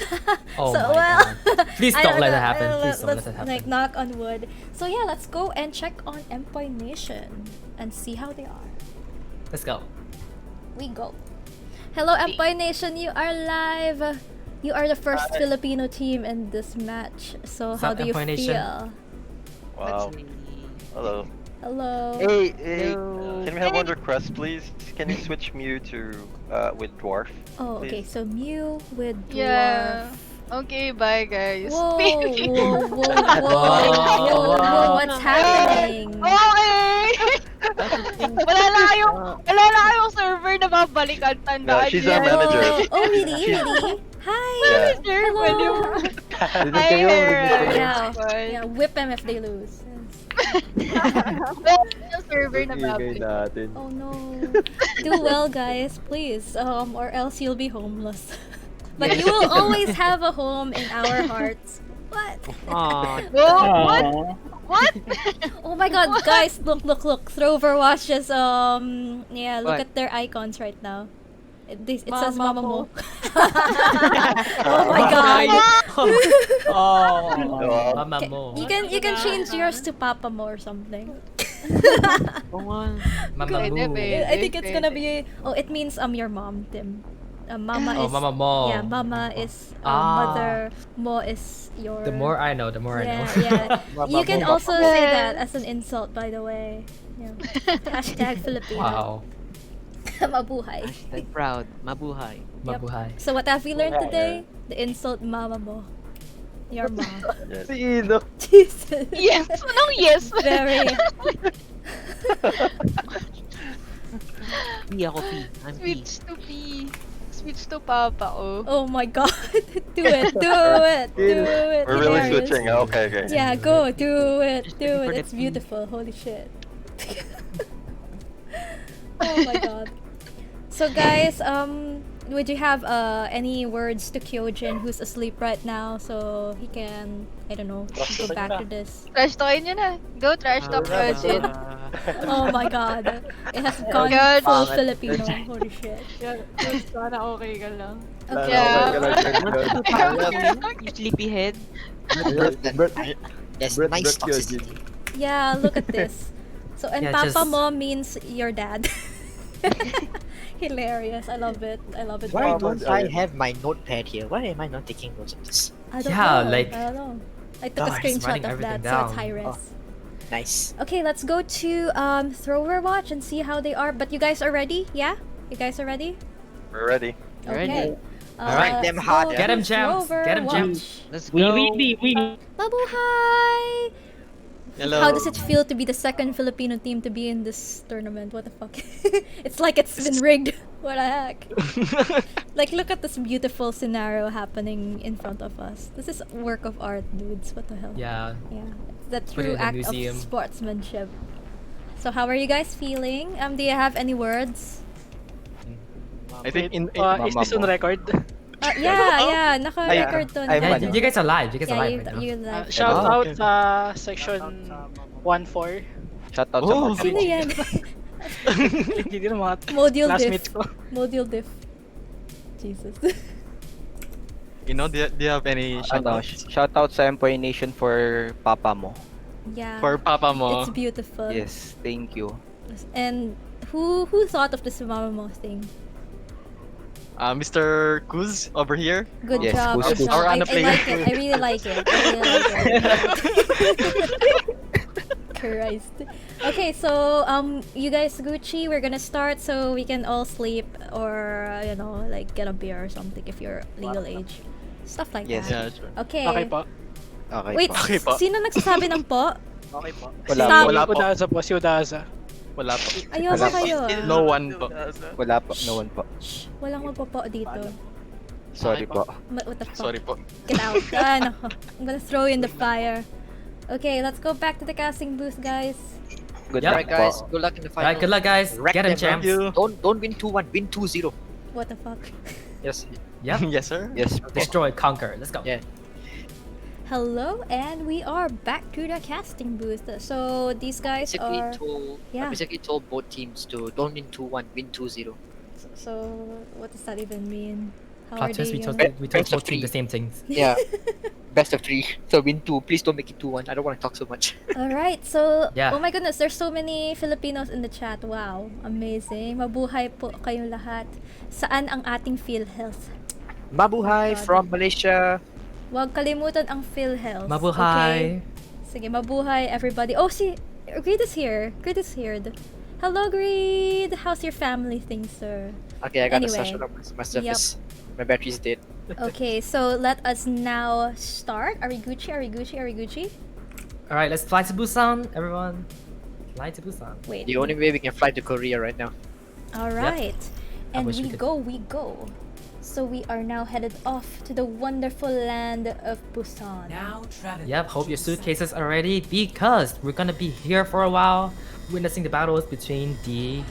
Oh so my well, God. Please I don't let know, it happen. Please don't let let's, it happen. Like knock on wood. So yeah, let's go and check on Empire Nation and see how they are. Let's go. We go. Hello, Empire Nation. You are live. You are the first Filipino team in this match. So What's how up, do you Empire Nation? feel? Wow. Hello. Hello. Hey, can we have one request, please? Can you switch Mew to with Dwarf? Oh, okay. please? So Mew with Dwarf. Yeah. Okay, bye guys. Whoa, whoa, whoa, whoa, whoa, what's happening? Okay! wala na kayong server na babalikan. Tandaan No, she's our niyo. manager. Oh, really? Really? Hi. Manager, pwede mo. Rinig kayo, rinig kayo. Yeah, whip them if they lose. Wala yung server na Ibigay babalik. natin. Oh no. Do well, guys, please. Or else you'll be homeless. But you will always have a home in our hearts. What? What? What? Oh my god, guys, look. Throver watches, yeah, look What? at their icons right now. It says Mama Mama Mo. Mo. Oh my god. Oh, Wow. Mama Okay, Mo. you can change yours to Papa Mo or something. Mama Pwede, Mo. pwede. I think it's gonna be, it means your mom, Tim. Mama Oh, is Mama Mo. Yeah, Mama is Ah. mother, Mo is your. The more I know, the more I know. Yeah. You can Mama also Mo. say that as an insult, by the way. Yeah. Hashtag Filipino. Wow. Mabuhay. Proud. Mabuhay. Mabuhay. So what have we learned today? The insult Mama Mo. Your mom. Yes. Sino? Jesus. Yes. Anong yes? Very. P ako P. I'm P. Switch to P. Switch to Papa, oh. Oh my god. Do it. Do it. We're really Hilarious. switching. Okay. Yeah, go. Do it. Do for it. the It's P. beautiful. Holy shit. Oh my god. So guys, would you have any words to Kyojin who's asleep right now so he can, I don't know, go back to this? Trash talkin nyo na. Go trash talk, Rajin. Oh my god. It has gone God. full Filipino. Holy shit. Sana okay ka lang. Yeah. You sleepyhead. That's Brett nice Kyojin. toxicity. Yeah, look at this. So, and Yeah, Papa just- Mo means your dad. Hilarious. I love it. I love it. Why very don't much. I have my notepad here? Why am I not taking notes of this? I don't Yeah, know. like- I don't know. I took a Guys, screenshot writing of everything that, so it's down. high res. Nice. Okay, let's go to Thrower Watch and see how they are. But you guys are ready? Yeah? You guys are ready? We're ready. Okay. Alright, them let's hard. go Get 'em to jams, Thrower get 'em Watch. jams. Let's go. Mabuhay! Hello. How does it feel to be the second Filipino team to be in this tournament? What the fuck? It's like it's been rigged. What the heck? Like, look at this beautiful scenario happening in front of us. This is work of art, dudes. What the hell? Yeah. Yeah. The Put it true in a act museum. of sportsmanship. So how are you guys feeling? Do you have any words? I think in Is this on record? Yeah, naka-record to. I'm Yeah, funny. you guys are live. You guys Yeah, are live right now. you live. Shout Oh, out okay. sa section 1-4. Shoutout sa Oh, mga Sino yan? Hindi din mga Module classmates diff. ko. Module diff. Jesus. You know, do you have any shoutouts? Shoutout sa Empire Nation for Papa mo. Yeah. For Papa mo? It's beautiful. Yes, thank you. And who thought of the Sumama Mo thing? Mr. Kuz over here. Good Yes, job. who's- Good Our job. I Anna player. like it. I really like it. I really like it. Christ. Okay, so you guys Gucci, we're gonna start so we can all sleep or you know, like get a beer or something if you're legal age. Stuff like Yes. that. Yeah, sure. Okay. Okay po. Okay Wait, po. Okay po. sino nagsasabi ng po? Okay po. Wala Stop. po. Wala po. Udaza po, si Udaza. Wala po. Ayoko Wala po. kayo ah. No one po. Wala po. No one po. Shh, walang magpo dito. Sorry po. What the fuck? Sorry po. Get out. Nako. I'm gonna throw you in the fire. Okay, let's go back to the casting booth, guys. Good Yep. Alright, luck guys. po. Good luck in the final. Alright, good luck, guys. Wreck Get him, them, champs. you. Don't win 2-1. Win 2-0. What the fuck? Yes. Yep. Yes, sir. Yes. Destroy, conquer. Let's go. Yeah. Hello, and we are back to the casting booth. So these guys Basically are. told, Yeah. basically told both teams to don't win 2-1, win 2-0. So what does that even mean? How Plot are twist, they? we told gonna- both teams the same things. Yeah. Best of 3. So win 2. Please don't make it 2-1. I don't want to talk so much. Alright, so Yeah. oh my goodness, there's so many Filipinos in the chat. Wow, amazing. Mabuhay po kayong lahat. Saan ang ating PhilHealth? Mabuhay God. from Malaysia. Huwag kalimutan ang PhilHealth. Mabuhay. Okay? Sige, mabuhay everybody. Oh, si Greed is here. Greed is here. Hello, Greed. How's your family thing, sir? Okay, I got Anyway. a session on my surface. My battery's dead. Okay, so let us now start. Are we Gucci? Are we Gucci? Are we Gucci? Alright, let's fly to Busan, everyone. Fly to Busan. Wait. The only way we can fly to Korea right now. All right. I And wish we we could. go, we go. So we are now headed off to the wonderful land of Busan. Now travel. Yep, hope your suitcases are ready because we're gonna be here for a while, witnessing the battles between the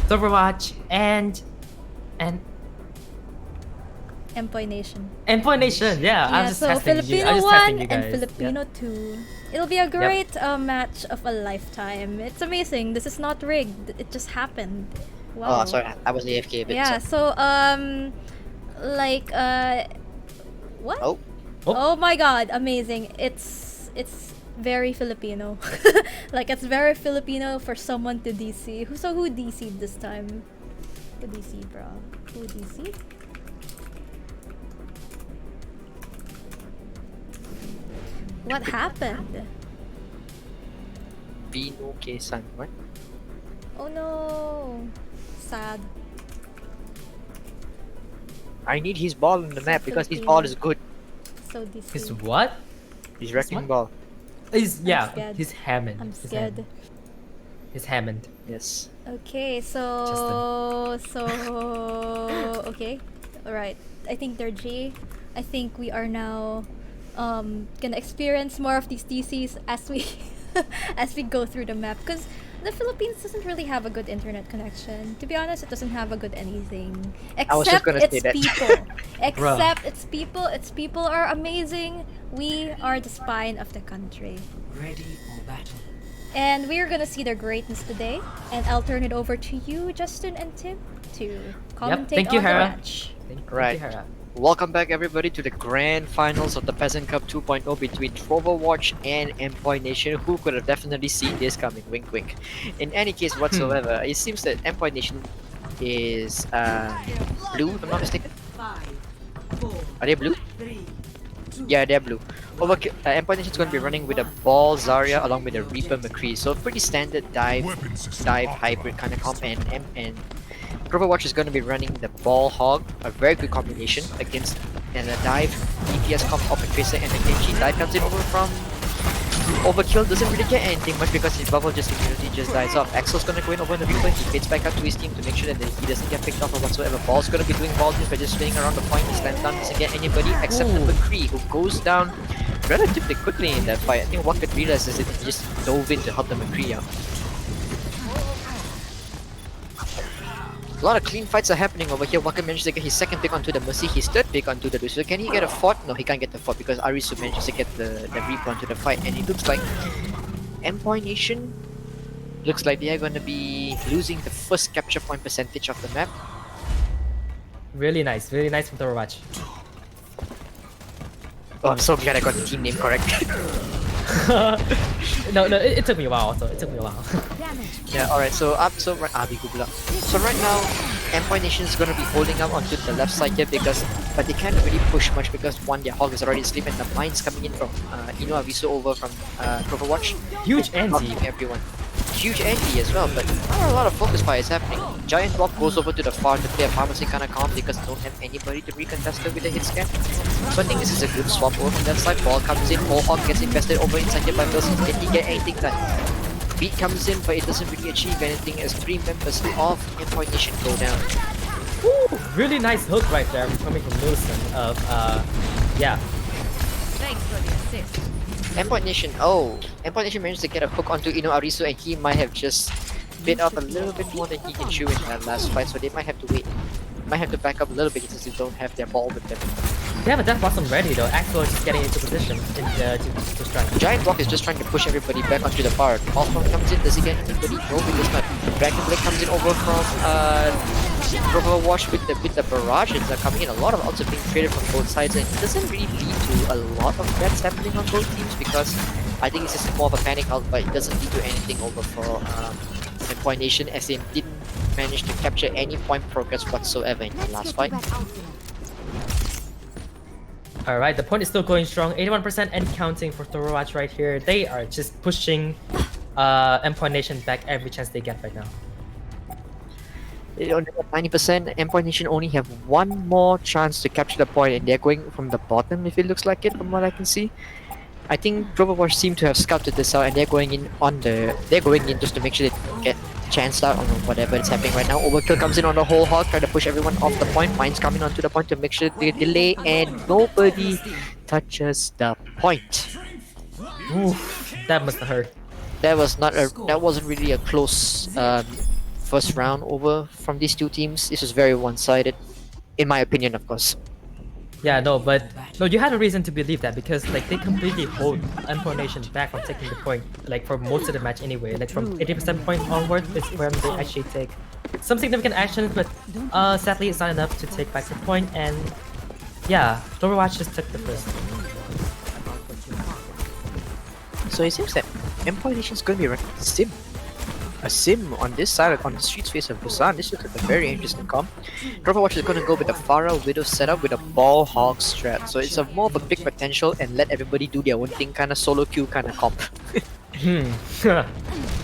Overwatch and Empoy Nation. Employ Nation. Yeah, I was just so testing you. Filipino I was just testing 1 you guys. and Filipino 2. It'll be a great match of a lifetime. It's amazing. This is not rigged. It just happened. Wow. Oh, sorry. I was AFK a bit. Yeah, so- so like what? Oh. Oh my god, amazing. It's very Filipino. Like it's very Filipino for someone to DC. Who DC'd this time? Who DC'd, bro? Who DC'd? What happened? Bino Kesan. What? Oh no. Sad. I need his ball on the map because his ball is good. So DC. His what? He's wrecking ball. He's yeah. scared. He's Hammond. I'm He's scared. Hammond. He's Hammond. Yes. Okay, okay. Alright. I think they're G. I think we are now gonna experience more of these DCs as we as we go through the map because the Philippines doesn't really have a good internet connection. To be honest, it doesn't have a good anything. I was just Except gonna its say that. people. Except its people. Its people are amazing. We are the spine of the country. Ready for battle. And we're gonna see their greatness today. And I'll turn it over to you, Justin and Tim, to commentate Thank you, on the Hera. match. Thank Right. you, Hera. Welcome back, everybody, to the grand finals of the Peasant Cup 2.0 between Overwatch and Employ Nation. Who could have definitely seen this coming? Wink, wink. In any case whatsoever, it seems that Employ Nation is blue, if I'm not mistaken. 5, 4, Are they blue? 3, 2, Yeah, they're blue. Empire Nation is going to be running with a Ball Zarya along with a Reaper McCree. So pretty standard dive hybrid kind of comp. And Overwatch is going to be running the Ball Hog, a very good combination against and a dive DPS comp of a Tracer and a Genji. Dive comes in over from Overkill, doesn't really get anything much because his bubble just immunity just dies off. Axel's gonna go in over the Reaper, he fades back out to his team to make sure that he doesn't get picked off or whatsoever. Ball's gonna be doing ball things by just swinging around the point. He slams down, doesn't get anybody except the McCree, who goes down relatively quickly in that fight. I think what could realize is that he just dove in to help the McCree out. A lot of clean fights are happening over here. Waka manages to get his second pick onto the Mercy, his third pick onto the Lucio. Can he get a fort? No, he can't get the fort because Arisu manages to get the Reaper onto the fight. And it looks like Employ Nation looks like they are going to be losing the first capture point percentage of the map. Really nice from Overwatch. Oh, I'm so glad I got the team name correct. No, it took me a while. Also, it took me a while. Yeah, alright, so good luck. So right now, Empire Nation is gonna be holding up onto the left side here but they can't really push much because one, their hog is already asleep and the mines coming in from Ino Aviso over from Overwatch. Huge anti. Knocking everyone. Huge anti as well, but not a lot of focus fire is happening. Giant Walk goes over to the far to play a pharmacy kind of calm because they don't have anybody to recontest her with a hit scan. So I think this is a good swap over from that side. Ball comes in, Hawk gets invested over inside here by Wilson. Can he get anything done? Beat comes in, but it doesn't really achieve anything as 3 members of Empire Nation go down. Ooh, really nice hook right there coming from Wilson of yeah. Thanks for the assist. Empire Nation managed to get a hook onto Ino Arisu and he might have just bit off a little bit more than he can chew in that last fight, so they might have to wait. Might have to back up a little bit since they don't have their ball with them. They have a Death Blossom ready though. Axel is just getting into position to strike. Giant Rock is just trying to push everybody back onto the bar. Hawthorne comes in, does he get anybody? No, because not. Dragon Blade comes in over from Overwatch with the barrages that are coming in. A lot of ults are being traded from both sides and it doesn't really lead to a lot of deaths happening on both teams because I think it's just more of a panic out, but it doesn't lead to anything over for Empire Nation as they didn't manage to capture any point progress whatsoever in the last fight. Alright, the point is still going strong. 81% and counting for Overwatch right here. They are just pushing Empire Nation back every chance they get right now. They only have 90%. Empire Nation only have one more chance to capture the point and they're going from the bottom if it looks like it from what I can see. I think Overwatch seem to have scouted this out and they're going in just to make sure they get chanced out on whatever is happening right now. Overkill comes in on the whole hog, trying to push everyone off the point. Mines coming onto the point to make sure they delay and nobody touches the point. Ooh, that must have hurt. That wasn't really a close first round over from these two teams. This was very one-sided, in my opinion, of course. Yeah, no, you had a reason to believe that because like they completely hold Empire Nation back from taking the point, like for most of the match anyway. Like from 80% point onward is when they actually take some significant actions, but sadly it's not enough to take back the point. And yeah, Overwatch just took the first. So it seems that Empire Nation is going to be running a sim on this side, on the street space of Busan. This looks like a very interesting comp. Overwatch is going to go with a Pharah Widow setup with a Ball Hog strat. So it's a more of a big potential and let everybody do their own thing kind of solo queue kind of comp.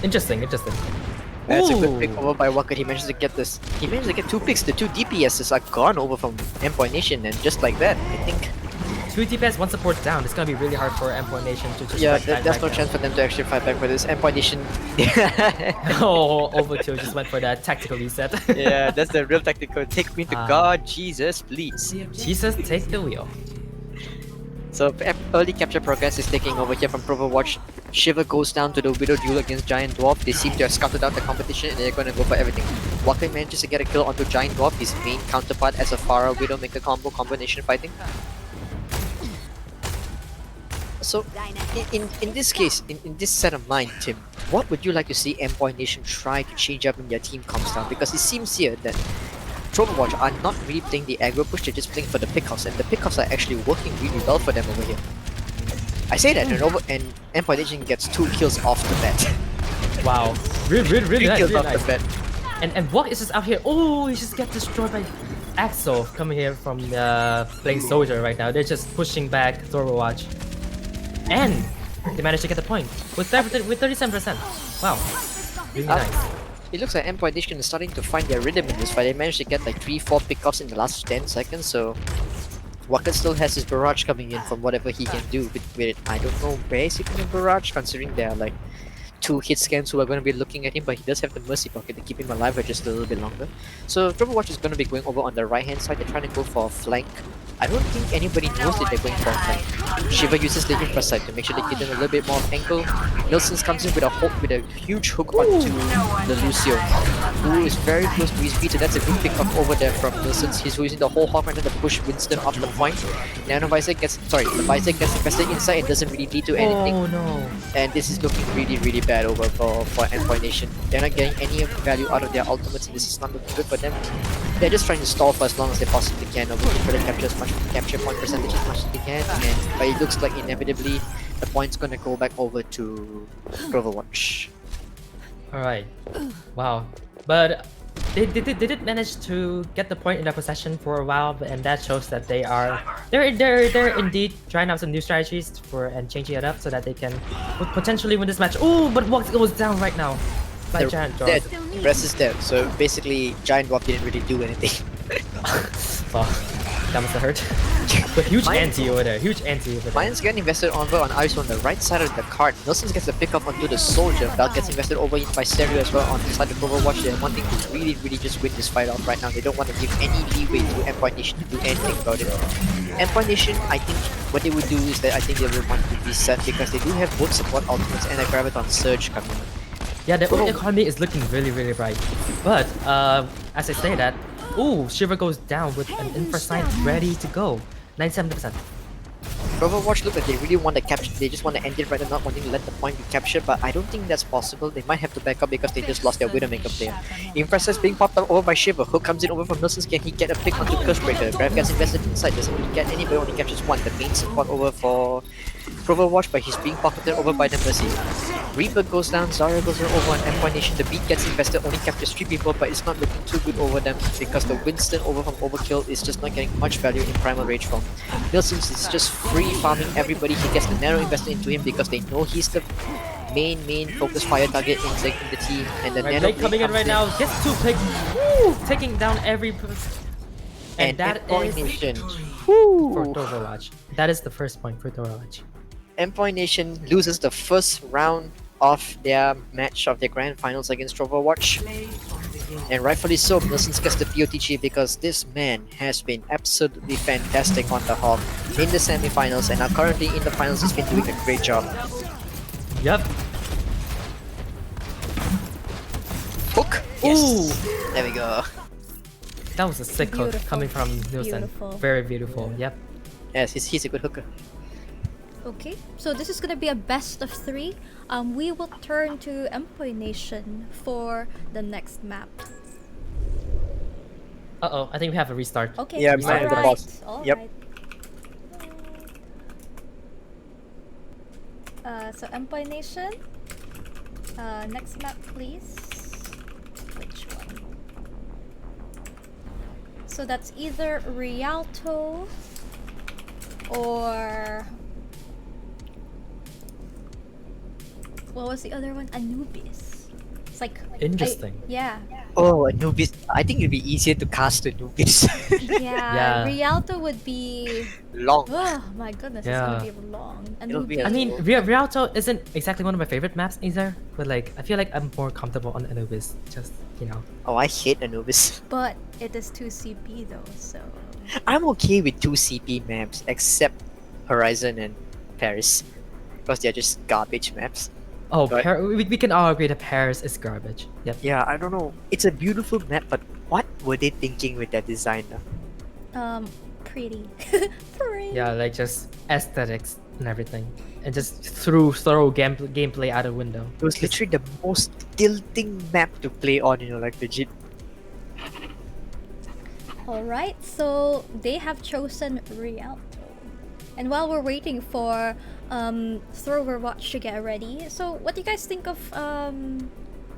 Interesting. That's a good pick over by Waka. He managed to get this. He managed to get 2 picks. The 2 DPSs are gone over from Empire Nation and just like that, I think 2 DPS, 1 support down. It's gonna be really hard for Empire Nation to just there's no chance for them to actually fight back for this. Empire Nation Oh, Overkill just went for that tactical reset. Yeah, that's the real tactical. Take me to God, Jesus, please. Jesus, take the wheel. So early capture progress is taking over here from Overwatch. Shiver goes down to the Widow duel against Giant Dwarf. They seem to have scouted out the competition and they're going to go for everything. Waka manages to get a kill onto Giant Dwarf, his main counterpart as a Pharah Widow make a combination fighting. So, in this case, in this set of mind, Tim, what would you like to see Empire Nation try to change up in their team comps down? Because it seems here that Overwatch are not really playing the aggro push, they're just playing for the pickoffs, and the pickoffs are actually working really well for them over here. I say that, and Empire Nation gets 2 kills off the bat. Wow, really nice, kills really off nice. the bat. And Walk is just out here. Oh, he just gets destroyed by Axel coming here from playing Soldier right now. They're just pushing back Overwatch. And they managed to get the point with 37%. Wow, really nice. It looks like Empire Nation is starting to find their rhythm in this fight. They managed to get like 3-4 pickoffs in the last 10 seconds, so Waka still has his barrage coming in from whatever he can do with it. I don't know where he's keeping the barrage, considering there are like 2 hit scans who are going to be looking at him, but he does have the Mercy Pocket to keep him alive for just a little bit longer. So Overwatch is going to be going over on the right hand side. They're trying to go for a flank. I don't think anybody knows that they're going for a flank. Shiva uses the infra side to make sure they give them a little bit more of angle. Nilsson's comes in with a hook, with a huge hook onto the Lucio, who is very close to his feet, so that's a good pick up over there from Nilsson. He's using the whole hawk under the push Winston off the point. The Visor gets invested inside and doesn't really lead to anything. Oh no. And this is looking really bad over for Empire Nation. They're not getting any value out of their ultimates and this is not looking good for them. They're just trying to stall for as long as they possibly can, or try to capture as much capture point percentage as much as they can, but it looks like inevitably the point's gonna go back over to Overwatch. All right. Wow. But they did manage to get the point in their possession for a while, and that shows that they're indeed trying out some new strategies and changing it up so that they can potentially win this match. Oh, but Walk goes down right now by Giant Dwarf. Dead. Rest is dead. So basically, Giant Dwarf didn't really do anything. Well, that must have hurt. But huge anti over there. Huge anti over there. Mine's getting invested over on Ice on the right side of the card. Nelson gets a pick up onto the soldier. Bell gets invested over by Stereo as well on the side of Overwatch. They're wanting to really just win this fight off right now. They don't want to give any leeway to Endpoint Nation to do anything about it. Endpoint Nation, I think what they would do is that I think they will want to reset because they do have both support ultimates and a Graviton Surge coming. Yeah, their own economy is looking really bright. But as I say that, ooh, Shiver goes down with an Infra Sign ready to go. 97%. Overwatch look like they really want to capture, they just want to end it right now, not wanting to let the point be captured, but I don't think that's possible. They might have to back up because they just lost their Widowmaker player. Impress being popped up over by Shiver. Hook comes in over from Nelson's. Can he get a pick onto Curse-Breaker? Grab gets invested inside, doesn't really get anybody, only captures one. The main support over for Overwatch, but he's being pocketed over by the Mercy. Reaper goes down, Zarya goes over on Endpoint Nation. The beat gets invested, only captures 3 people, but it's not looking too good over them because the Winston over from Overkill is just not getting much value in Primal Rage from. Nelson's is just free farming everybody. He gets the narrow invested into him because they know he's the main focus fire target in the team. And the Nano coming in right now, gets 2 pick, taking down every person. And that is Nation. For Overwatch. That is the first point for Overwatch. Endpoint Nation loses the first round of their match of their grand finals against Overwatch. And rightfully so, Nelson gets the POTG because this man has been absolutely fantastic on the Hog in the semi-finals and now currently in the finals has been doing a great job. Yep. Hook! Yes! Ooh. There we go. That was a sick hook coming from Nielsen. Beautiful. Very beautiful, yep. Yes, he's a good hooker. Okay, so this is gonna be a best of 3. We will turn to Endpoint Nation for the next map. Uh-oh, I think we have a restart. Okay, Yeah, Restart. the boss. Yep. So Endpoint Nation. Next map, please. Which one? So that's either Rialto or what was the other one? Anubis. It's like Interesting. yeah. Oh, Anubis. I think it'd be easier to cast Anubis. Yeah. Rialto would be Long. Oh my goodness, Yeah. it's gonna be long. It'll be Anubis. I mean, Rialto isn't exactly one of my favorite maps either, but like, I feel like I'm more comfortable on Anubis, just, you know. Oh, I hate Anubis. But it is 2 CP though, so I'm okay with 2 CP maps except Horizon and Paris because they're just garbage maps. Oh, But- we can all agree that Paris is garbage. Yep. Yeah, I don't know. It's a beautiful map, but what were they thinking with that design? pretty. Pretty. Yeah, like just aesthetics and everything. And just throw gameplay out the window. It was literally the most tilting map to play on, you know, like legit. Alright, so they have chosen Rialto. And while we're waiting for Overwatch to get ready, so what do you guys think of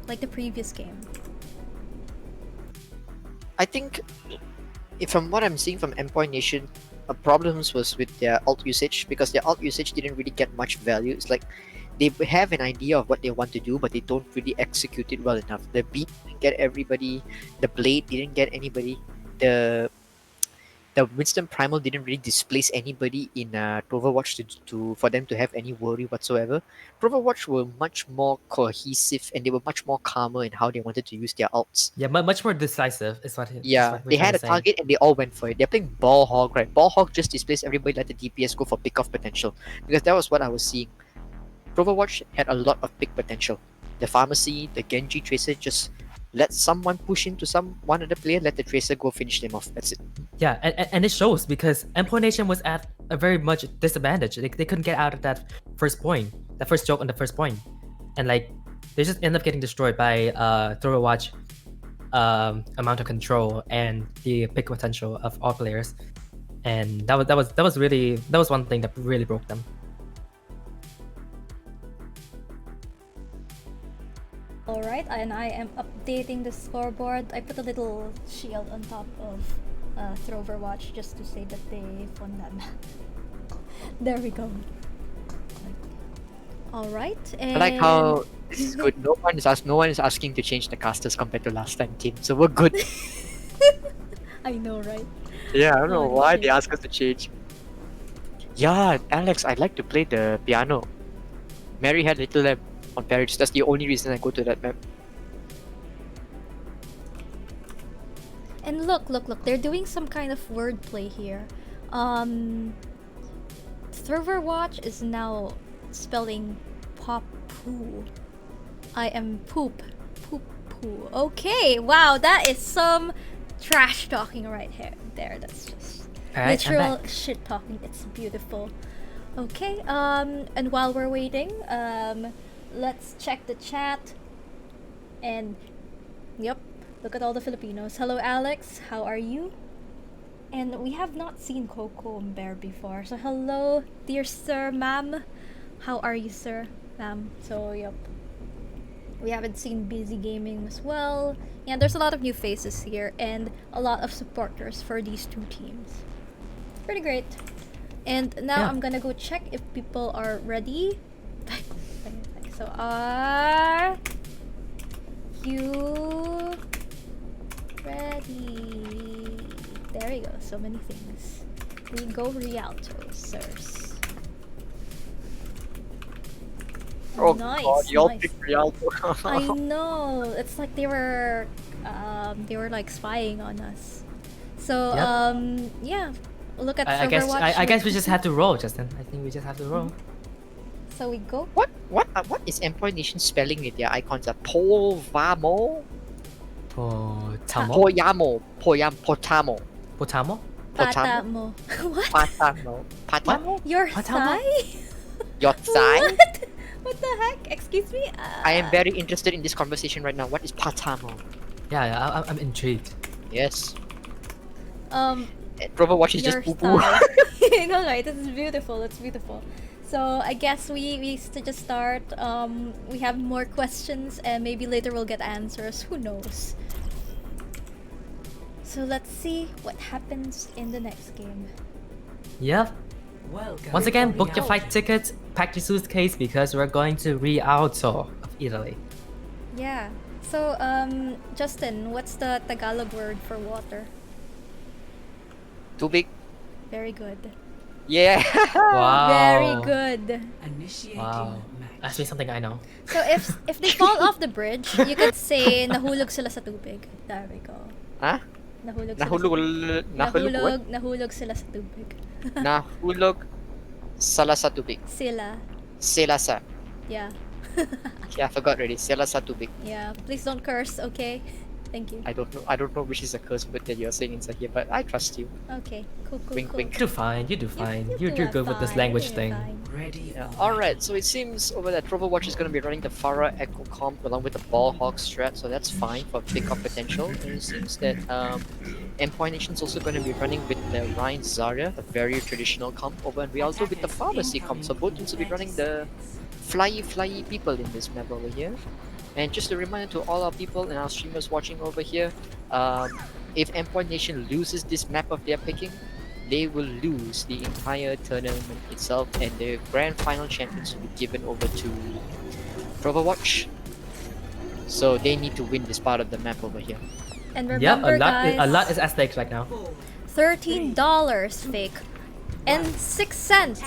like the previous game? I think, from what I'm seeing from Endpoint Nation, problems was with their ult usage because their ult usage didn't really get much value. It's like they have an idea of what they want to do, but they don't really execute it well enough. The beat didn't get everybody, the blade didn't get anybody, the Winston Primal didn't really displace anybody in Overwatch for them to have any worry whatsoever. Overwatch were much more cohesive and they were much more calmer in how they wanted to use their ults. Yeah, much more decisive is what Yeah, they had a target and they all went for it. They're playing Ball Hog, right? Ball Hog just displaced everybody, let the DPS go for pick off potential. Because that was what I was seeing. Overwatch had a lot of pick potential. The Pharmacy, the Genji Tracer just let someone push into one other player, let the Tracer go finish them off. That's it. Yeah, and it shows because Endpoint Nation was at a very much disadvantage. They couldn't get out of that first point, that first joke on the first point. And like, they just end up getting destroyed by Overwatch amount of control and the pick potential of all players. And that was one thing that really broke them. and I am updating the scoreboard. I put a little shield on top of Throver Watch just to say that they won that map. There we go. Alright, and... I like how this is good. No one is asking to change the casters compared to last time team, so we're good. I know, right? Yeah, I don't know Holy why shit. they ask us to change. Yeah, Alex, I'd like to play the piano. Mary had Little Lamb on Parage. That's the only reason I go to that map. And look, they're doing some kind of wordplay here. Throver Watch is now spelling pop-poo. I am poop. Poop-poo. Okay, wow, that is some trash talking right here. There, that's just literal shit talking. It's beautiful. Okay, and while we're waiting, let's check the chat. And, yep, look at all the Filipinos. Hello, Alex. How are you? And we have not seen Coco and Bear before. So, hello, dear sir, ma'am. How are you, sir, ma'am? So, yep. We haven't seen Busy Gaming as well. Yeah, there's a lot of new faces here and a lot of supporters for these two teams. Pretty great. And now I'm gonna go check if people are ready. So, are you ready? There we go. So many things. We go Rialto, sirs. Oh nice, god, y'all nice. picked Rialto. I know. It's like they were like spying on us. So yeah. Look at I guess we just have to roll, Justin. I think we just have to roll. So we go. What is Empire Nation spelling with their icons? Povamo? Potamo? Potamo. Potamo? Patamo. What? Patamo. Patamo? Your Patamo? thigh? Your thigh? What? What the heck? Excuse me? I am very interested in this conversation right now. What is Patamo? Yeah, I'm intrigued. Yes. Proper Watch is just poo poo. You know, right? This is beautiful. It's beautiful. So I guess we just start. We have more questions, and maybe later we'll get answers. Who knows? So let's see what happens in the next game. Yep. Welcome. Once again, book your flight tickets, pack your suitcase because we're going to Rialto of Italy. Yeah. So Justin, what's the Tagalog word for water? Too big. Very good. Yeah. Wow. Very good. Initiating Wow. match. Ask me something I know. So if they fall off the bridge, you could say nahulog sila sa tubig. There we go. Huh? Nahulog Nahulog sila sa tubig. Nahulog sala sa tubig. Sila sa. Yeah. Yeah, I forgot already. Sila sa tubig. Yeah. Please don't curse, okay? Thank you. I don't know which is a curse word that you're saying inside here, but I trust you. Okay. Cool. Wink, wink. You do fine. You do fine. You You're good with this language thing. Ready. Yeah. Alright, so it seems over there Trover Watch is going to be running the Farah Echo Comp along with the Ball Hawk strat, so that's fine for pickup potential. And it seems that Empire Nation is also going to be running with the Ryan Zarya, the very traditional comp over, and we also with the Pharmacy comp, so both teams will be running the flyy people in this map over here. And just a reminder to all our people and our streamers watching over here, if Empire Nation loses this map of their picking, they will lose the entire tournament itself, and the grand final champions will be given over to Trover Watch. So they need to win this part of the map over here. And remember, guys, a lot is at stake right now. $13 fake and 6 cents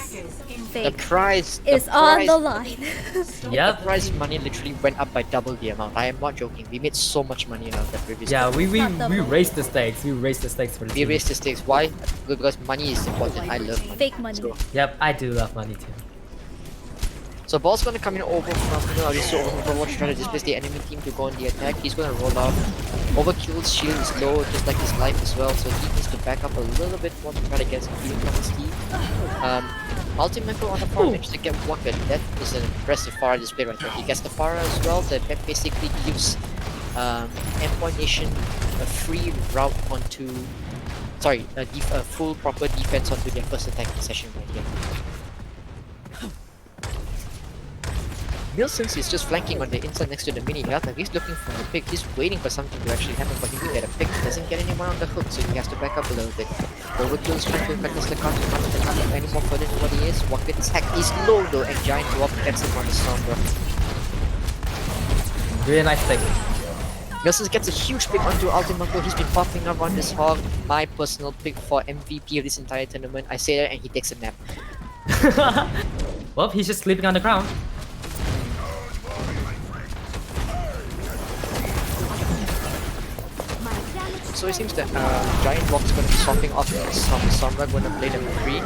The fake prize is on the line. The prize money literally went up by double the amount. I am not joking. We made so much money out of that previous. Yeah, we Not raised the stakes. We raised the stakes for the We team. raised the stakes. Why? Because money is important. I love money. Fake money. Yep, I do love money too. So Ball's gonna come in over from Overwatch, trying to displace the enemy team to go on the attack. He's gonna roll out. Overkill's shield is low, just like his life as well, so he needs to back up a little bit more to try to get some healing from his team. Ultimate on the far managed to get one, but that is an impressive Pharah display right there. He gets the Pharah as well, that basically gives Empire Nation a free route onto... Sorry, a full proper defense onto their first attacking session right here. Nielsen's is just flanking on the inside next to the mini health, and he's looking for the pick. He's waiting for something to actually happen for him to get a pick. He doesn't get anyone on the hook, so he has to back up a little bit. Overkill's trying to contest the counter, not any more further than what he is. Rocket's hack is low though, and Giant Dwarf gets him on the Sombra. Really nice pick. Nielsen gets a huge pick onto Ultimaco. He's been popping up on this hog. My personal pick for MVP of this entire tournament. I say that and he takes a nap. Well, he's just sleeping on the ground. So it seems that Giant Rock's gonna be swapping off some Sombra, gonna play them 3.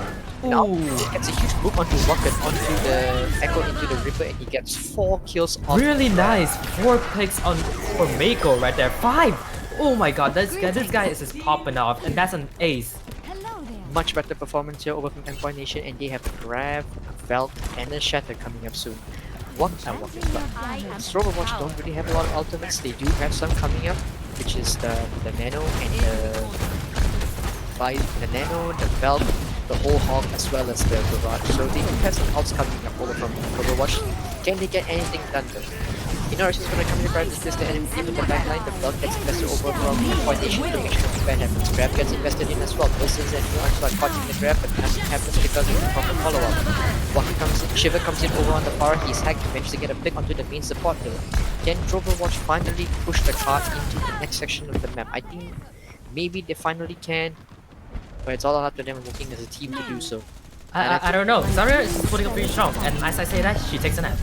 Now he gets a huge book onto Rocket, onto the Echo into the Ripper, and he gets 4 kills off. Really nice. 4 picks on for Mako right there. 5! Oh my god, this guy is just popping off, and that's an ace. Much better performance here over from Empire Nation, and they have a Grab, a Velt, and a Shatter coming up soon. Overwatch don't really have a lot of ultimates. They do have some coming up, which is the Nano and the Nano, the Velt, the whole hog, as well as the Barrage. So they do have some ults coming up over from Overwatch. Can they get anything done though? Ignorish is going to come in to resist the enemy team in the backline. The Velt gets invested over from Empire Nation to make sure the ban happens. Grab gets invested in as well. Wilson's and Nuance are caught in the grab, but nothing happens because of the proper follow-up. Walker comes in, Shiver comes in over on the far. He's hacked to manage to get a pick onto the main support hill. Can Overwatch finally push the cart into the next section of the map? I think maybe they finally can, but it's all up to them working as a team to do so. I don't know. Zarya is putting up pretty strong, and as I say that, she takes a nap.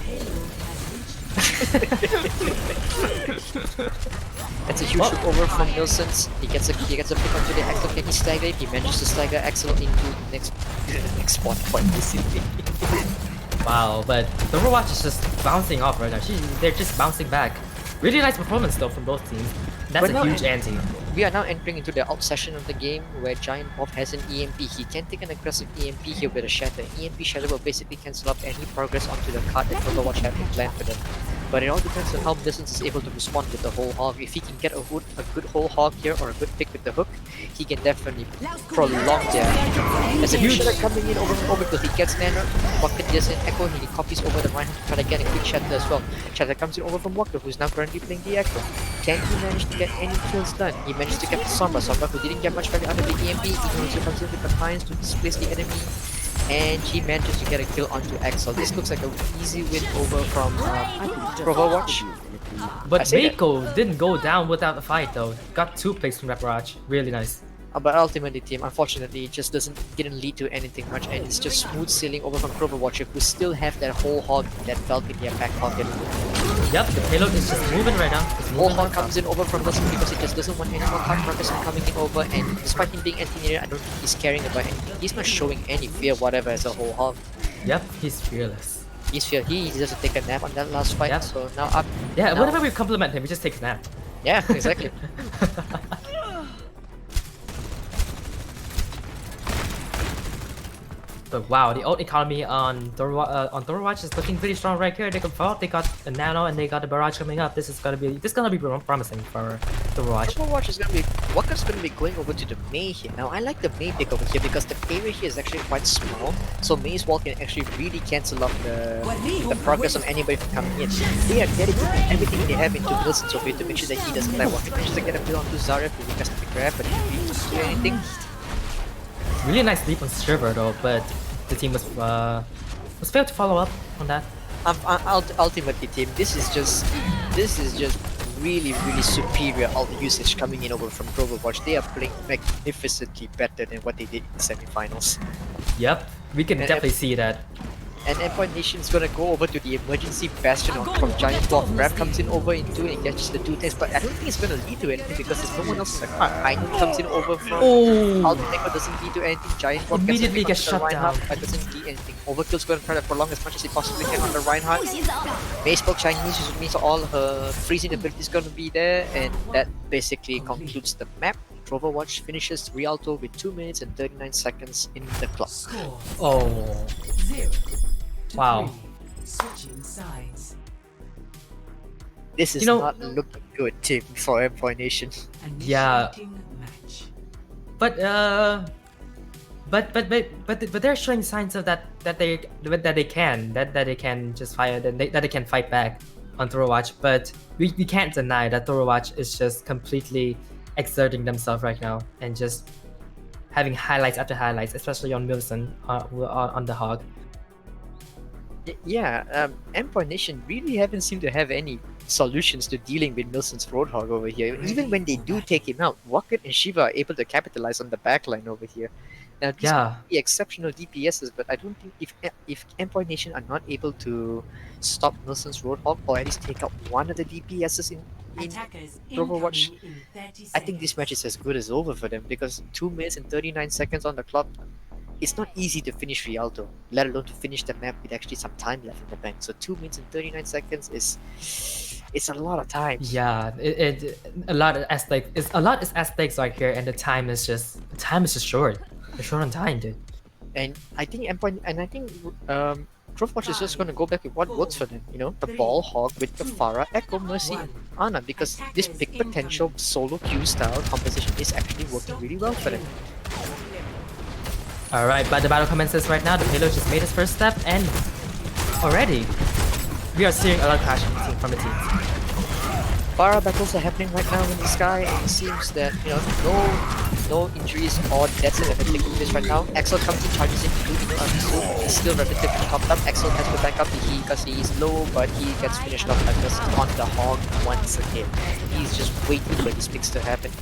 That's a huge shoot over from Nielsen's. He gets a pick onto the Axel. Can he stagger it? He manages to stagger Axel into the next spawn point basically. Wow, but the Overwatch is just bouncing off right now. They're just bouncing back. Really nice performance though from both teams. That's a huge ante. We are now entering into the out session of the game where Giant Bob has an EMP. He can take an aggressive EMP here with a Shatter. EMP Shatter will basically cancel out any progress onto the card that Overwatch have been planned for them. But it all depends on how Blizzard is able to respond with the whole hog. If he can get a good whole hog here or a good pick with the hook, he can definitely prolong their. There's a huge Shatter coming in over from Overkill. He gets Nano, Rocket gets an Echo, and he copies over the Reinhardt to try to get a quick Shatter as well. Shatter comes in over from Walker, who's now currently playing the Echo. Can he manage to get any kills done? He managed to get the Sombra, who didn't get much value out of the EMP. He also comes in with the Pines to displace the enemy. And he manages to get a kill onto Axel. This looks like an easy win over from Overwatch. But Mako didn't go down without a fight though. Got 2 picks from that Barrage. Really nice. But ultimately, team, unfortunately, it just didn't lead to anything much, and it's just smooth sailing over from Overwatch, who still have that whole hog, that Velt in their back pocket. Yep, the payload is just moving right now. Whole hog comes in over from Wilson because he just doesn't want any more card markers coming in over, and despite him being anti-meter, I don't think he's caring about anything. He's not showing any fear whatever as a whole hog. Yep, he's fearless. He's fear. He deserves to take a nap on that last fight, yep. So now up. Yeah, now, whenever we compliment him, he just takes a nap. Yeah, exactly. But wow, the ult economy on Overwatch is looking pretty strong right here. They got a Nano and they got the Barrage coming up. This is gonna be promising for Overwatch. Overwatch is gonna be Walker's gonna be going over to the Mei here. Now I like the Mei pick over here because the area here is actually quite small, so Mei's wall can actually really cancel out the progress of anybody from coming in. They are dedicating everything they have into Wilson so to make sure that he doesn't die. Walker manages to get a kill onto Zarya who requests the grab, but he really doesn't do anything. Really nice leap on Shiver though, but the team was failed to follow up on that. Ultimately, team, this is just really superior ult usage coming in over from Overwatch. They are playing magnificently better than what they did in the semifinals. Yep, we can definitely see that. And Empire Nation is gonna go over to the emergency bastion from Giant Dwarf. Grab comes in over into it and catches the 2 tanks, but I don't think it's gonna lead to anything because there's no one else in the car. Reinhardt comes in over from Ultimate doesn't lead to anything. Giant Dwarf immediately gets shut down. But doesn't lead anything. Overkill's gonna try to prolong as much as he possibly can on the Reinhardt. Mei spoke Chinese, which means all her freezing ability is gonna be there, and that basically concludes the map. Overwatch finishes Rialto with 2 minutes and 39 seconds in the clock. Oh. 0 to wow. 3. Switching sides. This is not looking good, team, for Empire Nation. Yeah. But but they're showing signs of that they can just fire that they can fight back on Overwatch. But we can't deny that Overwatch is just completely exerting themselves right now and just having highlights after highlights, especially on Wilson on the Hog. Yeah, Empire Nation really haven't seemed to have any solutions to dealing with Milson's Roadhog over here. Even when they do take him out, Rocket and Shiva are able to capitalize on the backline over here. Now these are the exceptional DPSs, but I don't think if Empire Nation are not able to stop Milson's Roadhog or at least take out one of the DPSs in Overwatch, I think this match is as good as over for them because 2 minutes and 39 seconds on the clock. It's not easy to finish Rialto, let alone to finish the map with actually some time left in the bank. So 2 minutes and 39 seconds it's a lot of time. Yeah, a lot at stake. It's a lot is at stakes right here, and the time is just short. They're short on time, dude. And I think Overwatch is just going to go back with what works for them. You know, the ball hog with the Pharah, Echo, Mercy, Ana, because this big potential solo queue style composition is actually working really well for them. Alright, but the battle commences right now. The payload just made its first step, and already we are seeing a lot of clashing from the teams. Pharah battles are happening right now in the sky, and it seems that no injuries or deaths are taking place right now. Axel comes in, charges in, he's still relatively topped up. Axel has to back up the heat because he's low, but he gets finished off by just on the hog once again. He's just waiting for these picks to happen.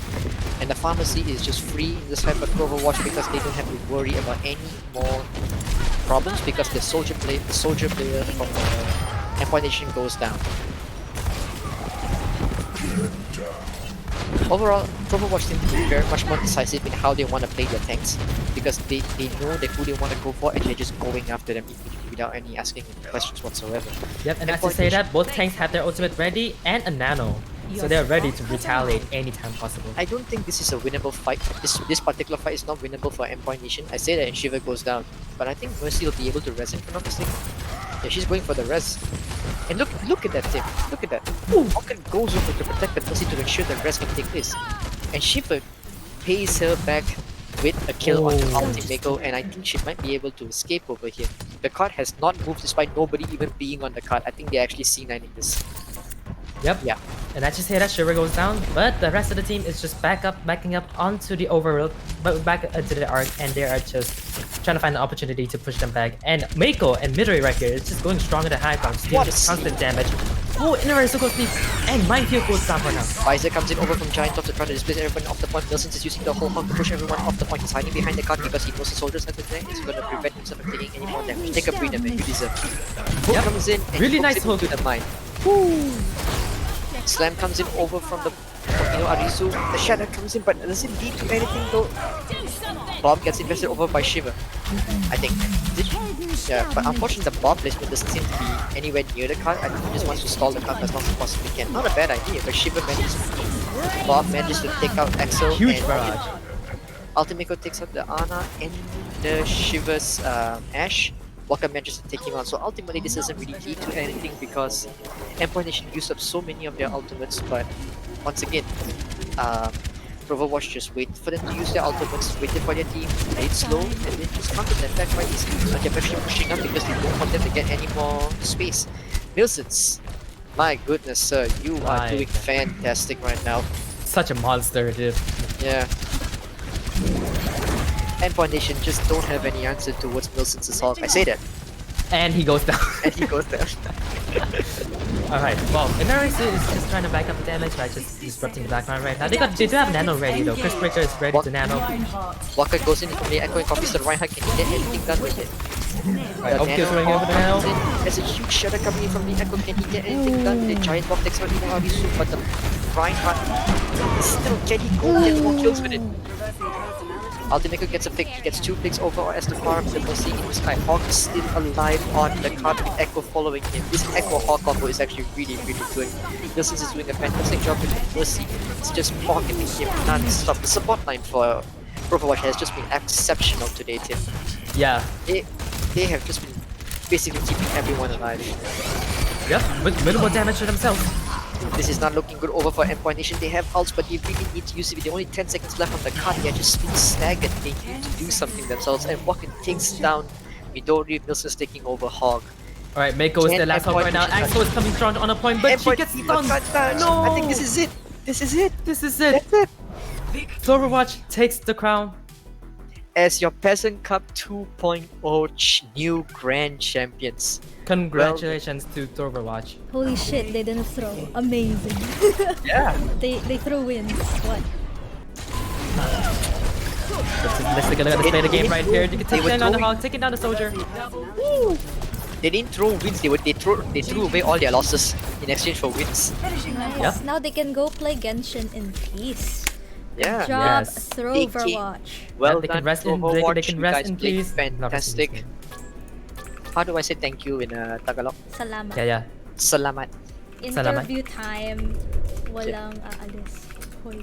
And the pharmacy is just free in this type of Overwatch because they don't have to worry about any more problems because the soldier player from the Empire Nation goes down. Overall, Overwatch seems to be very much more decisive in how they want to play their tanks because they know who they want to go for and they're just going after them immediately without any asking questions whatsoever. Yep, and as to say that, both tanks have their ultimate ready and a nano. So they're ready to retaliate anytime possible. I don't think this is a winnable fight. This particular fight is not winnable for Empire Nation. I say that and Shiva goes down. But I think Mercy will be able to res it, if I'm not mistaken. Yeah, she's going for the res. And look at that tip. Look at that. Rocket goes over to protect the Mercy to ensure the res can take place. And Shiva pays her back with a kill on the Ultimate, and I think she might be able to escape over here. The card has not moved despite nobody even being on the card. I think they're actually C9ing this. Yep. Yeah. And I just say that Shiva goes down, but the rest of the team is just backing up onto the overworld, but back into the arc, and they are just trying to find an opportunity to push them back. And Mako and Midori right here is just going stronger than high ground, dealing constant damage. Oh, Inner so closely, and Minefield goes down for now. Pfizer comes in over from Giant Top to try to displace everyone off the point. Wilson is using the whole hog to push everyone off the point. He's hiding behind the cart because he knows the soldiers at the tank. He's going to prevent himself from taking any more damage. Take a breather, man. You deserve it. Hook comes in and really nice hook to the mine. Slam comes in over from Arisu. The Shadow comes in, but does it lead to anything though? Bomb gets invested over by Shiva, I think. Yeah, but unfortunately the bomb placement doesn't seem to be anywhere near the card. I think he just wants to stall the card as long as he possibly can. Not a bad idea, but Shiva manages to take out Axel. Huge barrage. Ultimate takes out the Ana and the Shiva's Ashe. Waka manages to take him out, so ultimately this doesn't really lead to anything because Empire Nation used up so many of their ultimates, but once again, Overwatch just wait for them to use their ultimates, waited for their team, play it slow, and then just counter them back quite easily. So they're actually pushing up because they don't want them to get any more space. Milsons, my goodness sir, you are doing fantastic right now. Such a monster, dude. Yeah. Empire Nation just don't have any answer towards Milson's assault. I say that. And he goes down. And he goes down. Alright, well, Inaris is just trying to back up the damage by just disrupting the background right now. They do have nano ready though. Chris Breaker is ready to nano. Walker goes in from the Echo and copies to the right hand. Can he get anything done with it? Right, Oak's running over the nano. There's a huge shadow coming in from the Echo. Can he get anything done? The giant bomb takes out the Arisu, but the Reinhardt still can he go get more kills with it? Ultimate gets a pick, he gets 2 picks over as the farm, the Mercy in the sky. Hawk is still alive on the card with Echo following him. This Echo Hawk combo is actually really good. Wilson is doing a fantastic job with Mercy. It's just pocketing him non-stop. The support line for Overwatch has just been exceptional today, Tim. Yeah. They have just been basically keeping everyone alive. Yep, with minimal damage to themselves. This is not looking good over for Endpoint Nation. They have ults, but they really need to use it. With only 10 seconds left on the card, they are just being staggered. They need to do something themselves. And Wacken takes down Midori. Milson's taking over Hog. Alright, Mako is the last hope right now. Axel is coming strong on a point, but she gets stunned. No! I think this is it. This is it. This is it. That's it. Overwatch takes the crown. As your Peasant Cup 2.0 new grand champions. Congratulations to Overwatch. Holy shit, they didn't throw. Amazing. Yeah. They threw wins. What? Let's take a look at the play the game right here. You can take down the Hog, taking down the Soldier. They didn't throw wins. They threw away all their losses in exchange for wins. Nice. Yep. Now they can go play Genshin in peace. Yeah. Good job, Yes. throw They Overwatch. Well they done, can rest in. Overwatch. They can You rest guys in played peace. fantastic. How do I say thank you in Tagalog? Salamat. Yeah. Salamat. Interview time. Walang aalis. Hoy.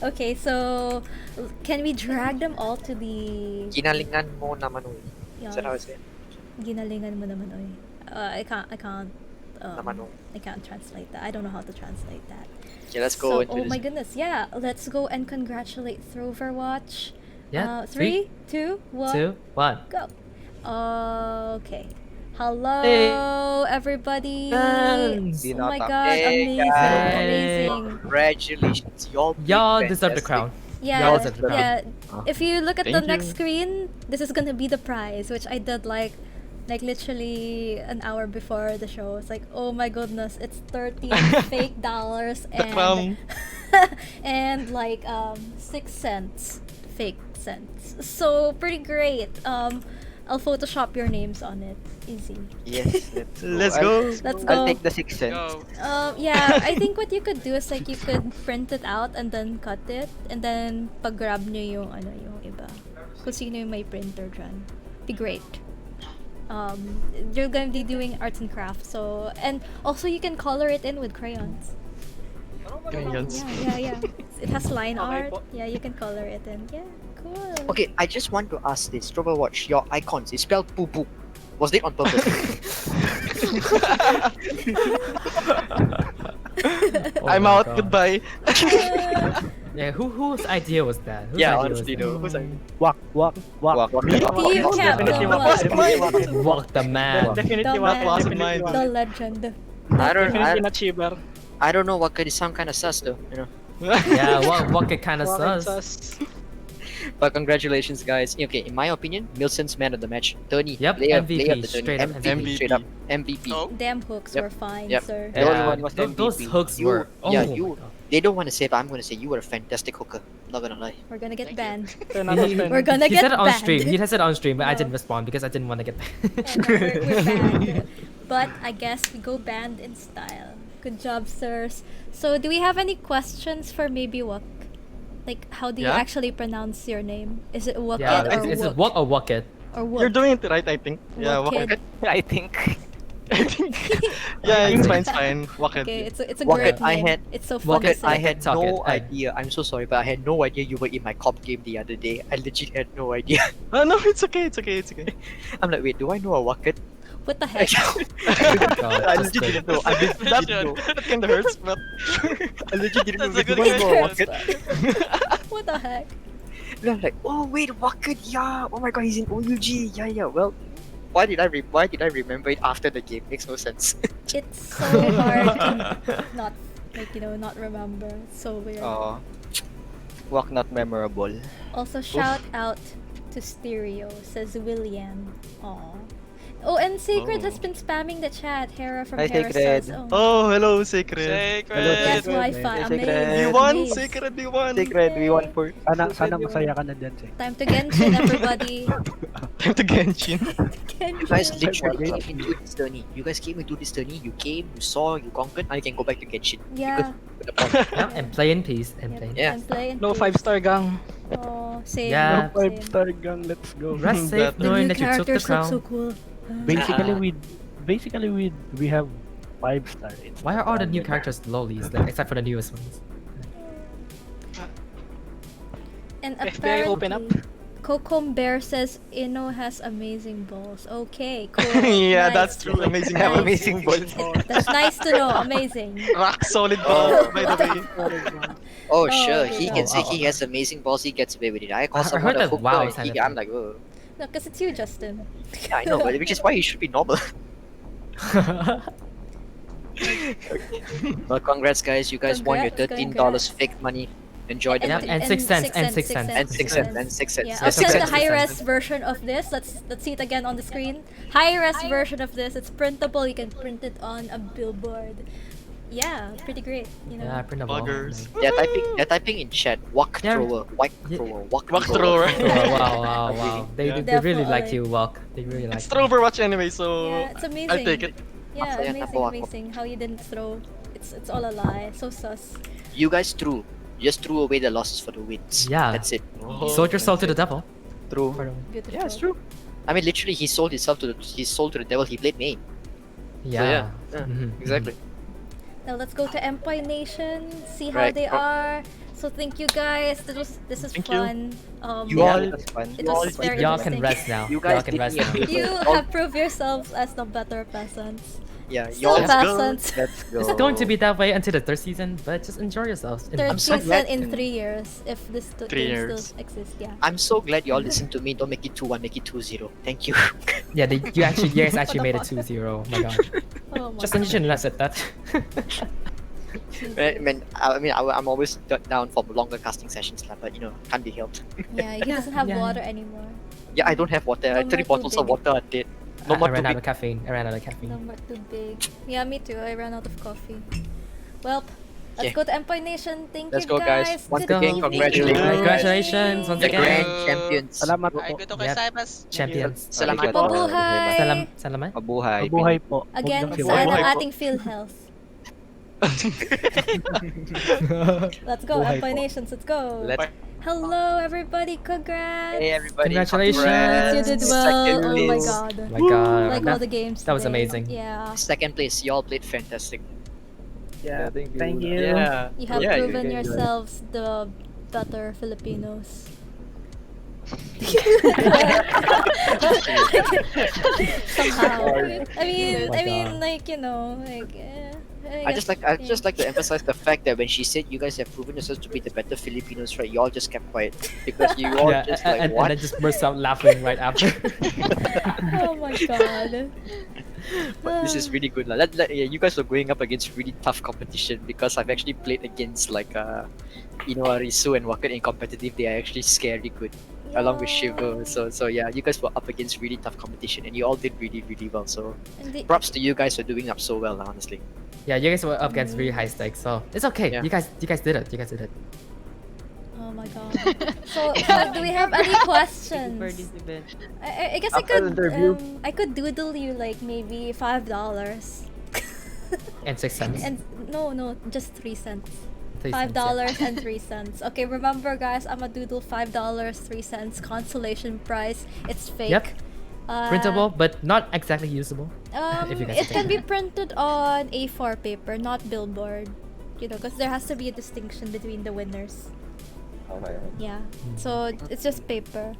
Okay, so can we drag them all to the Ginalingan mo naman uy. Yeah. Is that how I say it? Ginalingan mo naman oy. I can't Naman uy. I can't translate that. I don't know how to translate that. Okay, let's go So, into oh this. my goodness, yeah. Let's go and congratulate Overwatch. Yeah. 3, 2, 1, 2, 1. go. Okay. Hello, Hey. everybody. Thanks. Oh my Dinata. god, Hey, amazing, guys. amazing. Congratulations, y'all. Y'all did deserve the fantastic. crown. Yeah, Y'all deserve the crown. yeah. If you look at the Thank next you. screen, this is gonna be the prize, which I did like literally an hour before the show. It's like, oh my goodness, it's 13 fake dollars The crown. and like 6 cents fake cents. So pretty great. I'll Photoshop your names on it. Easy. Yes, Let's go. Let's I'll go. take the 6 cents. Yeah, I think what you could do is like you could print it out and then cut it and then pag-grab nyo yung yung iba. Kung sino yung may printer dyan. Be great. You're gonna be doing arts and crafts, so and also you can color it in with crayons. Crayons. Yeah. It has line Okay art. po. Yeah, you can color it in. Yeah, cool. Okay, I just want to ask this. Overwatch, your icons, it's spelled poo poo. Was it on purpose? I'm my out. God. Goodbye. Yeah, whose idea was that? Whose Yeah, idea was honestly, that? though. Who's like, Walk. Team Captain Walk. Walk the man. Definitely The Walk. man. wasn't Definitely mine. Walk. The legend. Definitely not Shiver. I don't know what could sound kind of sus though, you know. Yeah, what it kind of Walk and sus. But congratulations, guys. Okay, in my opinion, Milson's man of the match. Tony, Yep, player MVP, of the tourney. straight up MVP, straight up MVP. Damn hooks Yep. were fine, Yep. sir. Everyone was those MVP. hooks You- were. Oh yeah, my you- God. They don't want to say, but I'm gonna say you were a fantastic hooker. Not gonna lie. We're gonna get banned. Turn on the fan. We're gonna He get said it on banned. stream. He said it on stream, but I No. didn't respond because I didn't want to get Yeah, no, we're banned. But I guess we go banned in style. Good job, sirs. So, do we have any questions for maybe Wok? Like, how do you Yeah? actually pronounce your name? Is it Wokid Yeah, or is it Wok? walk or walk it? Or Wok? You're doing it right, I think. Yeah, walk Wokid. it. I think. I think. Yeah, it's fine, it's fine. Walk it. Okay, it's a Wok great it. I name. had- It's so Wok fun to it. say. I had Talk no it. idea. I'm so sorry, but I had no idea you were in my cop game the other day. I legit had no idea. Oh, no, it's okay, it's okay, it's okay. I'm like, wait, do I know a Wacket? What the heck? God, I just legit the- didn't know. I legit That, didn't know. that kind of hurts, but I legit didn't know. that's a good Do I know a question. Wacket? What the heck? And I'm like, oh wait, Wacket, yeah. Oh my god, he's in OUG. Yeah. Well, why did I remember it after the game? Makes no sense. It's so hard to not, like, not remember. It's so weird. Walk not memorable. Also, shout out to Stereo, says William. Aw. Oh, and Sacred has been spamming the chat. Hera from Hi, Hera Sacred. says, oh. Oh, hello, Sacred. Yes, Wi-Fi. Hey, Amazing. Sacred. You won, amazing. Sacred, you won. Sacred, we won for... Sana masaya ka na dyan, Sek. Time to Genshin, everybody. Time to Genshin. You guys Genshin. literally came into this tourney. You guys came into this tourney. You came, you saw, you conquered. Now you can go back to Genshin. Yeah. Yeah, and play in peace. And play. Yeah. And play and No play. 5-star gang. Oh, same. Yeah. same. 5-star gun, let's go. Rest safe The knowing new that you took the characters look crown. so cool. Basically we have 5-star. Why are all the new characters lowlies, like, except for the newest ones? And FBI open up. apparently, Cocom Bear says Ino has amazing balls. Okay, cool. Yeah, Nice. that's true. Amazing I have balls. amazing balls. That's nice to know. Amazing. Rock solid balls, by the way. Oh, Oh, sure. okay, He got can it. say he has amazing balls. He gets away with it. I call I heard someone a that hooker. wow and sounded I'm like- like, oh. No, because it's you, Justin. Yeah, I know, but which is why he should be normal. Well, congrats, guys. You guys won your $13 Congrats. fake money. Enjoy the Yep, money. and 6 cents, and 6 cents. And 6 cents. And 6 cents. Yeah, Yeah, I'll 6 send the cents. high-res version of this. Let's see it again on the screen. High-res version of this. It's printable. You can print it on a billboard. Yeah, pretty great. You know. Yeah, printable. Buggers. They're typing in chat. Walk Yeah. thrower. Walk Yeah. thrower. Walk Walk thrower. thrower. Wow. They really like you, Walk. They really like It's you. throw Overwatch anyway, so Yeah, it's amazing. I'll take it. Yeah, Masaya na po ako. amazing. How you didn't throw. It's all a lie. So sus. You guys threw. You just threw away the losses for the wins. Yeah. That's it. Sold your soul to the devil. True. Beautiful. Yeah, it's true. I mean, literally, he sold himself to the devil. He played me. Yeah. Yeah, Mhm. exactly. Now let's go to Empire Nation. See how Right. they are. So thank you guys. This is Thank you. fun. You Yeah, all, it was fun. It was very Y'all can interesting. rest now. You Y'all guys can did rest me a now. favor. You Oh. have proved yourselves as the better peasants. yeah, Still y'all. peasants. Let's go. It's going to be that way until the third season, but just enjoy yourselves. And Third I'm so season glad. in 3 years, if this 3 game years. still exists. Yeah. I'm so glad y'all listened to me. Don't make it 2-1, make it 2-0. Thank you. Yeah, you actually What the made it fuck? 2-0. Oh my god. Oh my Justin, you shouldn't have said that. I'm always down for longer casting sessions, lah, but you know, can't be helped. Yeah, he doesn't have yeah. water anymore. Yeah, I don't have water. No 3 more bottles too of big. water are dead. No I more ran too out big. of caffeine. I ran out of caffeine. Number too big. Yeah, me too. I ran out of coffee. Well, let's Okay. go to Empire Nation. Thank Let's you go, guys. guys. Once Good again, evening. congratulations. Congratulations once The again. grand champions. Salamat po. Yep. Champions. Salamat Arigato. po. Mabuhay! Salamat. Mabuhay. Mabuhay po. Huwag Again, lang sa siya. ano, Buhay po. ating PhilHealth. Let's go, Buhay Empire po. Nations. Let's go. Let's Hello, everybody. Congrats. Hey everybody. Congratulations. You did well. Second Oh my place. god. Oh my god. Like all the games. that was today. amazing. Yeah. Second place. Y'all played fantastic. Yeah, thank you. thank you. Yeah. You have Yeah, proven you guys- yourselves the better Filipinos. Somehow. I mean, Oh my I mean, God. like, you know, like. I just like to emphasize the fact that when she said you guys have proven yourselves to be the better Filipinos, right? You all just kept quiet because you all Yeah, just like and what? then just burst out laughing right after. Oh my god. But this is really good. Yeah, you guys were going up against really tough competition because I've actually played against like Arisu and Wakat in competitive. They are actually scary good, along with Shivo. So yeah, you guys were up against really tough competition and you all did really well. So props to you guys for doing up so well, honestly. Yeah, you guys were up against really high stakes, so it's okay. Yeah. You guys did it. You guys did it. Oh my god. So, do we have any questions? I guess I could doodle you like maybe $5. And 6 cents. And no, just 3 cents. 3 $5 cents, and 3 cents. Okay, remember guys, I'm a doodle $5, 3 cents consolation price. It's fake. Yep. Printable, but not exactly usable. if you guys It think. can be printed on A4 paper, not billboard. You know, because there has to be a distinction between the winners. Okay. Yeah. So it's just paper.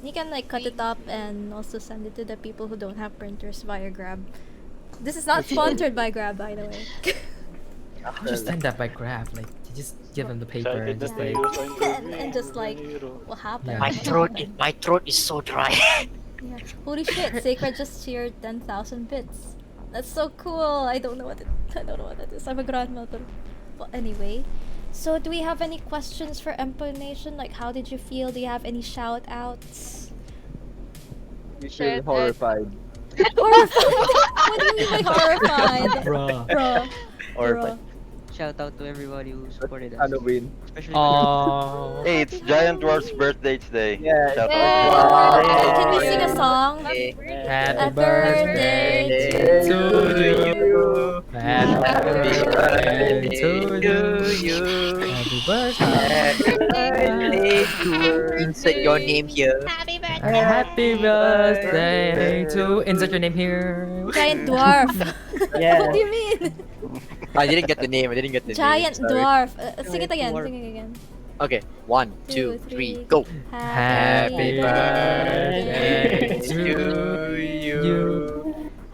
You can like cut it up and also send it to the people who don't have printers via Grab. This is not sponsored by Grab, by the way. Just send that by Grab. Like, you just give them the paper and just like. and just like, what happened? Yeah. My throat is so dry. Yeah. Holy shit! Sacred just cheered 10,000 bits. That's so cool. I don't know what that is. I'm a grandmother. Well, anyway, so do we have any questions for Empire Nation? Like, how did you feel? Do you have any shout outs? We feel horrified. Horrified? What do you mean by horrified? Bruh. Bro. Horrified. Shout out to everybody who supported us. Halloween. Especially Oh. Hey, it's Giant Dwarf's birthday today. Yeah. Shout Yay! out. Can we sing a song? Happy birthday to you. Happy birthday to you. Happy birthday. Insert your name here. Happy birthday to. Insert your name here. Giant dwarf. Yeah. What do you mean? I didn't get the name. Giant name. Sorry. dwarf. Sing it again. Sing it again. Okay, 1, 2, 3, go. Happy birthday to you.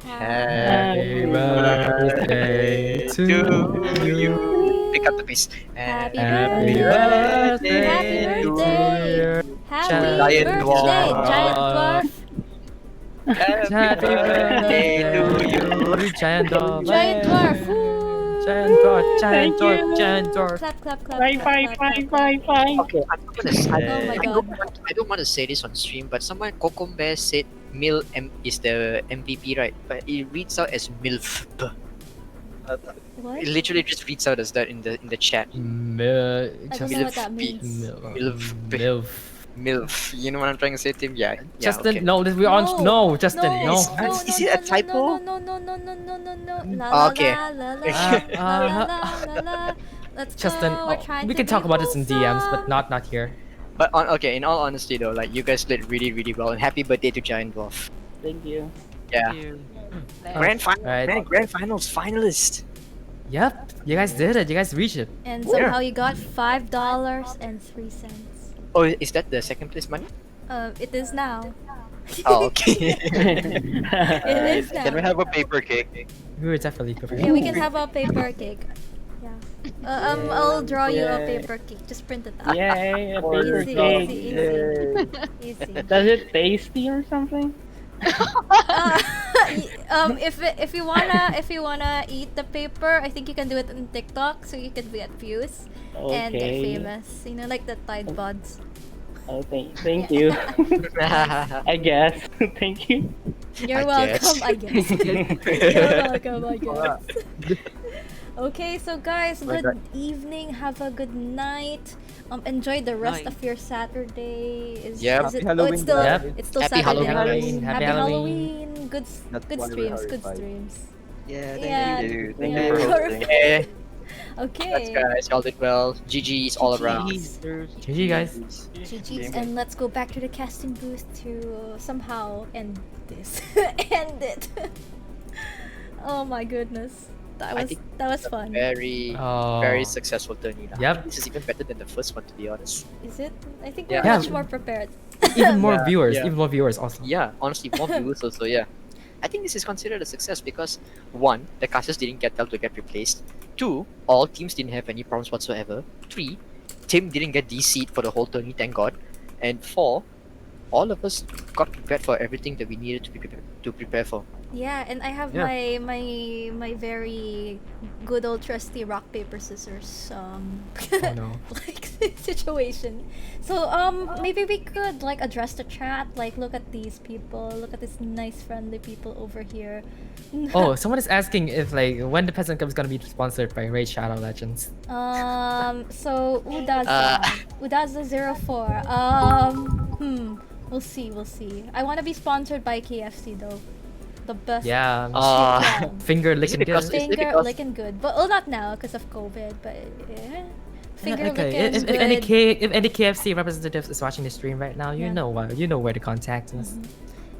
Happy birthday to you. Pick up the pace. Happy Happy birthday. birthday Happy to birthday. your Happy Giant birthday, dwarf. giant dwarf. Happy birthday to you, giant dwarf. Giant dwarf. Woo. Giant dwarf, giant Thank dwarf, you. giant dwarf. Clap, clap, clap, Bye, clap, bye, clap, bye, clap, bye, clap. bye. Okay, I'm not gonna say. Oh my I god. don't want to say this on stream, but someone Bear said is the MVP, right? But it reads out as MILF. What? It literally just reads out as that in the chat. I don't know what that means. MILF. You know what I'm trying to say, Tim? Yeah. Justin, okay. no, we're on. No, Justin, no. Is it a typo? No. La Okay. la la la la. Let's Justin, go. We're trying we to can talk be about this in DMs, wholesome. but not here. But in all honesty though, like you guys did really, really well, and happy birthday to Giant Dwarf. Thank you. Yeah. Grand Alright. Grand Finals finalist. Yep, you guys did it. You guys reached it. And somehow you got $5.03. Oh, is that the second place money? It is now. Oh, okay. It is now. Can we have a paper cake? We were definitely prepared. Yeah, we can have a paper cake. Yeah. I'll draw you a Yay. paper cake. Just print it out. Yay, a Easy, paper easy, cake. easy, easy. Does it tasty or something? If you wanna eat the paper, I think you can do it on TikTok, so you can get views and get Okay. famous. You know, like the Tide Pods. Oh, thank you. I guess. Thank you. You're I welcome, guess. I guess. You're welcome, I guess. Okay, so guys, my good evening. Have a good night. Enjoy the rest Night. of your Saturday. Is Yep. it? Happy Oh, it's still Halloween. it's still Happy Saturday. Halloween. Happy Happy Halloween. Halloween. Good That's good why we're streams. Harry Good Five. streams. Yeah, Yeah. Dude, Thank thank you you for for hosting. hosting. Okay. Okay. Congrats, guys. Y'all did well. GG's all around. GG, guys. GG's, and let's go back to the casting booth to somehow end this. End it. Oh my goodness. I That think was fun. Very, Oh. very successful tourney. I Yep. think this is even better than the first one, to be honest. Is it? I think Yeah. we're Yeah. much more prepared. Even more Yeah, viewers. yeah. Even more viewers also. Yeah, honestly, more viewers also, yeah. I think this is considered a success because 1, the casters didn't to get replaced. 2, all teams didn't have any problems whatsoever. 3, Tim didn't get DC'd for the whole tourney, thank God. And 4, all of us got prepared for everything that we needed to prepare for. Yeah, and I have Yeah. my very good old trusty rock paper scissors Oh no. like situation. So maybe we could like address the chat, like look at these people, look at these nice friendly people over here. Oh, someone is asking if like when the Peasant Cup is gonna be sponsored by Raid Shadow Legends. So Udaza04. We'll see. I want to be sponsored by KFC though. The best. Yeah. chicken. Finger licking good. because- Finger because- licking good, but well, not now because of COVID. But yeah, finger licking If good. any KFC representatives is watching the stream right now, you Yeah. know where to contact us.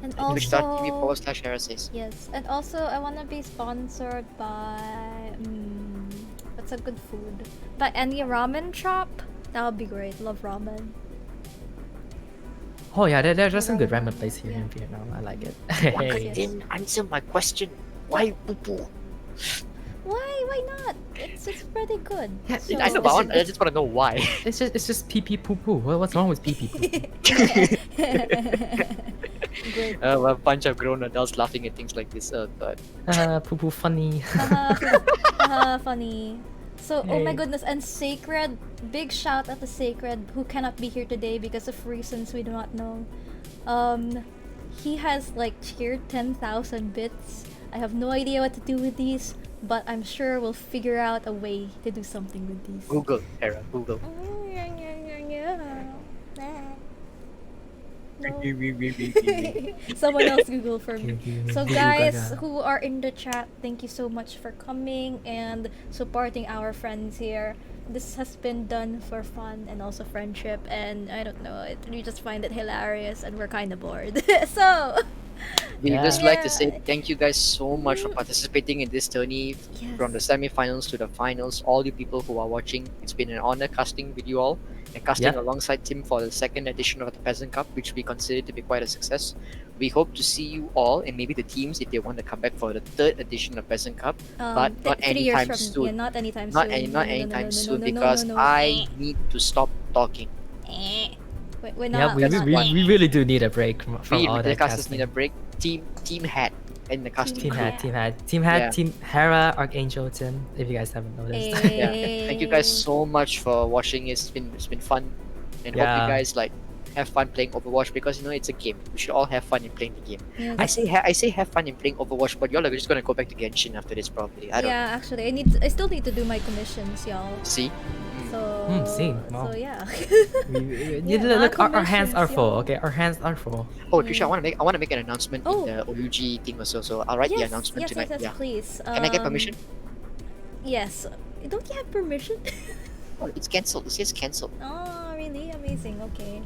And Twitch.tv/RSS. yes, and also I want to be sponsored by what's a good food? By any ramen shop. That would be great. Love ramen. Oh yeah, there's some good ramen place here in Vietnam. I like it. Yes. Didn't answer my question. Why poo-poo? Why not? It's pretty good. I So- know, but I just want to know why. It's just pee pee poo poo. What's wrong with pee pee poo poo? Great. A bunch of grown adults laughing at things like this, but Poo poo funny. Funny. So, oh my Hey. goodness, and Sacred, big shout out to Sacred, who cannot be here today because of reasons we do not know. He has like cheered 10,000 bits. I have no idea what to do with these, but I'm sure we'll figure out a way to do something with these. Google, Era, Google. Someone else Google for me. So Google guys Gaga. who are in the chat, thank you so much for coming and supporting our friends here. This has been done for fun and also friendship, and I don't know, we just find it hilarious and we're kind of bored. So We Yeah. just like to say Yeah. thank you guys so much for participating in this tourney, from the Yes. semi-finals to the finals. All you people who are watching, it's been an honor casting with you all and casting Yep. alongside Tim for the second edition of the Peasant Cup, which we consider to be quite a success. We hope to see you all and maybe the teams if they want to come back for the third edition of Peasant Cup, but not 3 years anytime from soon. not anytime Not soon. any, No, not no, no, no, anytime no, no, soon no, no, no, because no, no. I need to stop talking. We're Yeah, not. we, We're we, not. we we really do need a break from We all the that casters need casting. a break. Team hat and the casting Team crew. Hat, Team Hat, Team Hat, Yeah. Team Hera, Archangel, Tim. If you guys haven't noticed. Yeah. Thank you guys so much for watching. It's been fun, and hope you Yeah. guys like have fun playing Overwatch because it's a game. We should all have fun in playing the game. Yeah, I say have fun in playing Overwatch, but y'all are just gonna go back to Genshin after this probably. I don't Yeah, actually, I still need to do my commissions, y'all. see. So. Same. Wow. So yeah. Look, our hands are commissions, full. y'all. Okay, our hands are full. Oh, Trisha, I wanna make an announcement Oh. in the OUG thing also. So I'll write the Yes, announcement yes, tonight. yes, Yeah. please. Can I get permission? Yes. Don't you have permission? Oh, it's cancelled. It says cancelled. Oh, really? Amazing. Okay.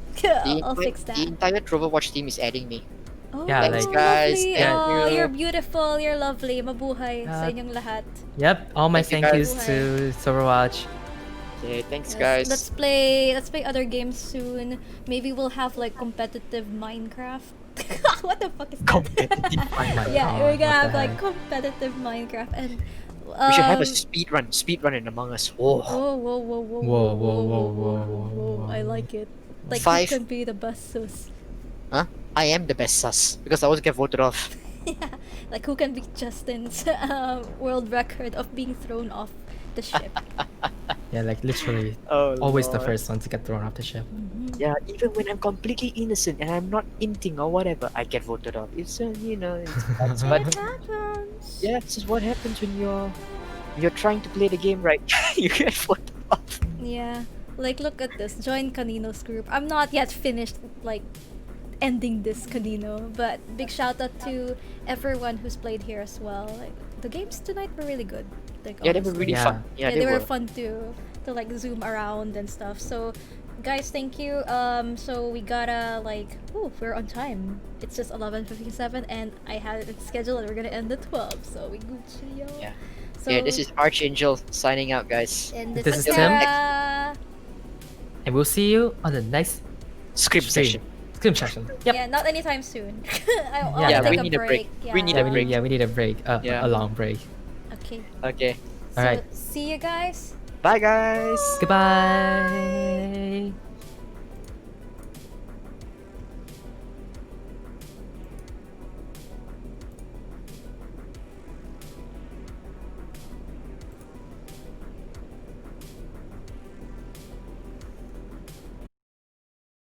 I'll The fix that. entire Overwatch team is adding me. Oh, Yeah, Thanks, like- guys. lovely. Thank Oh, you. you're beautiful. You're lovely. Mabuhay sa Uh, inyong lahat. Yep. All my Thank you, thank yous guys. to Overwatch. Okay, thanks, Yes, guys. Let's play other games soon. Maybe we'll have like competitive Minecraft. What the fuck is that? Competitive Minecraft. Yeah, Oh, we're gonna what have the like heck. competitive Minecraft and We should have a um, speed run in Among Us. Oh, Whoa, whoa, whoa, whoa, Whoa, whoa, whoa, whoa. I like it. Like Five. who can be the best sus? huh? I am the best sus because I always get voted off. Yeah, like who can beat Justin's world record of being thrown off the ship? Yeah, like literally, Oh, always the Lord. first one to get thrown off the ship. Yeah, even when I'm completely innocent and I'm not inting or whatever, I get voted off. It's it's but It happens. yeah, this is what happens when you're trying to play the game right. You get voted off. Yeah, like look at this. Join Canino's group. I'm not yet finished like ending this Canino, but big shout out to everyone who's played here as well. Like the games tonight were really good. Like Yeah, they were honestly. really Yeah. fun. Yeah, They were fun to like zoom around and stuff. So guys, thank you. So we gotta like we're on time. It's just 11:57 and I had it scheduled and we're gonna end at 12. So we Gucci, yo. Yeah. So, Yeah, this is Archangel signing out, guys. and This is is Tim. Tara. And we'll see you on the next Script stream. session. Scrim session. Yep. Yeah, not anytime soon. I want Yeah, to we take need a break. Yeah. We need Yeah, a break. we need a break. Yeah. A long break. Okay. Okay. So, Alright. see you guys. Bye, guys. Goodbye.